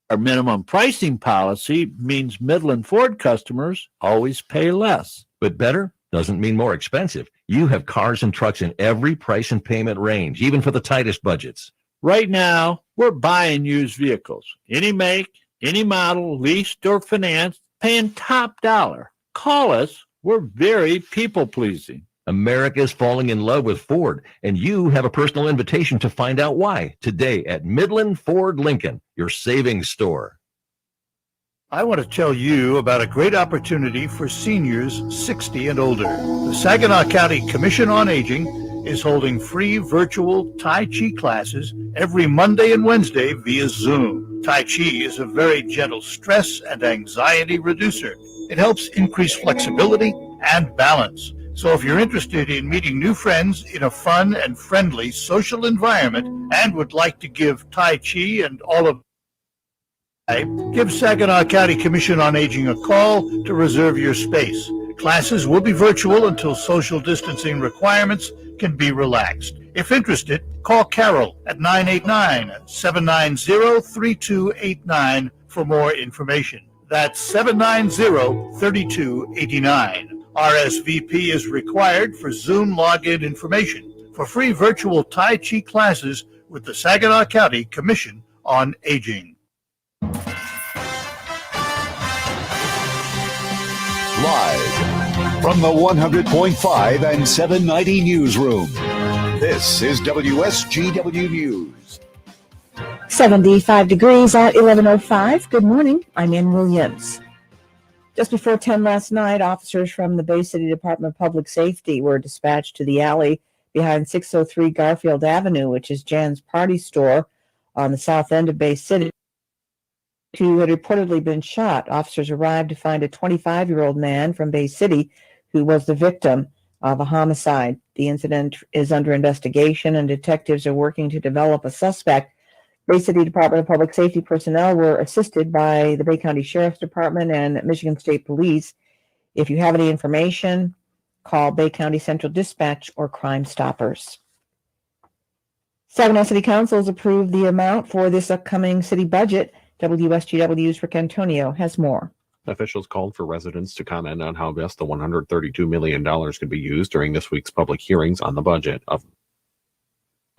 Our minimum pricing policy means Midland Ford customers always pay less. But better doesn't mean more expensive. You have cars and trucks in every price and payment range, even for the tightest budgets. Right now, we're buying used vehicles. Any make, any model, leased or financed, paying top dollar. Call us. We're very people-pleasing. America is falling in love with Ford, and you have a personal invitation to find out why today at Midland Ford Lincoln, your savings store. I want to tell you about a great opportunity for seniors 60 and older. The Saginaw County Commission on Aging is holding free virtual Tai Chi classes every Monday and Wednesday via Zoom. Tai Chi is a very gentle stress and anxiety reducer. It helps increase flexibility and balance. So if you're interested in meeting new friends in a fun and friendly social environment and would like to give Tai Chi and all of give Saginaw County Commission on Aging a call to reserve your space. Classes will be virtual until social distancing requirements can be relaxed. If interested, call Carol at 989-790-3289 for more information. That's 790-3289. RSVP is required for Zoom login information. For free virtual Tai Chi classes with the Saginaw County Commission on Aging. Live From the 100.5 and 790 newsroom, this is WSGW News. 75 degrees at 11:05. Good morning. I'm Ann Williams. Just before 10 last night, officers from the Bay City Department of Public Safety were dispatched to the alley behind 603 Garfield Avenue, which is Jan's Party Store on the south end of Bay City, who had reportedly been shot. Officers arrived to find a 25-year-old man from Bay City who was the victim of a homicide. The incident is under investigation, and detectives are working to develop a suspect. Bay City Department of Public Safety personnel were assisted by the Bay County Sheriff's Department and Michigan State Police. If you have any information, call Bay County Central Dispatch or Crime Stoppers. Saginaw City Council has approved the amount for this upcoming city budget. WSGW's Rick Antonio has more. Officials called for residents to comment on how best the $132 million could be used during this week's public hearings on the budget.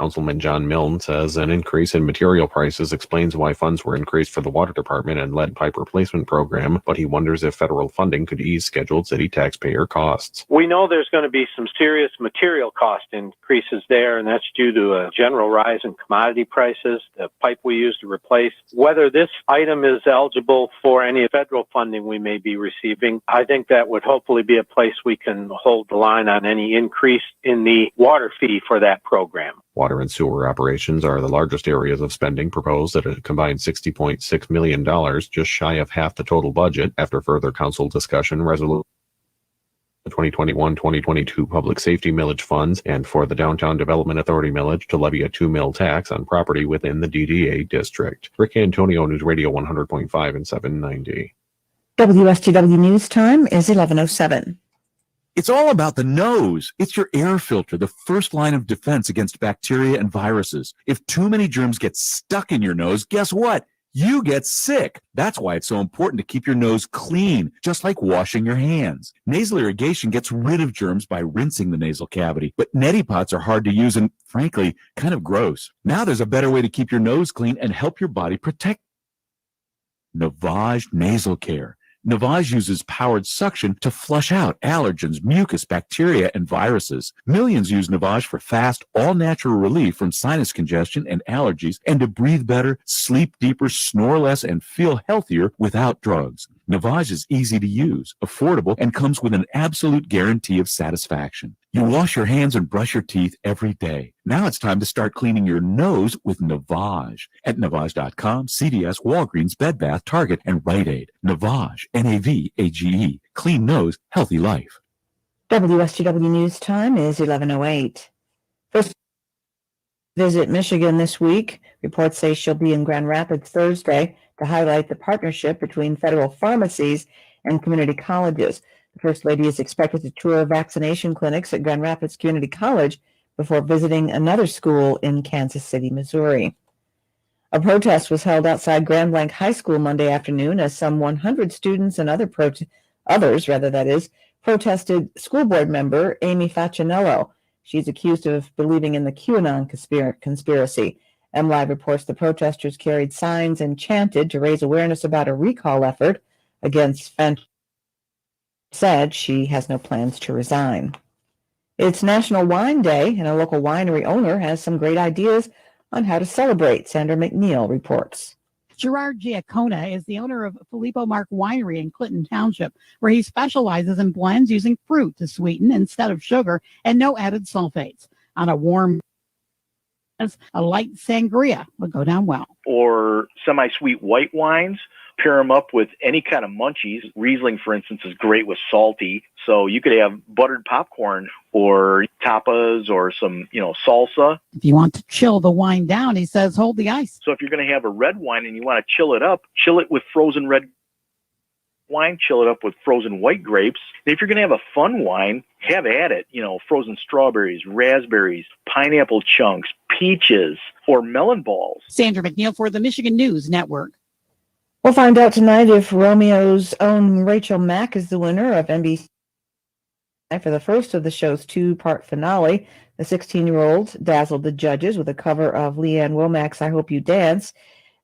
Councilman John Milne says an increase in material prices explains why funds were increased for the water department and lead pipe replacement program, but he wonders if federal funding could ease scheduled city taxpayer costs. We know there's going to be some serious material cost increases there, and that's due to a general rise in commodity prices, the pipe we use to replace. Whether this item is eligible for any federal funding we may be receiving, I think that would hopefully be a place we can hold the line on any increase in the water fee for that program. Water and sewer operations are the largest areas of spending proposed at a combined $60.6 million, just shy of half the total budget. After further council discussion, resolution the 2021-2022 public safety millage funds and for the Downtown Development Authority millage to levy a 2 mil tax on property within the DDA district. Rick Antonio, News Radio 100.5 and 790. WSTW News Time is 11:07. It's all about the nose. It's your air filter, the first line of defense against bacteria and viruses. If too many germs get stuck in your nose, guess what? You get sick. That's why it's so important to keep your nose clean, just like washing your hands. Nasal irrigation gets rid of germs by rinsing the nasal cavity, but neti pots are hard to use and, frankly, kind of gross. Now there's a better way to keep your nose clean and help your body protect. Navage Nasal Care. Navage uses powered suction to flush out allergens, mucus, bacteria, and viruses. Millions use Navage for fast, all-natural relief from sinus congestion and allergies, and to breathe better, sleep deeper, snore less, and feel healthier without drugs. Navage is easy to use, affordable, and comes with an absolute guarantee of satisfaction. You wash your hands and brush your teeth every day. Now it's time to start cleaning your nose with Navage. At Navage.com, CVS, Walgreens, Bed Bath, Target, and Rite Aid. Navage, Navage. Clean nose, healthy life. WSGW News Time is 11:08. First visit Michigan this week. Reports say she'll be in Grand Rapids Thursday to highlight the partnership between federal pharmacies and community colleges. The First Lady is expected to tour vaccination clinics at Grand Rapids Community College before visiting another school in Kansas City, Missouri. A protest was held outside Grand Blanc High School Monday afternoon as some 100 students and others protested school board member Amy Facinello. She's accused of believing in the QAnon conspiracy. MLive reports the protesters carried signs and chanted to raise awareness about a recall effort against Facinello. Said she has no plans to resign. It's National Wine Day, and a local winery owner has some great ideas on how to celebrate. Sandra McNeil reports. Gerard Giacona is the owner of Filippo Mark Winery in Clinton Township, where he specializes in blends using fruit to sweeten instead of sugar and no added sulfates. On a warm, a light sangria would go down well. Or semi-sweet white wines. Pair them up with any kind of munchies. Riesling, for instance, is great with salty. So you could have buttered popcorn or tapas or some, salsa. If you want to chill the wine down, he says, hold the ice. So if you're going to have a red wine and you want to chill it up, chill it with frozen red wine, chill it up with frozen white grapes. And if you're going to have a fun wine, have at it. Frozen strawberries, raspberries, pineapple chunks, peaches, or melon balls. Sandra McNeil for the Michigan News Network. We'll find out tonight if Romeo's own Rachel Mack is the winner of NBC for the first of the show's two-part finale. The 16-year-old dazzled the judges with a cover of Leanne Womack's I Hope You Dance.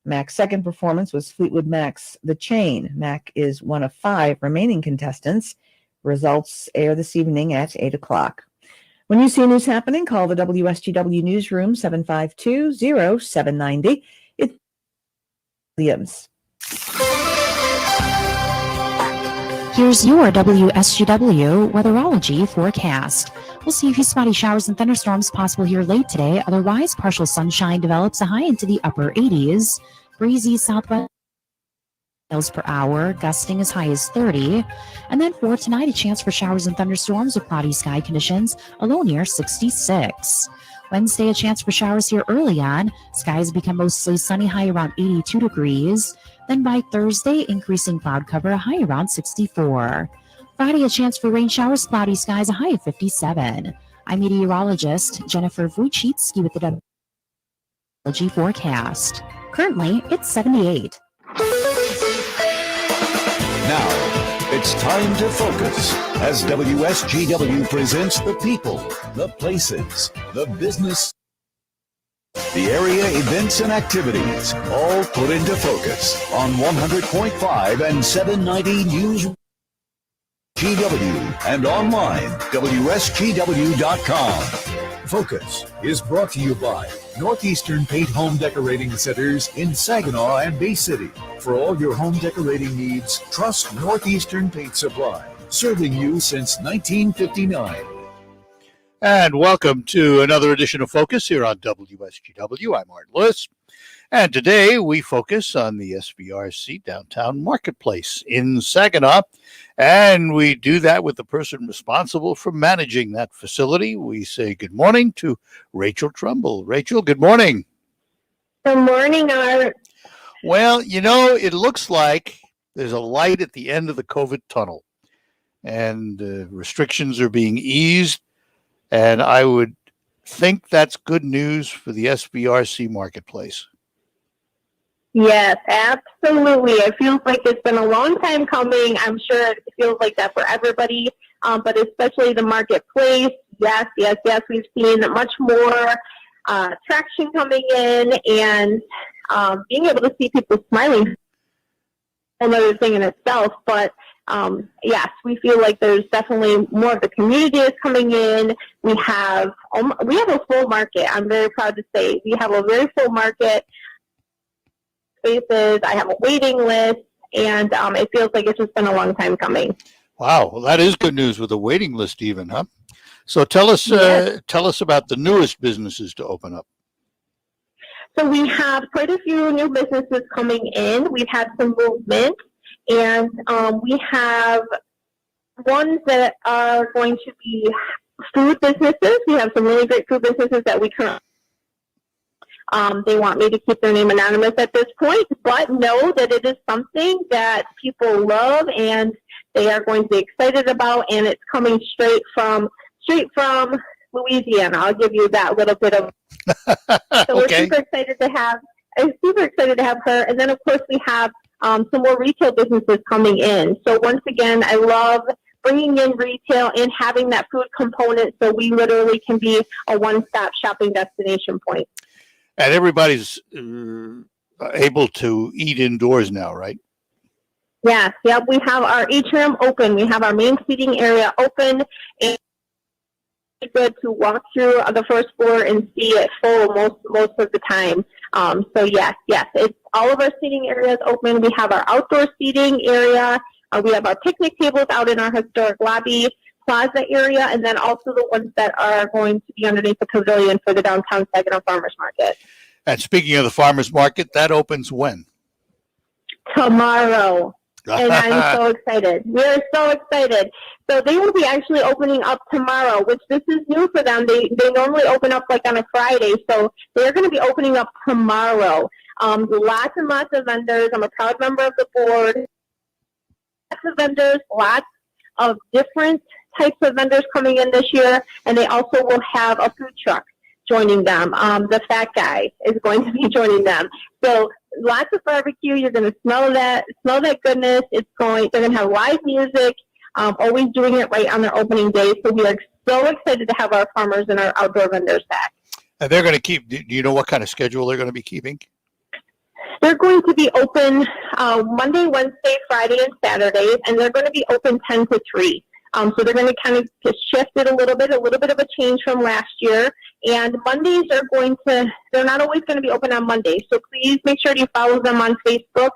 Mack's second performance was Fleetwood Mac's The Chain. Mack is one of 5 remaining contestants. Results air this evening at 8 o'clock. When you see news happening, call the WSGW Newsroom 752-0790. It's Williams. Here's your WSGW weatherology forecast. We'll see a few spotty showers and thunderstorms possible here late today. Otherwise, partial sunshine develops, a high into the upper 80s. Breezy southwest miles per hour, gusting as high as 30. And then for tonight, a chance for showers and thunderstorms with cloudy sky conditions, a low near 66. Wednesday, a chance for showers here early on. Skies become mostly sunny, high around 82 degrees. Then by Thursday, increasing cloud cover, a high around 64. Friday, a chance for rain showers, cloudy skies, a high of 57. I'm meteorologist Jennifer Vujcicki with the WSGW forecast. Currently, it's 78. Now, it's time to focus as WSGW presents the people, the places, the business, the area events and activities, all put into focus on 100.5 and 790 News GW and online, WSGW.com. Focus is brought to you by Northeastern Paint Home Decorating Centers in Saginaw and Bay City. For all your home decorating needs, trust Northeastern Paint Supply, serving you since 1959. And welcome to another edition of Focus here on WSGW. I'm Art Lewis. And today we focus on the SBRC Downtown Marketplace in Saginaw. And we do that with the person responsible for managing that facility. We say good morning to Rachel Trumbull. Rachel, good morning. Good morning, Art. Well, you know, it looks like there's a light at the end of the COVID tunnel. And restrictions are being eased. And I would think that's good news for the SBRC Marketplace. Yes, absolutely. It feels like it's been a long time coming. I'm sure it feels like that for everybody, but especially the marketplace. Yes. We've seen much more traction coming in, and being able to see people smiling, another thing in itself. But yes, we feel like there's definitely more of the community is coming in. We have a full market. I'm very proud to say we have a very full market. Spaces. I have a waiting list, and it feels like it's just been a long time coming. Wow, well, that is good news with a waiting list, even, huh? So tell us about the newest businesses to open up. So we have quite a few new businesses coming in. We've had some movement, and we have ones that are going to be food businesses. We have some really great food businesses that we currently. They want me to keep their name anonymous at this point, but know that it is something that people love and they are going to be excited about, and it's coming straight from Louisiana. I'll give you that little bit of. So we're super excited to have. I'm super excited to have her, and then of course we have some more retail businesses coming in. So once again, I love bringing in retail and having that food component, so we literally can be a one-stop shopping destination point. And everybody's able to eat indoors now, right? Yes. Yep. We have our atrium open. We have our main seating area open, and it's good to walk through the first floor and see it full most of the time. So yes, it's all of our seating areas open. We have our outdoor seating area. We have our picnic tables out in our historic lobby plaza area, and then also the ones that are going to be underneath the pavilion for the downtown Saginaw Farmers Market. And speaking of the farmers market, that opens when? Tomorrow. And I'm so excited. We are so excited. So they will be actually opening up tomorrow, which this is new for them. They normally open up like on a Friday, so they're going to be opening up tomorrow. Lots and lots of vendors. I'm a proud member of the board. Lots of vendors, lots of different types of vendors coming in this year, and they also will have a food truck joining them. The fat guy is going to be joining them. So lots of barbecue. You're going to smell that goodness. They're going to have live music, always doing it right on their opening day. So we are so excited to have our farmers and our outdoor vendors back. And they're going to keep, do you know what kind of schedule they're going to be keeping? They're going to be open Monday, Wednesday, Friday, and Saturdays, and they're going to be open 10 to 3. So they're going to kind of shift it a little bit of a change from last year. And Mondays they're not always going to be open on Mondays. So please make sure you follow them on Facebook.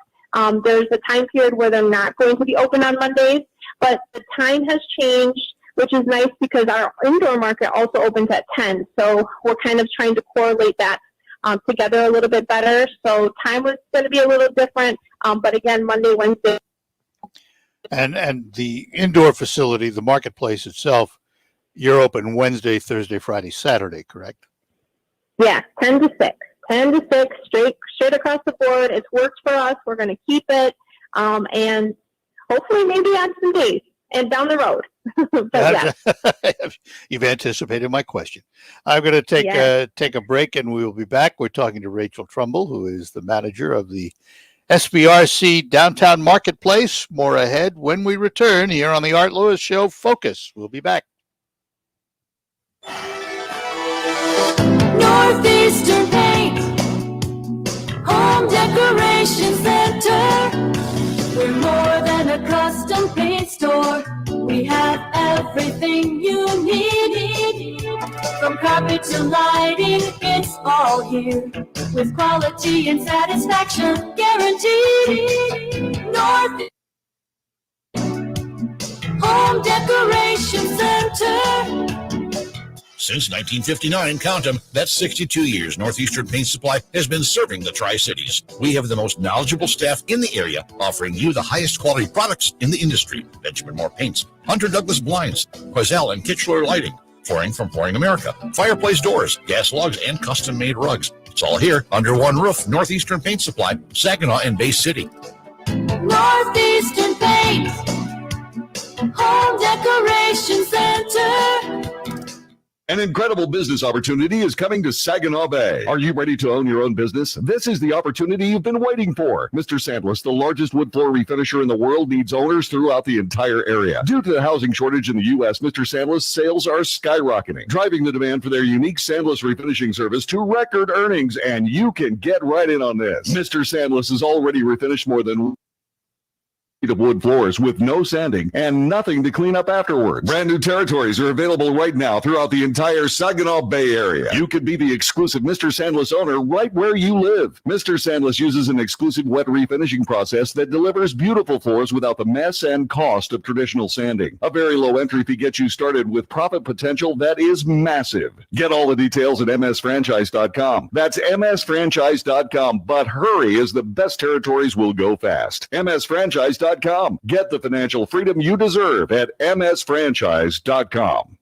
There's a time period where they're not going to be open on Mondays, but the time has changed, which is nice because our indoor market also opens at 10. So we're kind of trying to correlate that together a little bit better. So time was going to be a little different, but again, Monday, Wednesday. And the indoor facility, the marketplace itself, you're open Wednesday, Thursday, Friday, Saturday, correct? Yeah, 10 to 6. 10 to 6, straight across the board. It's worked for us. We're going to keep it, and hopefully maybe add some days and down the road. But yeah. You've anticipated my question. I'm going to take a break, and we will be back. We're talking to Rachel Trumbull, who is the manager of the SBRC Downtown Marketplace. More ahead when we return here on the Art Lewis Show. Focus. We'll be back. Northeastern Paint, Home Decoration Center. We're more than a custom paint store. We have everything you need. From carpet to lighting, it's all here. With quality and satisfaction guaranteed. North Home Decoration Center. Since 1959, count them, that's 62 years, Northeastern Paint Supply has been serving the Tri-Cities. We have the most knowledgeable staff in the area, offering you the highest quality products in the industry. Benjamin Moore Paints, Hunter Douglas Blinds, Quazell and Kitchener Lighting, Flooring from Flooring America, fireplace doors, gas logs, and custom-made rugs. It's all here under one roof, Northeastern Paint Supply, Saginaw and Bay City. Northeastern Paint, Home Decoration Center. An incredible business opportunity is coming to Saginaw Bay. Are you ready to own your own business? This is the opportunity you've been waiting for. Mr. Sandless, the largest wood floor refinisher in the world, needs owners throughout the entire area. Due to the housing shortage in the U.S., Mr. Sandless sales are skyrocketing, driving the demand for their unique Sandless refinishing service to record earnings, and you can get right in on this. Mr. Sandless has already refinished more than of wood floors with no sanding and nothing to clean up afterwards. Brand new territories are available right now throughout the entire Saginaw Bay area. You could be the exclusive Mr. Sandless owner right where you live. Mr. Sandless uses an exclusive wet refinishing process that delivers beautiful floors without the mess and cost of traditional sanding. A very low entry fee gets you started with profit potential that is massive. Get all the details at msfranchise.com. That's msfranchise.com. But hurry, as the best territories will go fast. msfranchise.com. Get the financial freedom you deserve at msfranchise.com.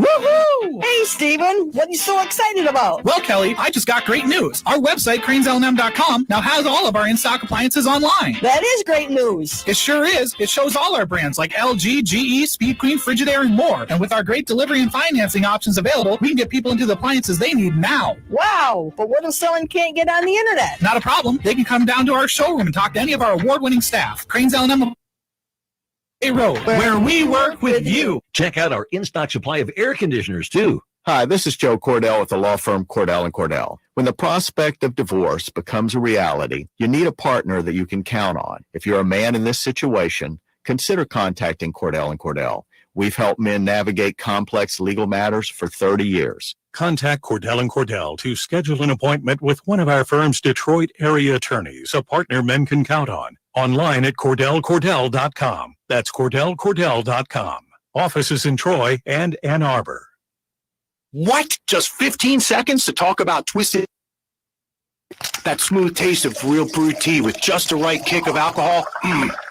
Woohoo! Hey, Steven, what are you so excited about? Well, Kelly, I just got great news. Our website, craneslnm.com, now has all of our in-stock appliances online. That is great news. It sure is. It shows all our brands like LG, GE, Speed Queen, Frigidaire, and more. And with our great delivery and financing options available, we can get people into the appliances they need now. Wow, but what if someone can't get on the internet? Not a problem. They can come down to our showroom and talk to any of our award-winning staff. Cranes L&M Road, where we work with you. Check out our in-stock supply of air conditioners, too. Hi, this is Joe Cordell with the law firm Cordell & Cordell. When the prospect of divorce becomes a reality, you need a partner that you can count on. If you're a man in this situation, consider contacting Cordell & Cordell. We've helped men navigate complex legal matters for 30 years. Contact Cordell & Cordell to schedule an appointment with one of our firm's Detroit area attorneys, a partner men can count on. Online at CordellCordell.com. That's CordellCordell.com. Offices in Troy and Ann Arbor. What? Just 15 seconds to talk about Twisted? That smooth taste of real brewed tea with just the right kick of alcohol.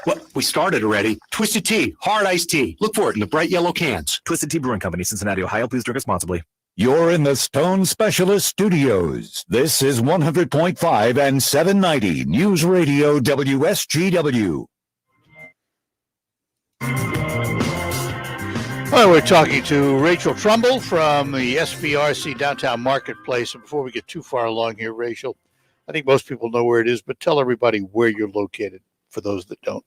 Well, we started already. Twisted Tea, hard iced tea. Look for it in the bright yellow cans. Twisted Tea Brewing Company, Cincinnati, Ohio. Please drink responsibly. You're in the Stone Specialist Studios. This is 100.5 and 790 News Radio WSGW. Well, we're talking to Rachel Trumbull from the SBRC Downtown Marketplace. And before we get too far along here, Rachel, I think most people know where it is, but tell everybody where you're located for those that don't.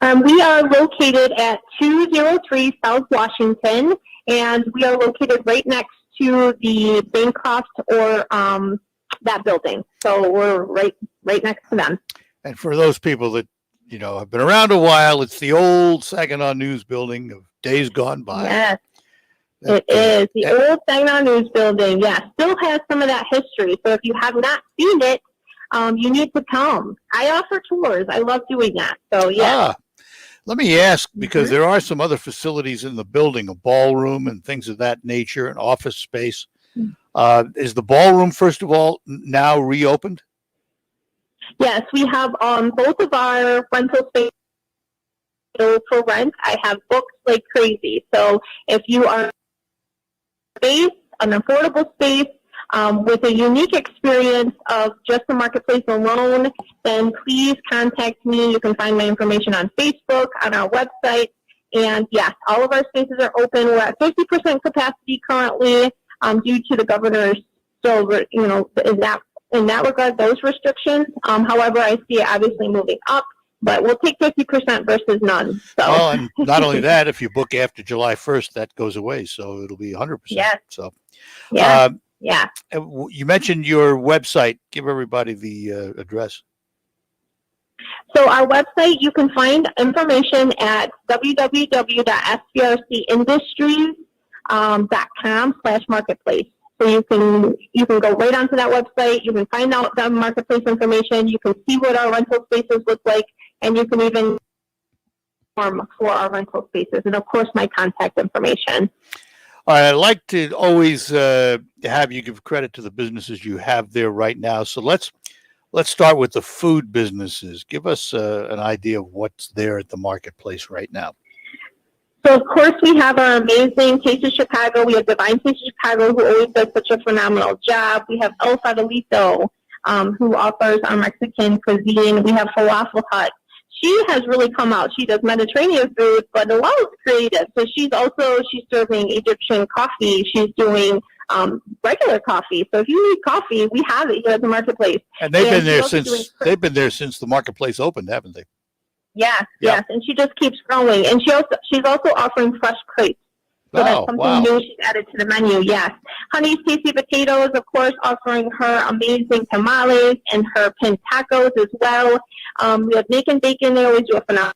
We are located at 203 South Washington, and we are located right next to the Bancroft or that building. So we're right next to them. And for those people that have been around a while. It's the old Saginaw News building of days gone by. Yes, it is. The old Saginaw News building, yes, still has some of that history. So if you have not seen it, you need to come. I offer tours. I love doing that. So, yeah. Let me ask, because there are some other facilities in the building, a ballroom and things of that nature, an office space. Is the ballroom, first of all, now reopened? Yes, we have both of our rental spaces for rent. I have booked like crazy. So if you are space, an affordable space, with a unique experience of just the marketplace alone, then please contact me. You can find my information on Facebook, on our website. And yes, all of our spaces are open. We're at 50% capacity currently, due to the governor's still, in that regard, those restrictions. However, I see it obviously moving up, but we'll take 50% versus none. So. Well, and not only that, if you book after July 1st, that goes away. So it'll be 100%. Yes. So, yeah. You mentioned your website. Give everybody the address. So our website, you can find information at www.sbrcindustries.com/marketplace. So you can go right onto that website. You can find out the marketplace information. You can see what our rental spaces look like, and you can even form for our rental spaces, and of course my contact information. All right, I'd like to always have you give credit to the businesses you have there right now. So let's start with the food businesses. Give us an idea of what's there at the marketplace right now. So, of course, we have our amazing Taste of Chicago. We have Divine Taste of Chicago, who always does such a phenomenal job. We have El Fadelito, who offers our Mexican cuisine. We have Falafel Hut. She has really come out. She does Mediterranean food, but a lot is creative. So she's serving Egyptian coffee. She's doing regular coffee. So if you need coffee, we have it here at the marketplace. And they've been there since the marketplace opened, haven't they? Yes, yes, and she just keeps growing. And she's also offering fresh crepes. So that's something new she's added to the menu, yes. Honey's Tasty Potatoes, of course, offering her amazing tamales and her pinned tacos as well. We have Naked Bacon. They always do a phenomenal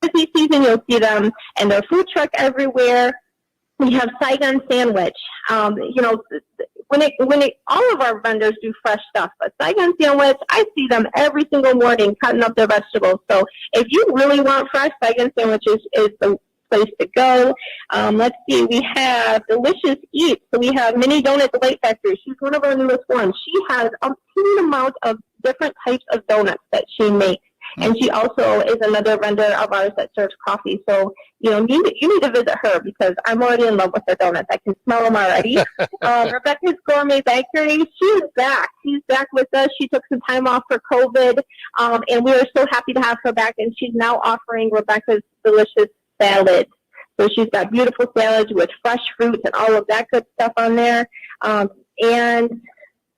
busy season. You'll see them and their food truck everywhere. We have Saigon Sandwich. All of our vendors do fresh stuff, but Saigon Sandwich, I see them every single morning cutting up their vegetables. So if you really want fresh, Saigon Sandwich is the place to go. Let's see, we have Delicious Eats. So we have Mini Donut Delight Factory. She's one of our newest ones. She has a huge amount of different types of donuts that she makes. And she also is another vendor of ours that serves coffee. So, you need to visit her because I'm already in love with her donuts. I can smell them already. Rebecca's Gourmet Bakery, she is back. She's back with us. She took some time off for COVID, and we are so happy to have her back. And she's now offering Rebecca's delicious salad. So she's got beautiful salads with fresh fruits and all of that good stuff on there. And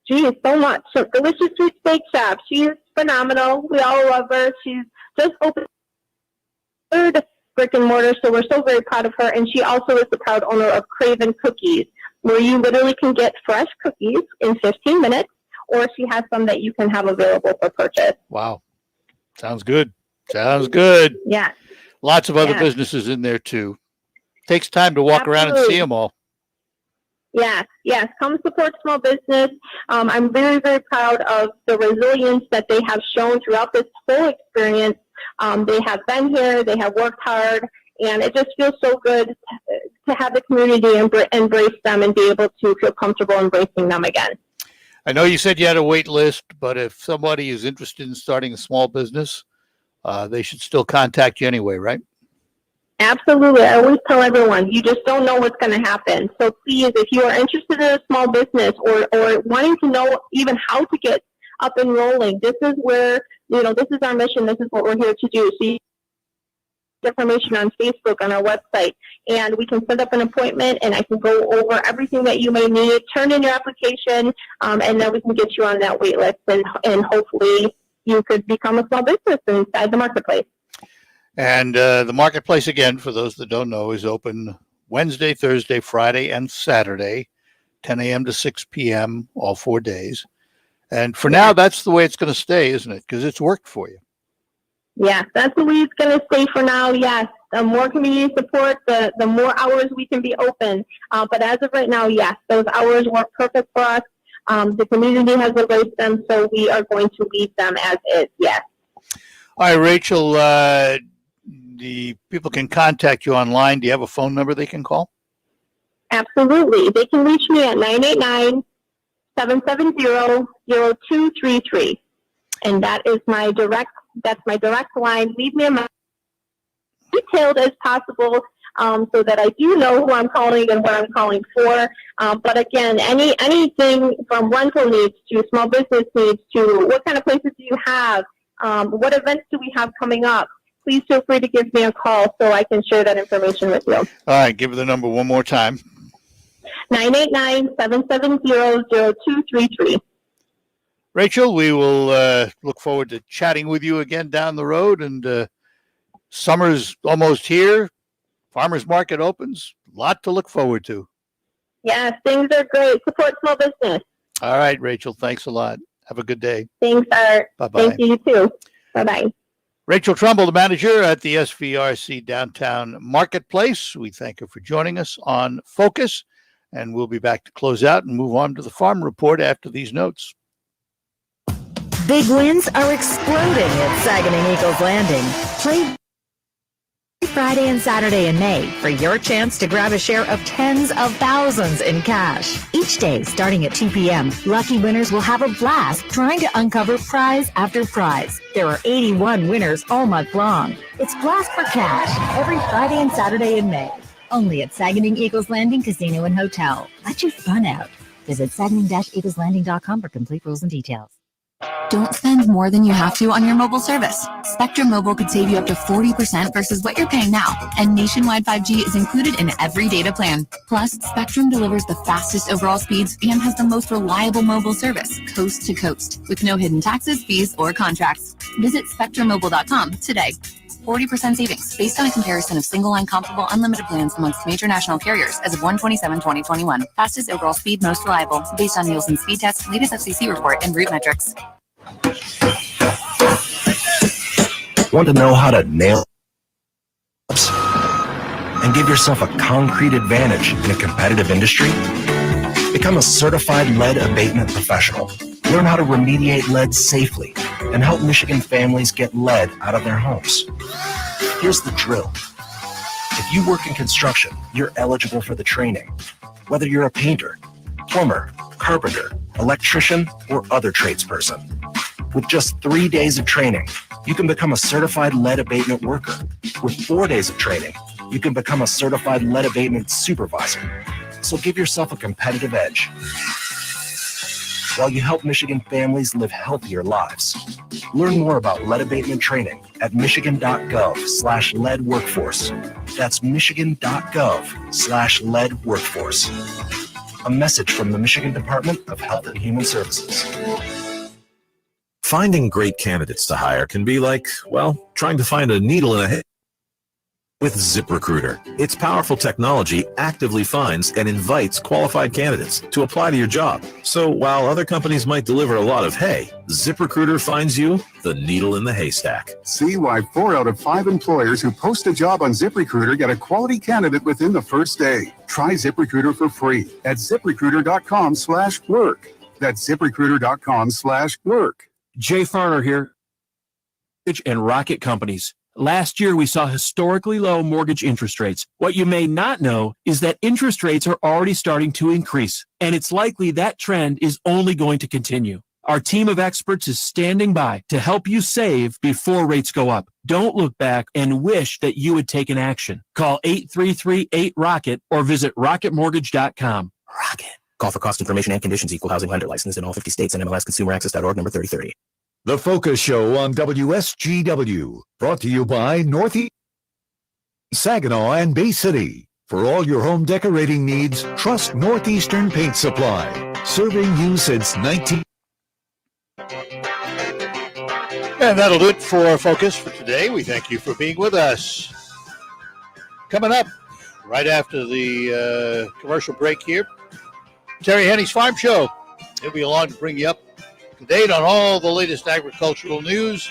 geez, so much. So Delicious Sweet Steak Shop. She is phenomenal. We all love her. She's just opened third brick and mortar, so we're so very proud of her. And she also is the proud owner of Craven Cookies, where you literally can get fresh cookies in 15 minutes, or she has some that you can have available for purchase. Wow. Sounds good. Sounds good. Yeah. Lots of other businesses in there, too. Takes time to walk around and see them all. Yes, yes. Come support small business. I'm very, very proud of the resilience that they have shown throughout this whole experience. They have been here, they have worked hard, and it just feels so good to have the community embrace them and be able to feel comfortable embracing them again. I know you said you had a wait list, but if somebody is interested in starting a small business, they should still contact you anyway, right? Absolutely. I always tell everyone, you just don't know what's going to happen. So please, if you are interested in a small business or wanting to know even how to get up and rolling, this is where, this is our mission. This is what we're here to do. So you get information on Facebook, on our website, and we can set up an appointment and I can go over everything that you may need, turn in your application, and then we can get you on that wait list and hopefully you could become a small business inside the marketplace. And the marketplace, again, for those that don't know, is open Wednesday, Thursday, Friday, and Saturday, 10 a.m. to 6 p.m., all 4 days. And for now, that's the way it's going to stay, isn't it? Because it's worked for you. Yes, that's what we're going to say for now. Yes, the more community support, the more hours we can be open. But as of right now, yes, those hours work perfect for us. The community has embraced them, so we are going to leave them as is. Yes. All right, Rachel, the people can contact you online. Do you have a phone number they can call? Absolutely. They can reach me at 989-770-0233. And that is my direct line. Leave me a message detailed as possible so that I do know who I'm calling and what I'm calling for. But again, anything from rental needs to small business needs to what kind of places do you have? What events do we have coming up? Please feel free to give me a call so I can share that information with you. All right, give the number one more time. 989-770-0233. Rachel, we will look forward to chatting with you again down the road. And summer's almost here. Farmers market opens. A lot to look forward to. Yes, things are great. Support small business. All right, Rachel, thanks a lot. Have a good day. Thanks, Art. Bye-bye. Thank you, too. Bye-bye. Rachel Trumbull, the manager at the SVRC Downtown Marketplace. We thank her for joining us on Focus, and we'll be back to close out and move on to the Farm Report after these notes. Big wins are exploding at Saginaw Eagles Landing. Play Friday and Saturday in May for your chance to grab a share of tens of thousands in cash. Each day, starting at 2 p.m., lucky winners will have a blast trying to uncover prize after prize. There are 81 winners all month long. It's Blast for Cash every Friday and Saturday in May. Only at Saginaw Eagles Landing Casino and Hotel. Let your fun out. Visit saginaw-eagleslanding.com for complete rules and details. Don't spend more than you have to on your mobile service. Spectrum Mobile could save you up to 40% versus what you're paying now. And nationwide 5G is included in every data plan. Plus, Spectrum delivers the fastest overall speeds and has the most reliable mobile service, coast to coast, with no hidden taxes, fees, or contracts. Visit SpectrumMobile.com today. 40% savings based on a comparison of single-line comparable unlimited plans amongst major national carriers as of 1/27/2021. Fastest overall speed, most reliable, based on Nielsen speed test, latest FCC report, and route metrics. Want to know how to nail and give yourself a concrete advantage in a competitive industry? Become a certified lead abatement professional. Learn how to remediate lead safely and help Michigan families get lead out of their homes. Here's the drill. If you work in construction, you're eligible for the training. Whether you're a painter, plumber, carpenter, electrician, or other tradesperson. With just 3 days of training, you can become a certified lead abatement worker. With 4 days of training, you can become a certified lead abatement supervisor. So give yourself a competitive edge while you help Michigan families live healthier lives. Learn more about lead abatement training at michigan.gov/lead workforce. That's michigan.gov/lead workforce. A message from the Michigan Department of Health and Human Services. Finding great candidates to hire can be like, well, trying to find a needle in a haystack. With ZipRecruiter, its powerful technology actively finds and invites qualified candidates to apply to your job. So while other companies might deliver a lot of hay, ZipRecruiter finds you the needle in the haystack. See why 4 out of 5 employers who post a job on ZipRecruiter get a quality candidate within the first day. Try ZipRecruiter for free at ZipRecruiter.com/work. That's ZipRecruiter.com/work. Jay Farner here. And Rocket Companies. Last year, we saw historically low mortgage interest rates. What you may not know is that interest rates are already starting to increase, and it's likely that trend is only going to continue. Our team of experts is standing by to help you save before rates go up. Don't look back and wish that you had taken action. Call 833-8ROCKET or visit rocketmortgage.com. Rocket. Call for cost information and conditions. Equal housing lender licensed in all 50 states and MLSConsumerAccess.org number 3030. The Focus Show on WSGW, brought to you by Northeast, Saginaw, and Bay City. For all your home decorating needs, trust Northeastern Paint Supply, serving you since 19... And that'll do it for Focus for today. We thank you for being with us. Coming up right after the commercial break here, Terry Henny's Farm Show. He'll be along to bring you up to date on all the latest agricultural news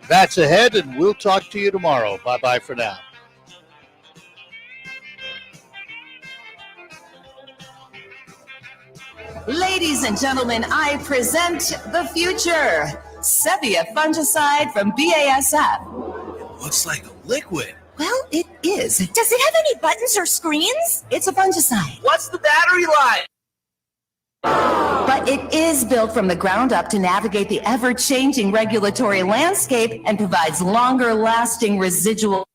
That's ahead, and we'll talk to you tomorrow. Bye-bye for now. Ladies and gentlemen, I present the future. Sepia fungicide from BASF. Looks like a liquid. Well, it is. Does it have any buttons or screens? It's a fungicide. What's the battery life? But it is built from the ground up to navigate the ever-changing regulatory landscape and provides longer-lasting residual.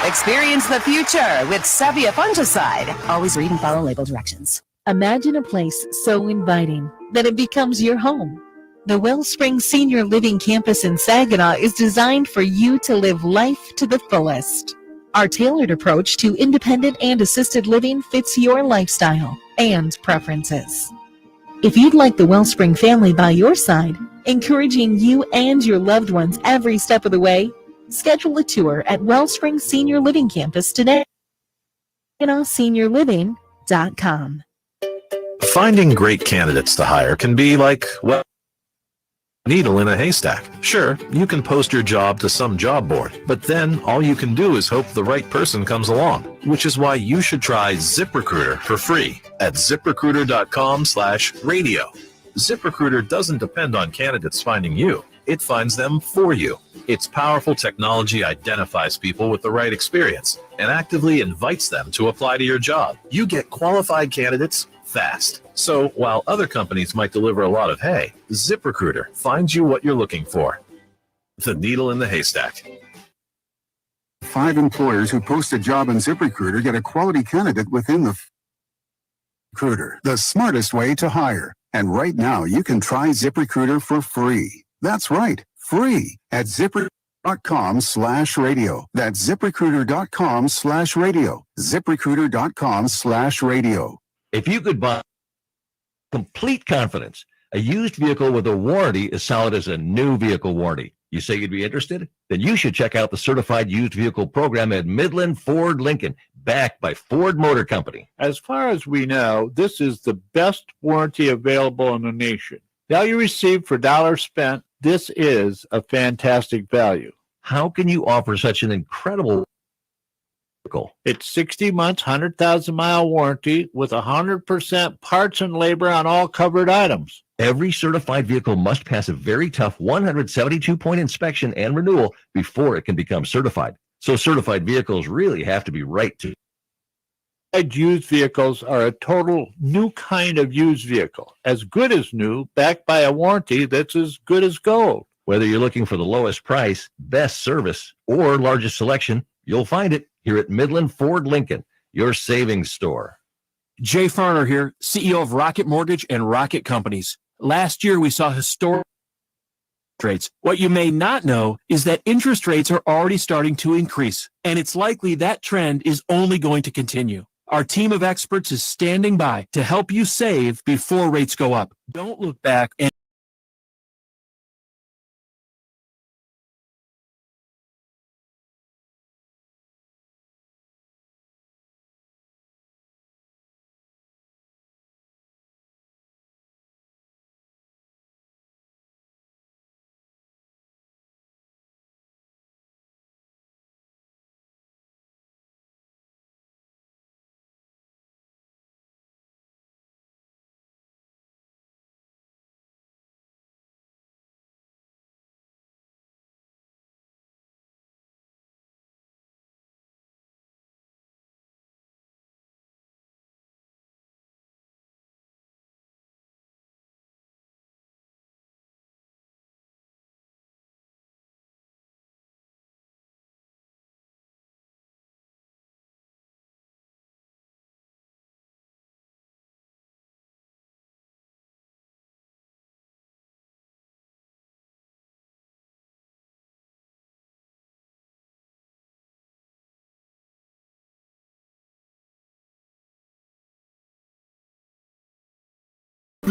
Experience the future with Sepia fungicide. Always read and follow label directions. Imagine a place so inviting that it becomes your home. The Wellspring Senior Living Campus in Saginaw is designed for you to live life to the fullest. Our tailored approach to independent and assisted living fits your lifestyle and preferences. If you'd like the Wellspring family by your side, encouraging you and your loved ones every step of the way, schedule a tour at Wellspring Senior Living Campus today. SaginawSeniorLiving.com. Finding great candidates to hire can be like, well, needle in a haystack. Sure, you can post your job to some job board, but then all you can do is hope the right person comes along, which is why you should try ZipRecruiter for free at ZipRecruiter.com/radio. ZipRecruiter doesn't depend on candidates finding you. It finds them for you. Its powerful technology identifies people with the right experience and actively invites them to apply to your job. You get qualified candidates fast. So while other companies might deliver a lot of hay, ZipRecruiter finds you what you're looking for. The needle in the haystack. 5 employers who post a job on ZipRecruiter get a quality candidate within the Recruiter, the smartest way to hire. And right now, you can try ZipRecruiter for free. That's right, free at ZipRecruiter.com/radio. That's ZipRecruiter.com/radio. ZipRecruiter.com/radio. If you could buy complete confidence, a used vehicle with a warranty as solid as a new vehicle warranty. You say you'd be interested? Then you should check out the Certified Used Vehicle Program at Midland Ford Lincoln, backed by Ford Motor Company. As far as we know, this is the best warranty available in the nation. Value received for dollars spent, this is a fantastic value. How can you offer such an incredible vehicle? It's 60 months, 100,000-mile warranty with 100% parts and labor on all covered items. Every certified vehicle must pass a very tough 172-point inspection and renewal before it can become certified. So certified vehicles really have to be right too. Used vehicles are a total new kind of used vehicle, as good as new, backed by a warranty that's as good as gold. Whether you're looking for the lowest price, best service, or largest selection, you'll find it here at Midland Ford Lincoln, your savings store. Jay Farner here, CEO of Rocket Mortgage and Rocket Companies. Last year, we saw historic rates. What you may not know is that interest rates are already starting to increase, and it's likely that trend is only going to continue. Our team of experts is standing by to help you save before rates go up. Don't look back and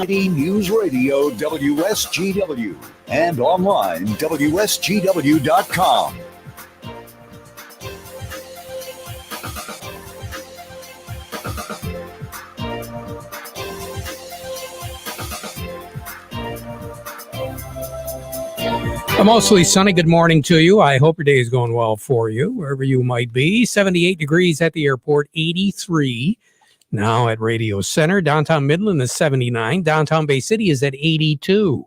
News Radio WSGW and online WSGW.com. A mostly sunny good morning to you. I hope your day is going well for you, wherever you might be. 78 degrees at the airport, 83 now at Radio Center. Downtown Midland is 79. Downtown Bay City is at 82.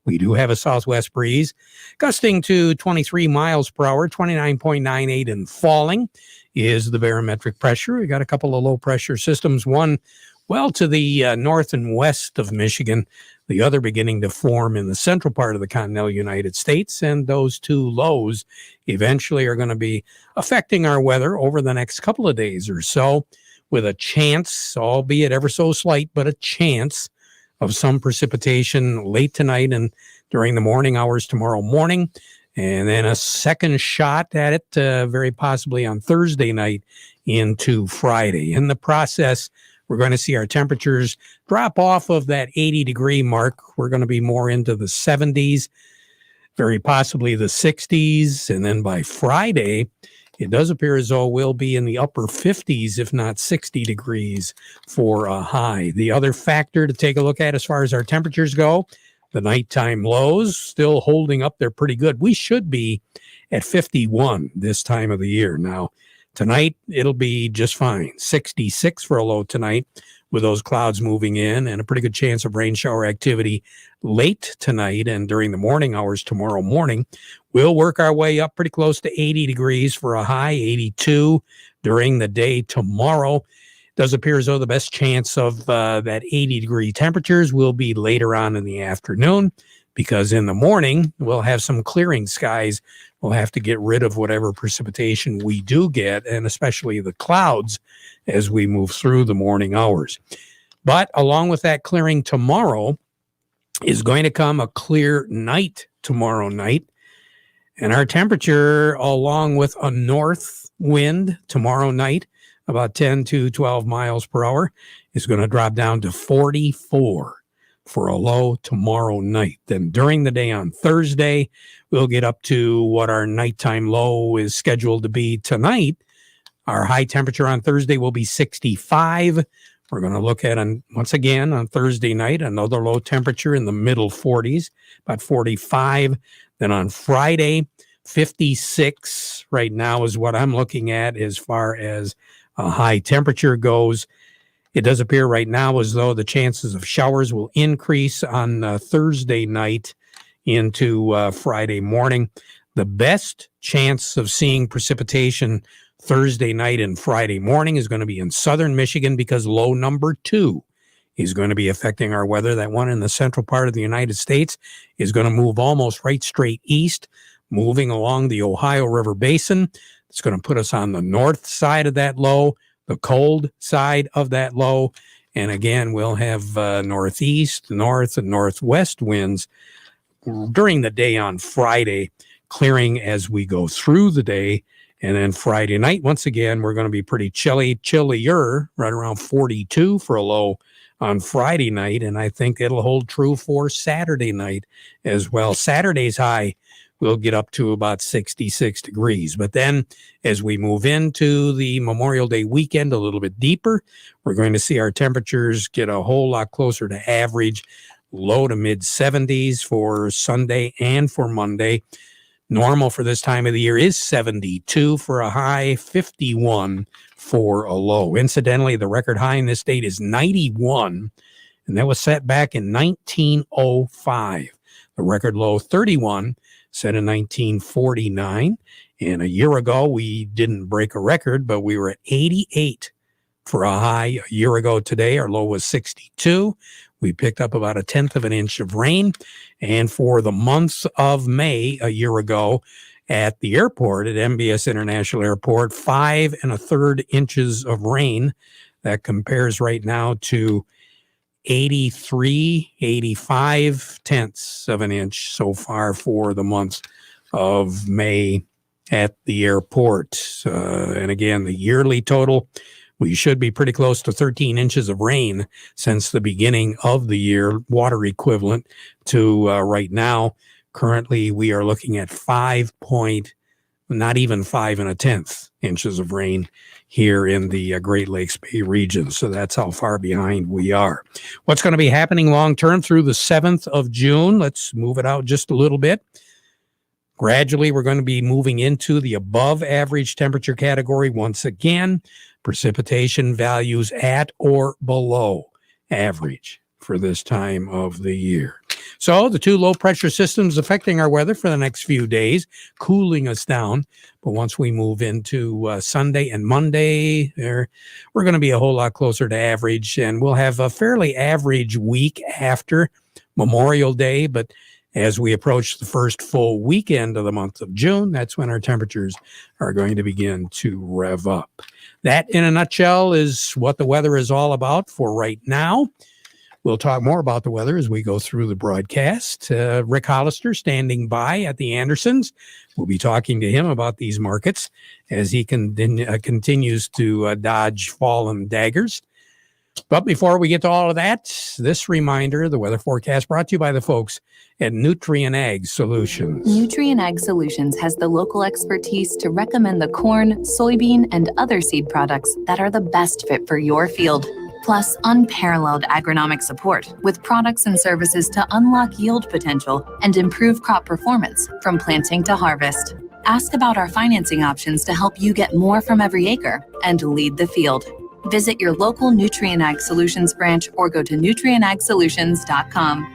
We do have a southwest breeze, gusting to 23 miles per hour, 29.98, and falling is the barometric pressure. We got a couple of low pressure systems, one well to the north and west of Michigan, the other beginning to form in the central part of the continental United States. And those two lows eventually are going to be affecting our weather over the next couple of days or so, with a chance, albeit ever so slight, but a chance of some precipitation late tonight and during the morning hours tomorrow morning. And then a second shot at it very possibly on Thursday night into Friday. In the process, we're going to see our temperatures drop off of that 80-degree mark. We're going to be more into the 70s, very possibly the 60s. And then by Friday, it does appear as though we'll be in the upper 50s, if not 60 degrees for a high. The other factor to take a look at as far as our temperatures go, the nighttime lows still holding up there pretty good. We should be at 51 this time of the year. Now, tonight, it'll be just fine. 66 for a low tonight with those clouds moving in and a pretty good chance of rain shower activity late tonight and during the morning hours tomorrow morning. We'll work our way up pretty close to 80 degrees for a high, 82 during the day tomorrow. Does appear as though the best chance of that 80-degree temperatures will be later on in the afternoon, because in the morning, we'll have some clearing skies. We'll have to get rid of whatever precipitation we do get, and especially the clouds as we move through the morning hours. But along with that clearing tomorrow is going to come a clear night tomorrow night. And our temperature, along with a north wind tomorrow night, about 10 to 12 miles per hour, is going to drop down to 44 for a low tomorrow night. Then during the day on Thursday, we'll get up to what our nighttime low is scheduled to be tonight. Our high temperature on Thursday will be 65. We're going to look at, once again, on Thursday night, another low temperature in the middle 40s, about 45. Then on Friday, 56 right now is what I'm looking at as far as a high temperature goes. It does appear right now as though the chances of showers will increase on Thursday night into Friday morning. The best chance of seeing precipitation Thursday night and Friday morning is going to be in southern Michigan, because low number 2 is going to be affecting our weather. That one in the central part of the United States is going to move almost right straight east, moving along the Ohio River Basin. It's going to put us on the north side of that low, the cold side of that low. And again, we'll have northeast, north, and northwest winds during the day on Friday, clearing as we go through the day. And then Friday night, once again, we're going to be pretty chillier, right around 42 for a low on Friday night. And I think it'll hold true for Saturday night as well. Saturday's high will get up to about 66 degrees. But then as we move into the Memorial Day weekend a little bit deeper, we're going to see our temperatures get a whole lot closer to average, low to mid 70s for Sunday and for Monday. Normal for this time of the year is 72 for a high, 51 for a low. Incidentally, the record high in this state is 91, and that was set back in 1905. The record low, 31, set in 1949. And a year ago, we didn't break a record, but we were at 88 for a high a year ago today. Our low was 62. We picked up about 1/10 of an inch of rain. And for the month of May a year ago at the airport, at MBS International Airport, 5 1/3 inches of rain. That compares right now to 83, 85 tenths of an inch so far for the month of May at the airport. And again, the yearly total, we should be pretty close to 13 inches of rain since the beginning of the year, water equivalent to right now. Currently, we are looking at not even 5 1/10 inches of rain here in the Great Lakes Bay region. So that's how far behind we are. What's going to be happening long term through the 7th of June? Let's move it out just a little bit. Gradually, we're going to be moving into the above average temperature category once again. Precipitation values at or below average for this time of the year. So the two low pressure systems affecting our weather for the next few days, cooling us down. But once we move into Sunday and Monday, we're going to be a whole lot closer to average, and we'll have a fairly average week after Memorial Day. But as we approach the first full weekend of the month of June, that's when our temperatures are going to begin to rev up. That, in a nutshell, is what the weather is all about for right now. We'll talk more about the weather as we go through the broadcast. Rick Hollister standing by at the Andersons. We'll be talking to him about these markets as he continues to dodge fallen daggers. But before we get to all of that, this reminder, the weather forecast brought to you by the folks at Nutrient Ag Solutions. Nutrient Ag Solutions has the local expertise to recommend the corn, soybean, and other seed products that are the best fit for your field. Plus, unparalleled agronomic support with products and services to unlock yield potential and improve crop performance from planting to harvest. Ask about our financing options to help you get more from every acre and lead the field. Visit your local Nutrient Ag Solutions branch or go to nutrientagsolutions.com.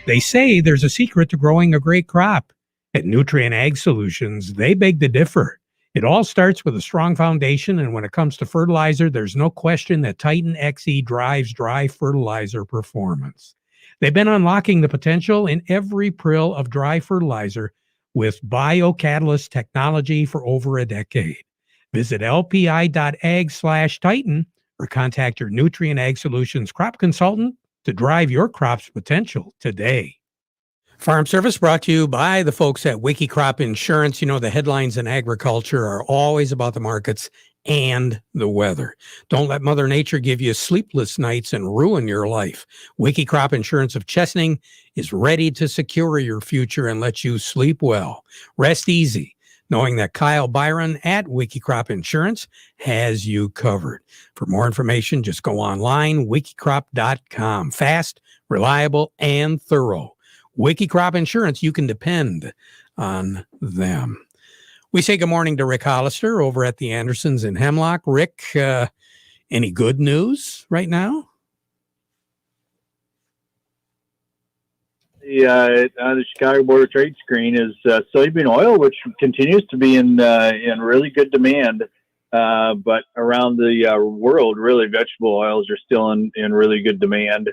They say there's a secret to growing a great crop. At Nutrient Ag Solutions, they beg to differ. It all starts with a strong foundation, and when it comes to fertilizer, there's no question that Titan XE drives dry fertilizer performance. They've been unlocking the potential in every prill of dry fertilizer with biocatalyst technology for over a decade. Visit lpi.ag/Titan or contact your Nutrient Ag Solutions crop consultant to drive your crop's potential today. Farm Service brought to you by the folks at Wiki Crop Insurance. You know, the headlines in agriculture are always about the markets and the weather. Don't let Mother Nature give you sleepless nights and ruin your life. Wiki Crop Insurance of Chesaning is ready to secure your future and let you sleep well. Rest easy, knowing that Kyle Byron at Wiki Crop Insurance has you covered. For more information, just go online, wikicrop.com. Fast, reliable, and thorough. Wiki Crop Insurance, you can depend on them. We say good morning to Rick Hollister over at the Andersons in Hemlock. Rick, any good news right now? On the Chicago Board of Trade screen is soybean oil, which continues to be in really good demand. But around the world, really, vegetable oils are still in really good demand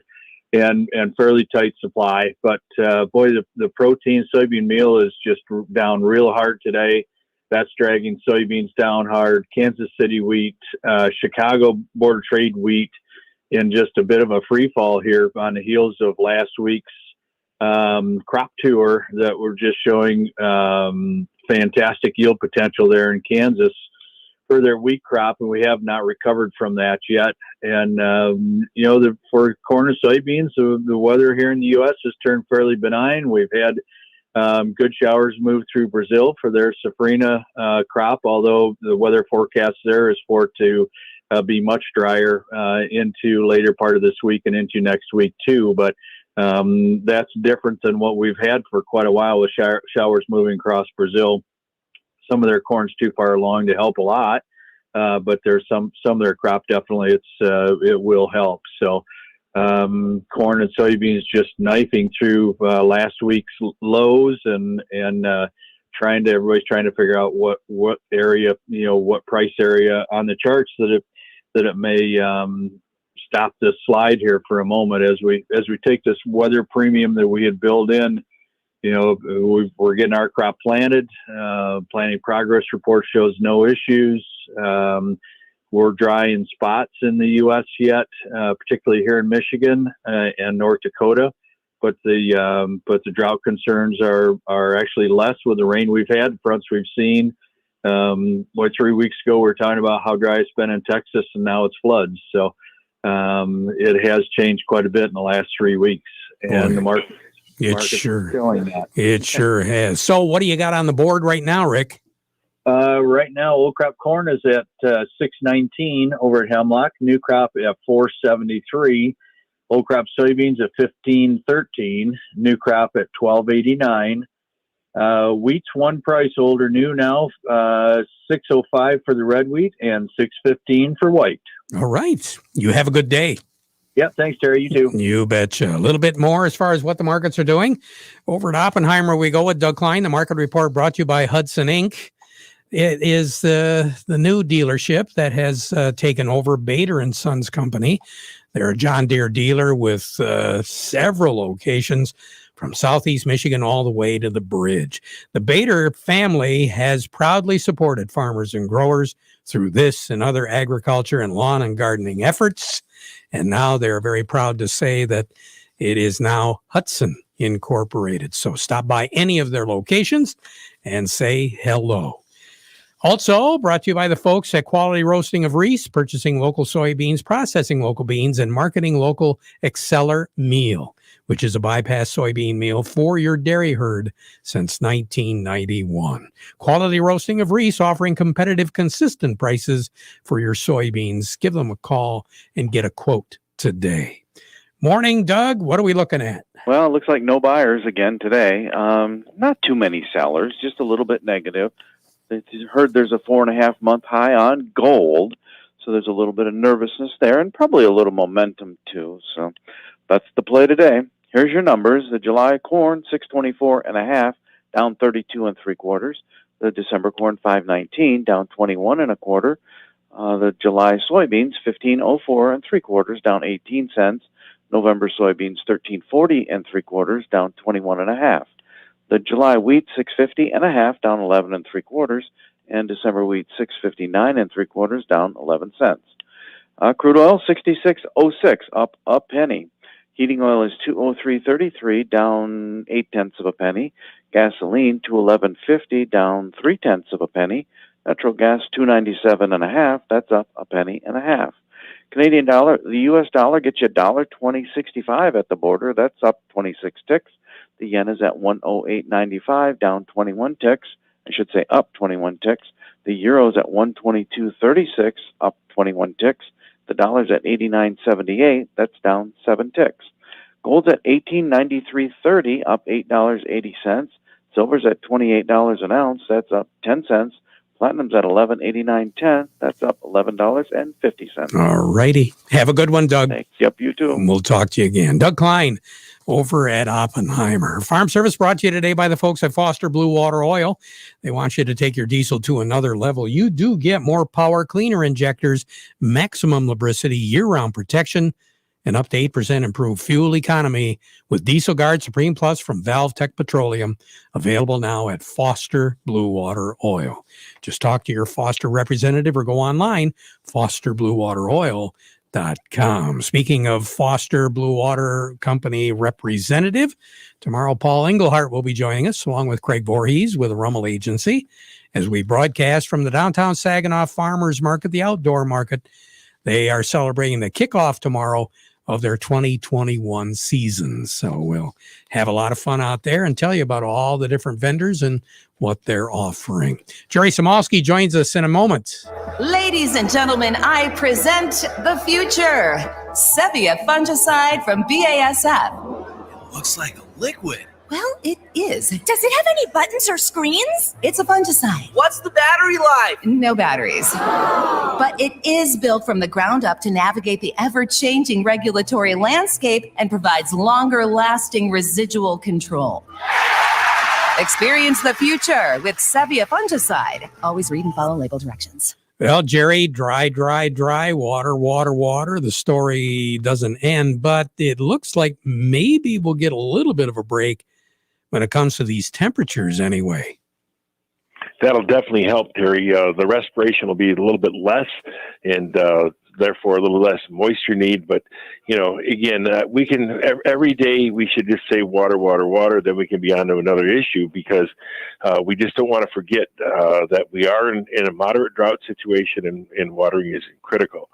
and fairly tight supply. But boy, the protein soybean meal is just down real hard today. That's dragging soybeans down hard. Kansas City wheat, Chicago Board of Trade wheat, in just a bit of a free fall here on the heels of last week's crop tour that we're just showing fantastic yield potential there in Kansas for their wheat crop, and we have not recovered from that yet. And for corn and soybeans, the weather here in the U.S. has turned fairly benign. We've had good showers move through Brazil for their safrinha crop, although the weather forecast there is for it to be much drier into later part of this week and into next week too. But that's different than what we've had for quite a while with showers moving across Brazil. Some of their corn's too far along to help a lot, but there's some of their crop definitely it will help. So corn and soybeans just knifing through last week's lows and everybody's trying to figure out what area, what price area on the charts that it may stop this slide here for a moment as we take this weather premium that we had built in. We're getting our crop planted. Planting progress report shows no issues. We're dry in spots in the U.S. yet, particularly here in Michigan and North Dakota. But the drought concerns are actually less with the rain we've had, fronts we've seen. 3 weeks ago we were talking about how dry it's been in Texas, and now it's floods. So it has changed quite a bit in the last 3 weeks, and the market. It sure has. So what do you got on the board right now, Rick? Right now, old crop corn is at $6.19 over at Hemlock. New crop at $4.73. Old crop soybeans at $15.13. New crop at $12.89. Wheat's one price older new now, $6.05 for the red wheat and $6.15 for white. All right. You have a good day. Yep. Thanks, Terry. You too. You betcha. A little bit more as far as what the markets are doing. Over at Oppenheimer, we go with Doug Klein. The market report brought to you by Hudson Inc. It is the new dealership that has taken over Bader & Sons Company. They're a John Deere dealer with several locations from Southeast Michigan all the way to the bridge. The Bader family has proudly supported farmers and growers through this and other agriculture and lawn and gardening efforts. And now they're very proud to say that it is now Hudson Incorporated. So stop by any of their locations and say hello. Also brought to you by the folks at Quality Roasting of Reese, purchasing local soybeans, processing local beans, and marketing local Exceller meal, which is a bypass soybean meal for your dairy herd since 1991. Quality Roasting of Reese, offering competitive, consistent prices for your soybeans. Give them a call and get a quote today. Morning, Doug. What are we looking at? Well, it looks like no buyers again today. Not too many sellers, just a little bit negative. I heard there's a 4.5-month high on gold, so there's a little bit of nervousness there and probably a little momentum too. So that's the play today. Here's your numbers. The July corn, 624.5, down 32 3/4. The December corn, 519, down 21 1/4. The July soybeans, 1504 3/4, down 18 cents. November soybeans, 1340 3/4, down 21 1/2. The July wheat, 650.5, down 11 3/4, and December wheat, 659 3/4, down 11 cents. Crude oil, 66.06, up a penny. Heating oil is 203.33, down 0.8 of a penny. Gasoline, 211.50, down 0.3 of a penny. Natural gas, 297.5, that's up a penny and a half. Canadian dollar, the U.S. dollar gets you $1.2065 at the border. That's up 26 ticks. The yen is at 108.95, down 21 ticks. I should say up 21 ticks. The euro is at 122.36, up 21 ticks. The dollar's at 89.78, that's down 7 ticks. Gold's at 1893.30, up $8.80. Silver's at $28 an ounce, that's up 10 cents. Platinum's at $11.89.10, that's up $11.50. All righty. Have a good one, Doug. Thanks. Yep, you too. And we'll talk to you again. Doug Klein over at Oppenheimer. Farm Service brought to you today by the folks at Foster Blue Water Oil. They want you to take your diesel to another level. You do get more power, cleaner injectors, maximum lubricity, year-round protection, and up to 8% improved fuel economy with Diesel Guard Supreme Plus from Valve Tech Petroleum, available now at Foster Blue Water Oil. Just talk to your Foster representative or go online, fosterbluewateroil.com. Speaking of Foster Blue Water Company representative, tomorrow Paul Englehart will be joining us along with Craig Voorhees with the Rummel Agency as we broadcast from the downtown Saginaw Farmers Market, the outdoor market. They are celebrating the kickoff tomorrow of their 2021 season. So we'll have a lot of fun out there and tell you about all the different vendors and what they're offering. Jerry Samalski joins us in a moment. Ladies and gentlemen, I present the future. Sevia fungicide from BASF. Looks like a liquid. Well, it is. Does it have any buttons or screens? It's a fungicide. What's the battery life? No batteries. But it is built from the ground up to navigate the ever-changing regulatory landscape and provides longer-lasting residual control. Experience the future with Sevia fungicide. Always read and follow label directions. Well, Jerry, dry, water, water. The story doesn't end, but it looks like maybe we'll get a little bit of a break when it comes to these temperatures anyway. That'll definitely help, Terry. The respiration will be a little bit less and therefore a little less moisture need. But, you know, again, we can every day we should just say water, then we can be on to another issue because we just don't want to forget that we are in a moderate drought situation and watering is critical.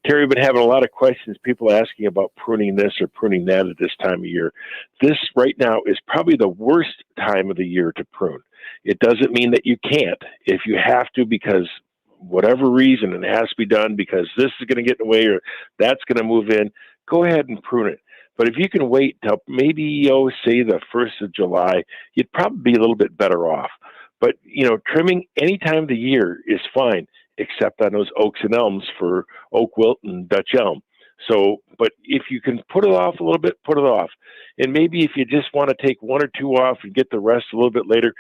Terry, we've been having a lot of questions, people asking about pruning this or pruning that at this time of year. This right now is probably the worst time of the year to prune. It doesn't mean that you can't. If you have to because whatever reason it has to be done because this is going to get in the way or that's going to move in, go ahead and prune it. But if you can wait till maybe, say the 1st of July, you'd probably be a little bit better off. But, trimming any time of the year is fine, except on those oaks and elms for oak wilt and Dutch elm. So, but if you can put it off a little bit, put it off. And maybe if you just want to take 1 or 2 off and get the rest a little bit later,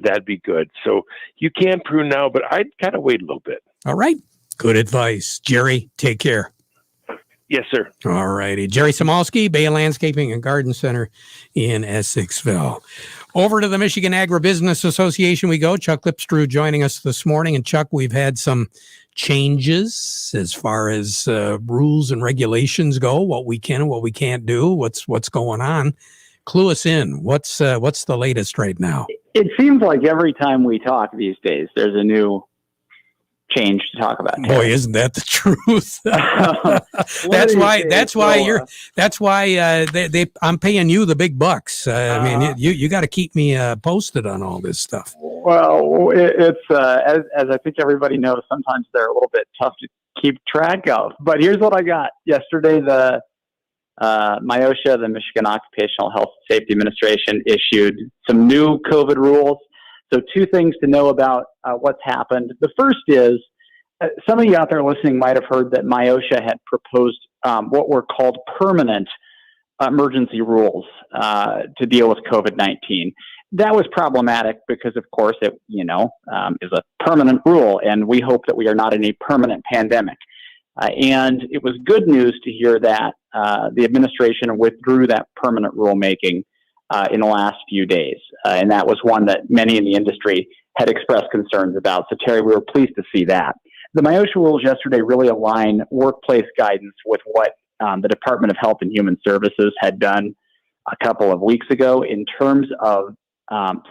that'd be good. So you can prune now, but I'd kind of wait a little bit. All right. Good advice. Jerry, take care. Yes, sir. All righty. Jerry Samolsky, Bay Landscaping and Garden Center in Essexville. Over to the Michigan Agribusiness Association we go. Chuck Lipstrew joining us this morning. And Chuck, we've had some changes as far as rules and regulations go, what we can and what we can't do, what's going on. Clue us in. What's the latest right now? It seems like every time we talk these days, there's a new change to talk about. Boy, isn't that the truth? That's why I'm paying you the big bucks. I mean, you got to keep me posted on all this stuff. Well, it's as I think everybody knows, sometimes they're a little bit tough to keep track of. But here's what I got yesterday: the MIOSHA, the Michigan Occupational Health and Safety Administration, issued some new COVID rules. So 2 things to know about what's happened. The first is, some of you out there listening might have heard that MIOSHA had proposed what were called permanent emergency rules to deal with COVID-19. That was problematic because, of course, it is a permanent rule, and we hope that we are not in a permanent pandemic. And it was good news to hear that the administration withdrew that permanent rulemaking in the last few days. And that was one that many in the industry had expressed concerns about. So, Terry, we were pleased to see that. The MIOSHA rules yesterday really align workplace guidance with what the Department of Health and Human Services had done a couple of weeks ago in terms of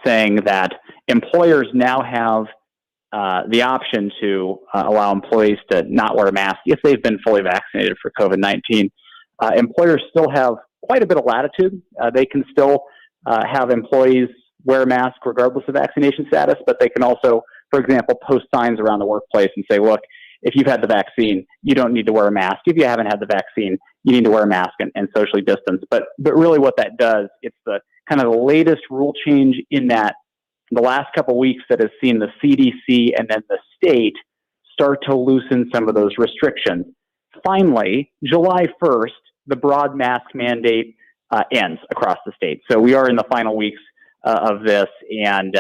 saying that employers now have the option to allow employees to not wear a mask if they've been fully vaccinated for COVID-19. Employers still have quite a bit of latitude. They can still have employees wear a mask regardless of vaccination status, but they can also, for example, post signs around the workplace and say, look, if you've had the vaccine, you don't need to wear a mask. If you haven't had the vaccine, you need to wear a mask and socially distance. But really what that does, it's the kind of the latest rule change in that the last couple of weeks that has seen the CDC and then the state start to loosen some of those restrictions. Finally, July 1st, the broad mask mandate ends across the state. So we are in the final weeks of this. And,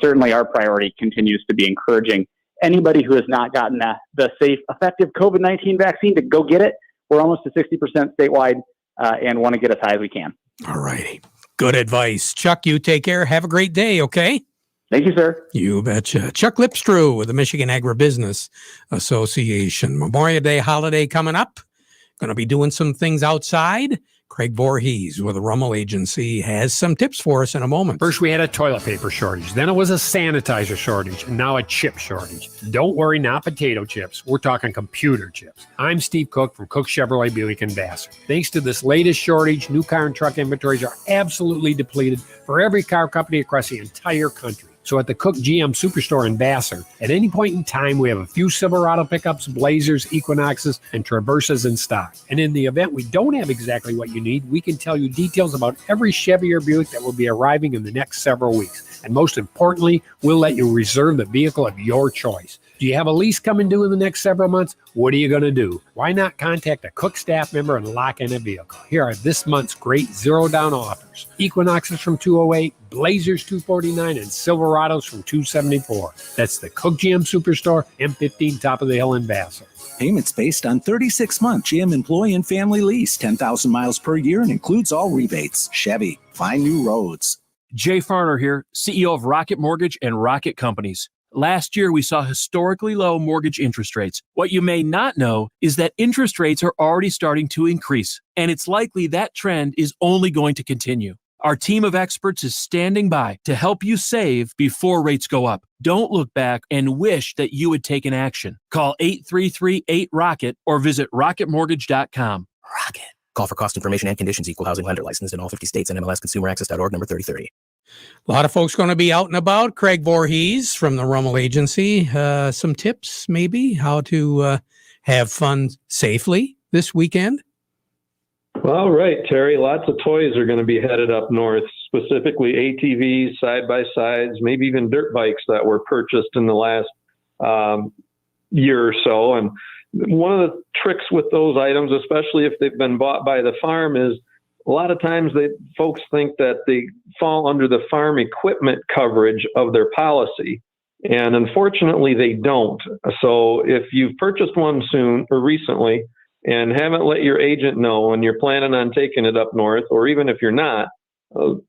certainly our priority continues to be encouraging anybody who has not gotten the safe, effective COVID-19 vaccine to go get it. We're almost to 60% statewide and want to get as high as we can. All righty. Good advice. Chuck, you take care. Have a great day, okay? Thank you, sir. You betcha. Chuck Lipstrew with the Michigan Agribusiness Association. Memorial Day holiday coming up. Going to be doing some things outside. Craig Voorhees with the Rummel Agency has some tips for us in a moment. First, we had a toilet paper shortage. Then it was a sanitizer shortage. And now a chip shortage. Don't worry, not potato chips. We're talking computer chips. I'm Steve Cook from Cook Chevrolet Buick and Vassar. Thanks to this latest shortage, new car and truck inventories are absolutely depleted for every car company across the entire country. So at the Cook GM Superstore in Vassar, at any point in time, we have a few Silverado pickups, Blazers, Equinoxes, and Traversas in stock. And in the event we don't have exactly what you need, we can tell you details about every Chevy or Buick that will be arriving in the next several weeks. And most importantly, we'll let you reserve the vehicle of your choice. Do you have a lease coming due in the next several months? What are you going to do? Why not contact a Cook staff member and lock in a vehicle? Here are this month's great zero-down offers. Equinoxes from $208, Blazers $249, and Silverados from $274. That's the Cook GM Superstore, M15 top of the hill in Vassar. Payments based on 36-month GM employee and family lease, 10,000 miles per year, and includes all rebates. Chevy, find new roads. Jay Farner here, CEO of Rocket Mortgage and Rocket Companies. Last year, we saw historically low mortgage interest rates. What you may not know is that interest rates are already starting to increase, and it's likely that trend is only going to continue. Our team of experts is standing by to help you save before rates go up. Don't look back and wish that you had taken action. Call 833-8ROCKET or visit rocketmortgage.com. Rocket. Call for cost information and conditions. Equal housing lender licensed in all 50 states and MLSConsumerAccess.org number 3030. A lot of folks going to be out and about. Craig Voorhees from the Rummel Agency. Some tips, maybe, how to have fun safely this weekend? All right, Terry, lots of toys are going to be headed up north, specifically ATVs, side-by-sides, maybe even dirt bikes that were purchased in the last year or so. And one of the tricks with those items, especially if they've been bought by the farm, is a lot of times folks think that they fall under the farm equipment coverage of their policy. And unfortunately, they don't. So if you've purchased one soon or recently and haven't let your agent know and you're planning on taking it up north, or even if you're not,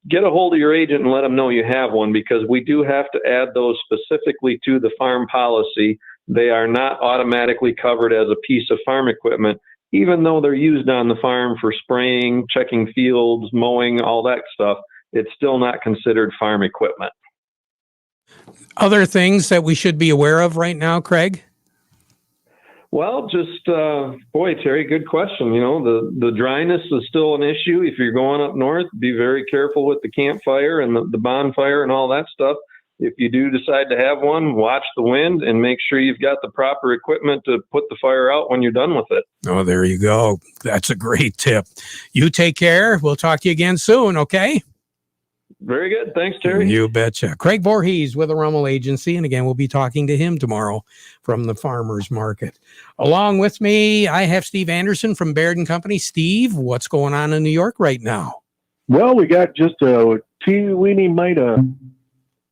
get a hold of your agent and let them know you have one, because we do have to add those specifically to the farm policy. They are not automatically covered as a piece of farm equipment, even though they're used on the farm for spraying, checking fields, mowing, all that stuff. It's still not considered farm equipment. Other things that we should be aware of right now, Craig? Well, just, boy, Terry, good question. You know, the dryness is still an issue. If you're going up north, be very careful with the campfire and the bonfire and all that stuff. If you do decide to have one, watch the wind and make sure you've got the proper equipment to put the fire out when you're done with it. Oh, there you go. That's a great tip. You take care. We'll talk to you again soon, okay? Very good. Thanks, Terry. You betcha. Craig Voorhees with the Rummel Agency. And again, we'll be talking to him tomorrow from the farmers market. Along with me, I have Steve Anderson from Baird & Company. Steve, what's going on in New York right now? Well, we got just a teeny-weeny mite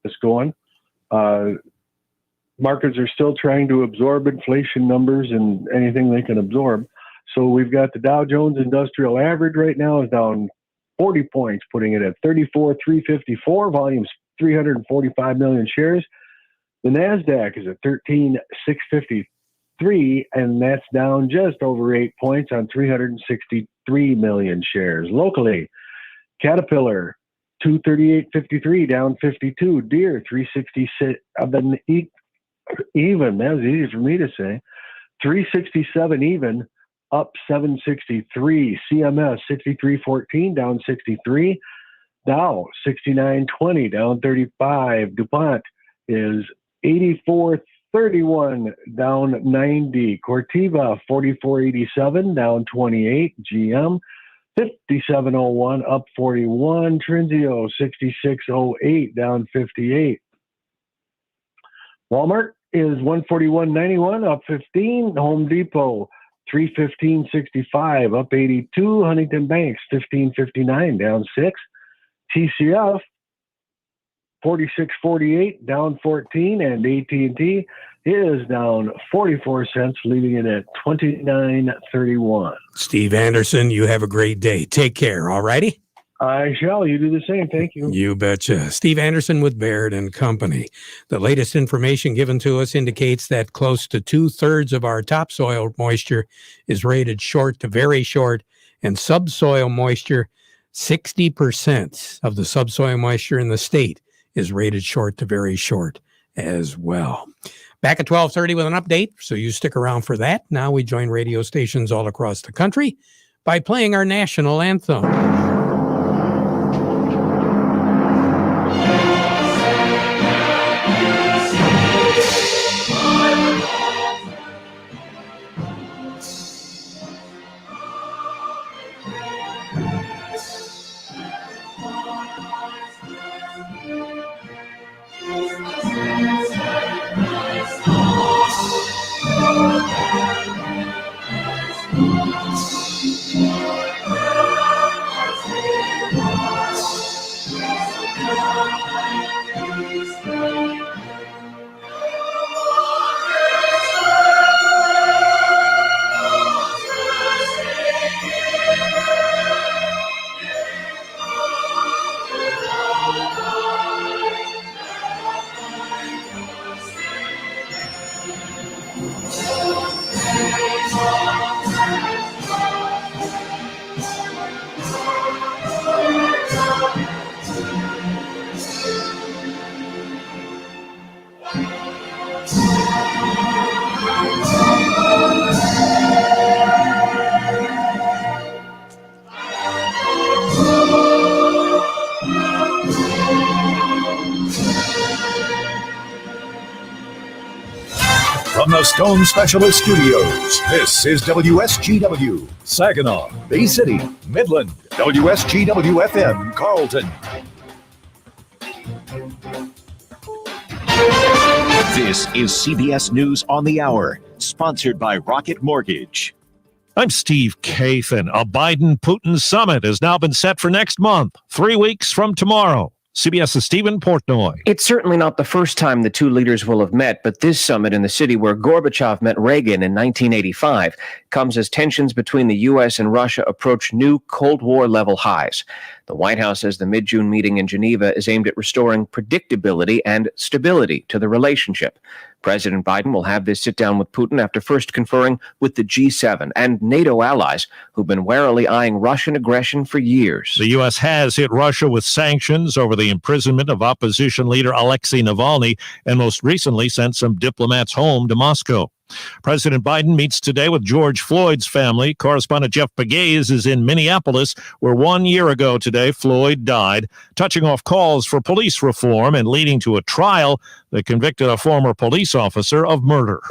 that's going. Markets are still trying to absorb inflation numbers and anything they can absorb. So we've got the Dow Jones Industrial Average right now is down 40 points, putting it at 34,354, volumes 345 million shares. The NASDAQ is at 13,653, and that's down just over 8 points on 363 million shares. Locally, Caterpillar, 238.53, down 52. Deere, 366, even, that was easy for me to say, 367 even, up 763. CMS 63.14, down 63. Dow 69.20, down 35. DuPont is 84.31, down 90. Corteva 44.87, down 28. GM 57.01, up 41. Trinzio 66.08, down 58. Walmart is 141.91, up 15. Home Depot 315.65, up 82. Huntington Banks 15.59, down 6. TCF 46.48, down 14, and AT&T is down 44 cents, leaving it at 29.31. Steve Anderson, you have a great day. Take care, all righty? I shall. You do the same. Thank you. You betcha. Steve Anderson with Baird & Company. The latest information given to us indicates that close to 2/3 of our topsoil moisture is rated short to very short, and subsoil moisture, 60% of the subsoil moisture in the state is rated short to very short as well. Back at 12:30 with an update, so you stick around for that. Now we join radio stations all across the country by playing our national anthem. the Stone Specialist Studios. This is WSGW, Saginaw, Bay City, Midland, WSGW FM, Carlton. This is CBS News on the Hour, sponsored by Rocket Mortgage. I'm Steve Kathan. A Biden-Putin summit has now been set for next month, 3 weeks from tomorrow. CBS's Stephen Portnoy. It's certainly not the first time the two leaders will have met, but this summit in the city where Gorbachev met Reagan in 1985 comes as tensions between the U.S. and Russia approach new Cold War-level highs. The White House says the mid-June meeting in Geneva is aimed at restoring predictability and stability to the relationship. President Biden will have this sit-down with Putin after first conferring with the G7 and NATO allies who've been warily eyeing Russian aggression for years. The U.S. has hit Russia with sanctions over the imprisonment of opposition leader Alexei Navalny and most recently sent some diplomats home to Moscow. President Biden meets today with George Floyd's family. Correspondent Jeff Pegues is in Minneapolis, where 1 year ago today Floyd died, touching off calls for police reform and leading to a trial that convicted a former police officer of murder.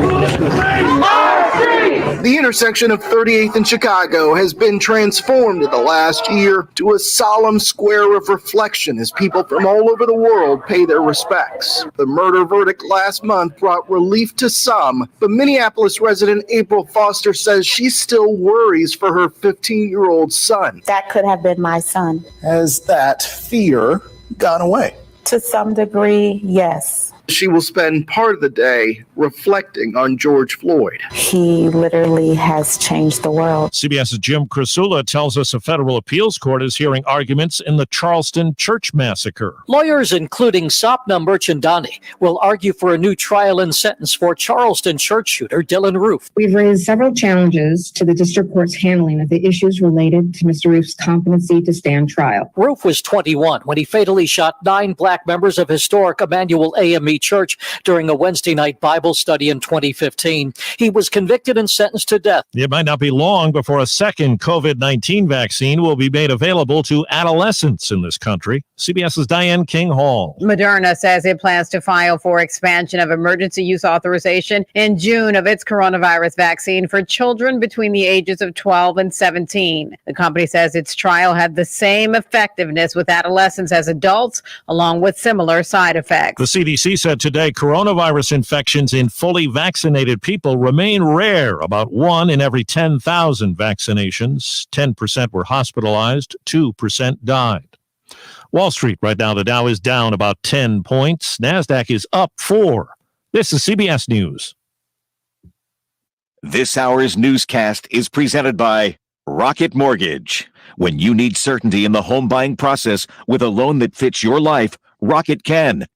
The intersection of 38th and Chicago has been transformed in the last year to a solemn square of reflection as people from all over the world pay their respects. The murder verdict last month brought relief to some, but Minneapolis resident April Foster says she still worries for her 15-year-old son. That could have been my son. Has that fear gone away? To some degree, yes. She will spend part of the day reflecting on George Floyd. He literally has changed the world. CBS's Jim Krasula tells us a federal appeals court is hearing arguments in the Charleston church massacre. Lawyers, including Sapna Merchandani, will argue for a new trial and sentence for Charleston church shooter Dylan Roof. We've raised several challenges to the district court's handling of the issues related to Mr. Roof's competency to stand trial. Roof was 21 when he fatally shot 9 black members of historic Emmanuel AME Church during a Wednesday night Bible study in 2015. He was convicted and sentenced to death. It might not be long before a second COVID-19 vaccine will be made available to adolescents in this country. CBS's Diane King Hall. Moderna says it plans to file for expansion of emergency use authorization in June of its coronavirus vaccine for children between the ages of 12 and 17. The company says its trial had the same effectiveness with adolescents as adults, along with similar side effects. The CDC said today coronavirus infections in fully vaccinated people remain rare. About 1 in every 10,000 vaccinations. 10% were hospitalized, 2% died. Wall Street right now, the Dow is down about 10 points. NASDAQ is up 4. This is CBS News. This hour's newscast is presented by Rocket Mortgage. When you need certainty in the home buying process with a loan that fits your life, Rocket can.